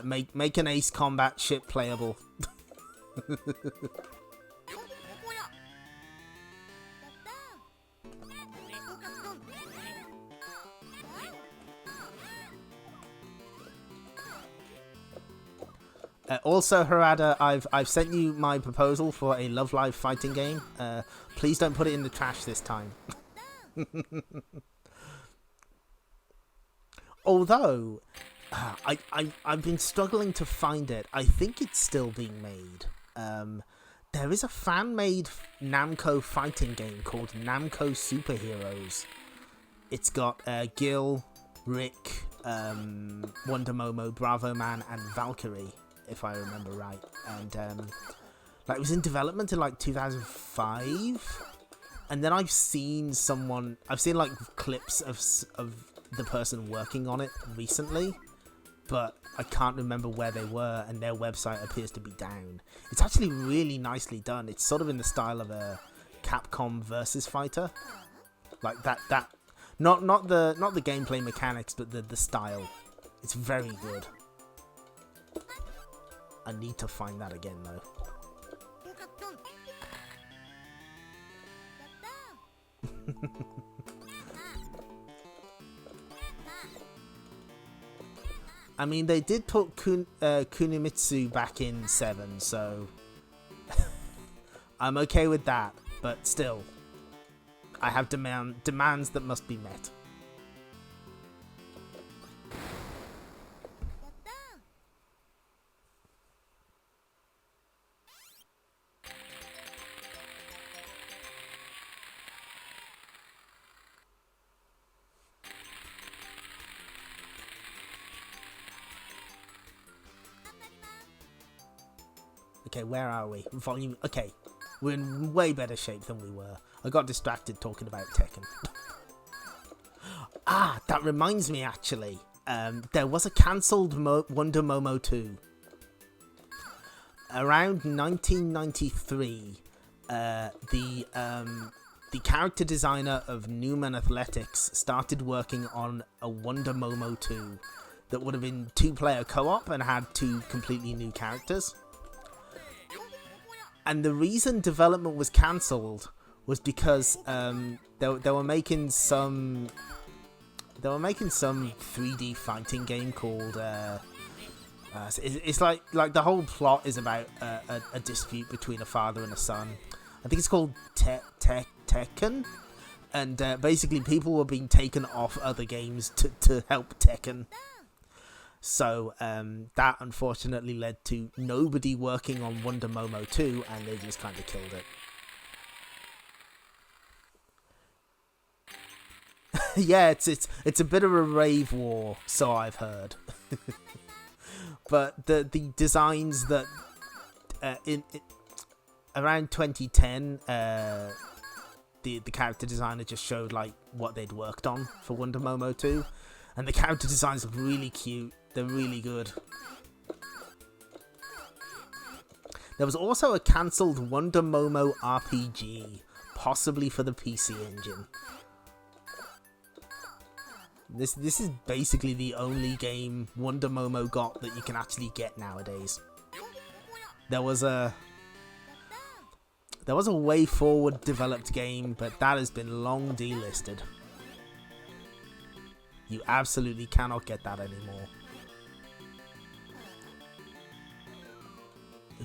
Make an ace combat ship playable. Also, Harada, I've sent you my proposal for a Love Live fighting game. Please don't put it in the trash this time. Although, I've been struggling to find it. I think it's still being made. There is a fan-made Namco fighting game called Namco Superheroes. It's got Gil, Rick, Wonder Momo, Bravo Man, and Valkyrie, if I remember right. And like, it was in development in like 2005. And then I've seen like clips of the person working on it recently, but I can't remember where they were, and their website appears to be down. It's actually really nicely done. It's sort of in the style of a Capcom versus fighter, like that. Not the gameplay mechanics, but the style. It's very good. I need to find that again though. I mean, they did put Kunimitsu back in 7, so I'm okay with that, but still, I have demands that must be met. Okay, where are we? Volume. Okay, we're in way better shape than we were. I got distracted talking about Tekken. That reminds me, actually. There was a cancelled Wonder Momo 2. Around 1993, the character designer of Newman Athletics started working on a Wonder Momo 2 that would have been 2-player co-op and had 2 completely new characters. And the reason development was cancelled was because they were making some 3D fighting game called it's like the whole plot is about a dispute between a father and a son. I think it's called Tekken, and basically people were being taken off other games to help Tekken. So that unfortunately led to nobody working on Wonder Momo 2, and they just kind of killed it. Yeah, it's a bit of a rave war, so I've heard. But the designs that around 2010, the character designer just showed like what they'd worked on for Wonder Momo 2, and the character designs are really cute. They're really good. There was also a cancelled Wonder Momo RPG, possibly for the PC Engine. This is basically the only game Wonder Momo got that you can actually get nowadays. There was a Way Forward developed game, but that has been long delisted. You absolutely cannot get that anymore.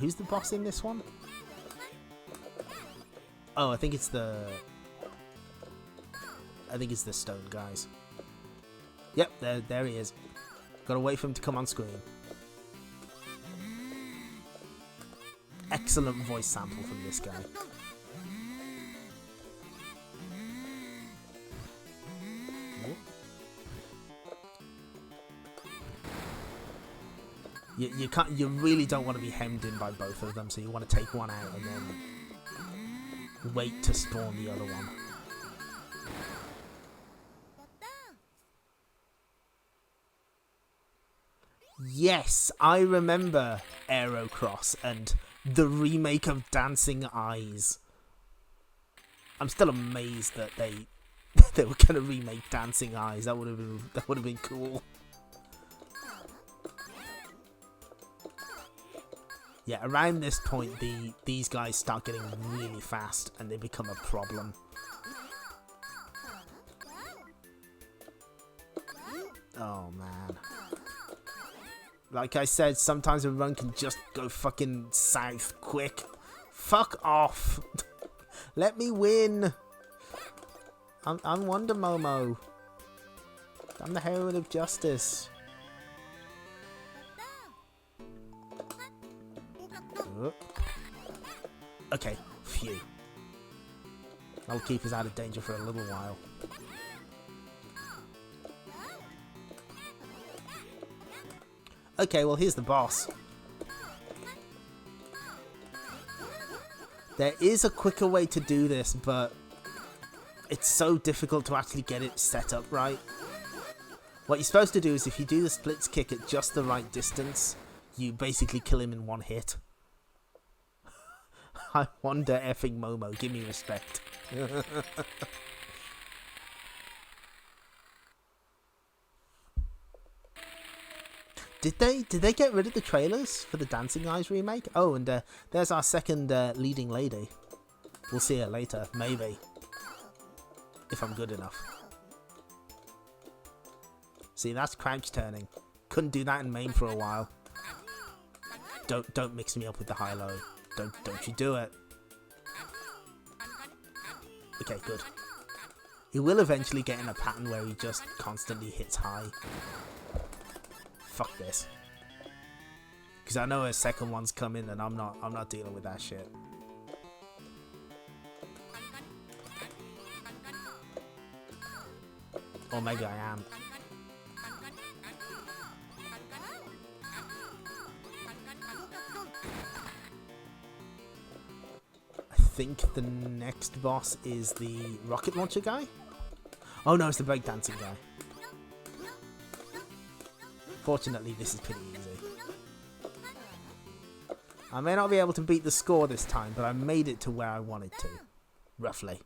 Who's the boss in this one? Oh, I think it's the stone guys. Yep, there he is. Gotta wait for him to come on screen. Excellent voice sample from this guy. You can't. You really don't want to be hemmed in by both of them, so you want to take one out and then wait to spawn the other one. Yes, I remember Aerocross and the remake of Dancing Eyes. I'm still amazed that they were gonna remake Dancing Eyes. That would have been cool. Yeah, around this point, these guys start getting really fast and they become a problem. Oh, man. Like I said, sometimes a run can just go fucking south quick. Fuck off. Let me win. I'm Wonder Momo. I'm the heroine of justice. Okay, phew. I'll keep us out of danger for a little while. Okay, well, here's the boss. There is a quicker way to do this, but it's so difficult to actually get it set up right. What you're supposed to do is if you do the splits kick at just the right distance, you basically kill him in one hit. I wonder effing Momo, give me respect. Did they get rid of the trailers for the Dancing Eyes remake? Oh, and there's our second leading lady. We'll see her later, maybe. If I'm good enough. See, that's crouch turning. Couldn't do that in main for a while. Don't mix me up with the high-low. Don't you do it. Okay, good. He will eventually get in a pattern where he just constantly hits high. Fuck this. Because I know a second one's coming and I'm not dealing with that shit. Or maybe I am. I think the next boss is the rocket launcher guy? Oh no, it's the breakdancing guy. Fortunately, this is pretty easy. I may not be able to beat the score this time, but I made it to where I wanted to. Roughly.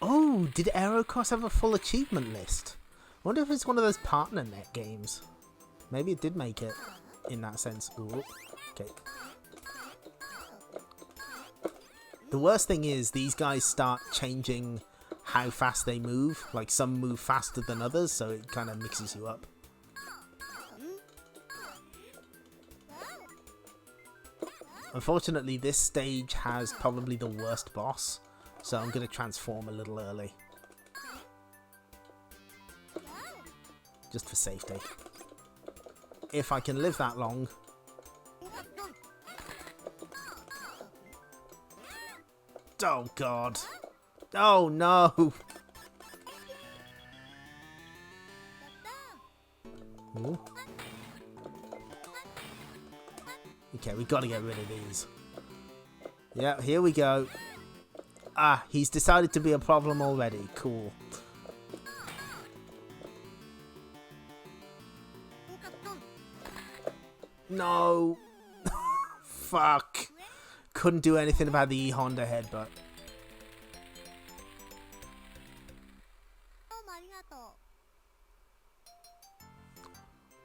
Oh, did Aerocross have a full achievement list? I wonder if it's one of those partner net games. Maybe it did make it in that sense. Ooh, okay. The worst thing is these guys start changing how fast they move. Like some move faster than others, so it kind of mixes you up. Unfortunately, this stage has probably the worst boss, so I'm going to transform a little early. Just for safety. If I can live that long. Oh god. Oh no. Ooh. Okay, we gotta get rid of these. Yeah, here we go. Ah, he's decided to be a problem already. Cool. No. Fuck. Couldn't do anything about the E-Honda headbutt.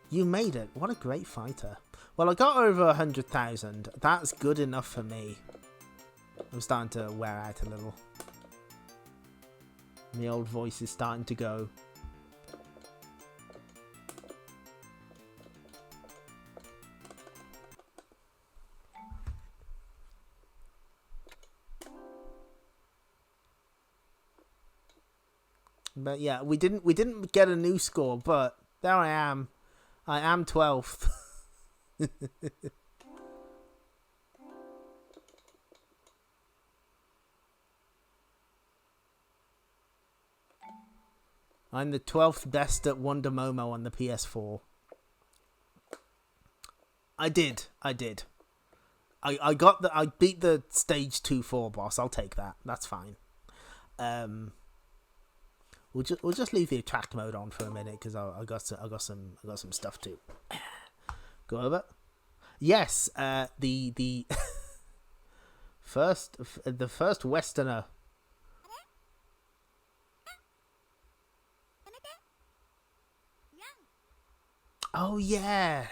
You made it. What a great fighter. Well, I got over 100,000. That's good enough for me. I'm starting to wear out a little. The old voice is starting to go. But yeah, we didn't get a new score, but there I am. I am 12th. I'm the 12th best at Wonder Momo on the PS4. I did. I beat the stage 2-4 boss. I'll take that. That's fine. We'll just leave the attract mode on for a minute because I got some stuff to go over. Yes, the first Westerner Oh yeah,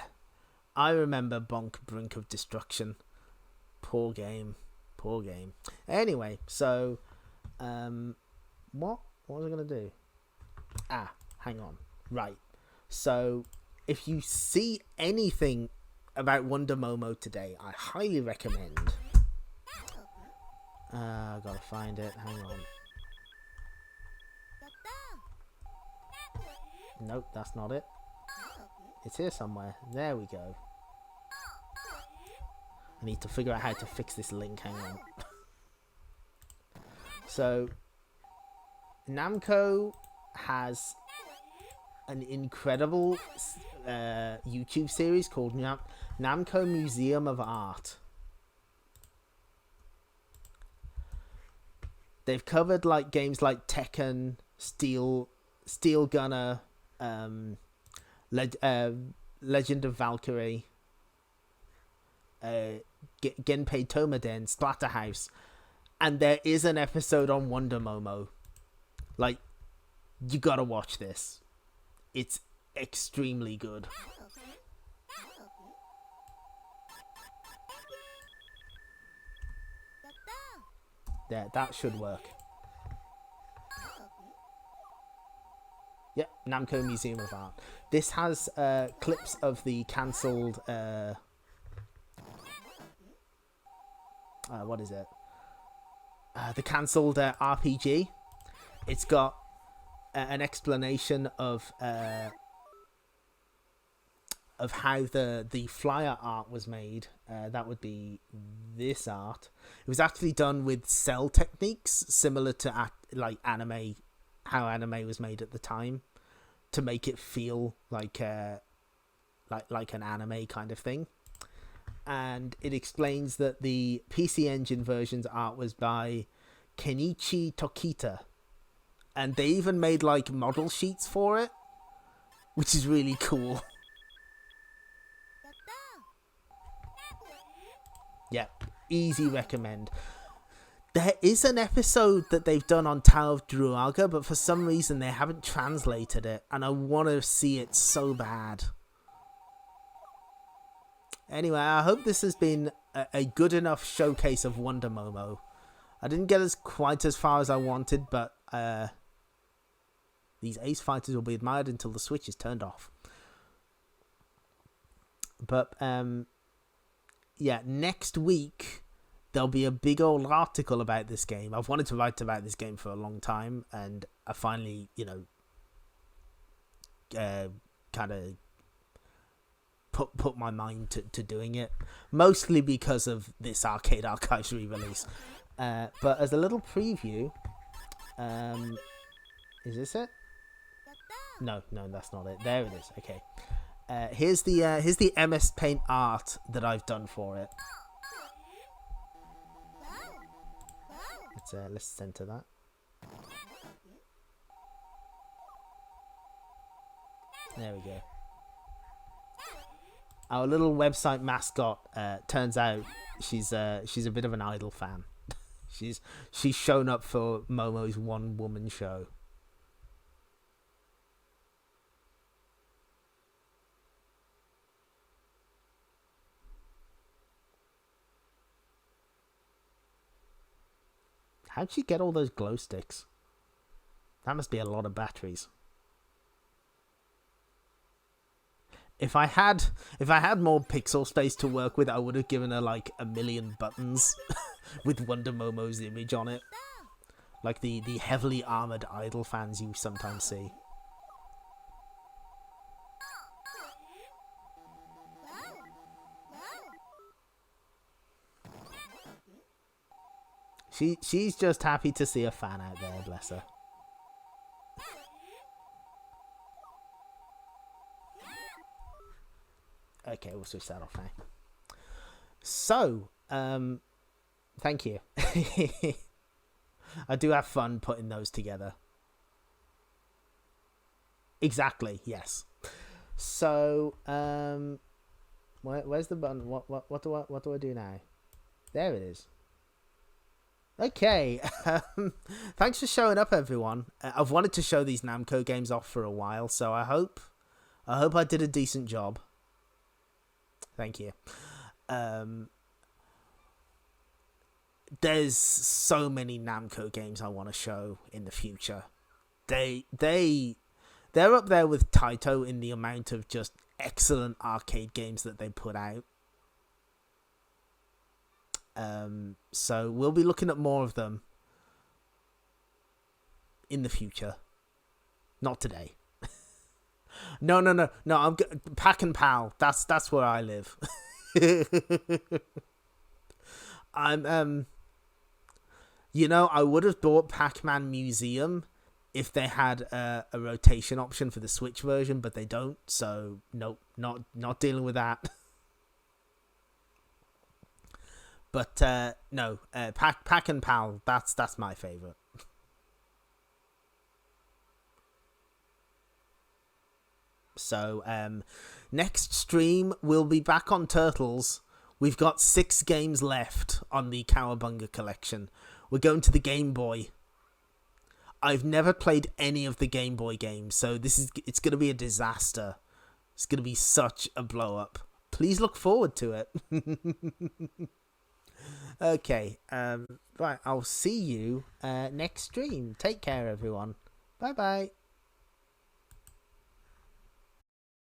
I remember Brink of Destruction. Poor game. Anyway, so what was I gonna do? Hang on. Right. So if you see anything about Wonder Momo today, I highly recommend. I gotta find it. Hang on. Nope, that's not it. It's here somewhere. There we go. I need to figure out how to fix this link. Hang on. So, Namco has an incredible YouTube series called Namco Museum of Art. They've covered like games like Tekken, Steel Gunner, Legend of Valkyrie, Genpei Tomaden, Splatterhouse, and there is an episode on Wonder Momo. Like, you gotta watch this. It's extremely good. There, that should work. Yep, Namco Museum of Art. This has clips of the cancelled... what is it? The cancelled RPG. It's got an explanation of how the flyer art was made. That would be this art. It was actually done with cell techniques similar to like anime, how anime was made at the time, to make it feel like an anime kind of thing. And it explains that the PC Engine version's art was by Kenichi Tokita, and they even made like model sheets for it, which is really cool. Yeah, easy recommend. There is an episode that they've done on Tower of Druaga, but for some reason they haven't translated it, and I want to see it so bad. Anyway, I hope this has been a good enough showcase of Wonder Momo. I didn't get quite as far as I wanted, but these ace fighters will be admired until the switch is turned off. But yeah, next week there'll be a big old article about this game. I've wanted to write about this game for a long time, and I finally, kind of put my mind to doing it, mostly because of this Arcade Archives re-release. But as a little preview, is this it? No, that's not it. There it is. Okay. Here's the MS Paint art that I've done for it. Let's center that. There we go. Our little website mascot, turns out she's a bit of an Idol fan. she's shown up for Momo's one-woman show. How'd she get all those glow sticks? That must be a lot of batteries. If I had more pixel space to work with, I would have given her like 1 million buttons with Wonder Momo's image on it, like the heavily armored Idol fans you sometimes see. She's just happy to see a fan out there, bless her. Okay, we'll switch that off now. So, thank you. I do have fun putting those together. Exactly, yes. So, where's the button? What do I do now? There it is. Okay, thanks for showing up, everyone. I've wanted to show these Namco games off for a while, so I hope I hope I did a decent job. Thank you. There's so many Namco games I want to show in the future. They're up there with Taito in the amount of just excellent arcade games that they put out. So we'll be looking at more of them in the future. Not today. No. I'm Pack and Pal. That's where I live. I'm I would have bought Pac-Man Museum if they had a rotation option for the Switch version, but they don't. So nope, not dealing with that. But no, Pack and Pal. That's my favorite. So next stream we'll be back on Turtles. We've got 6 games left on the Cowabunga collection. We're going to the Game Boy. I've never played any of the Game Boy games, so it's going to be a disaster. It's going to be such a blow up. Please look forward to it. Okay, right, I'll see you next stream. Take care, everyone. Bye-bye.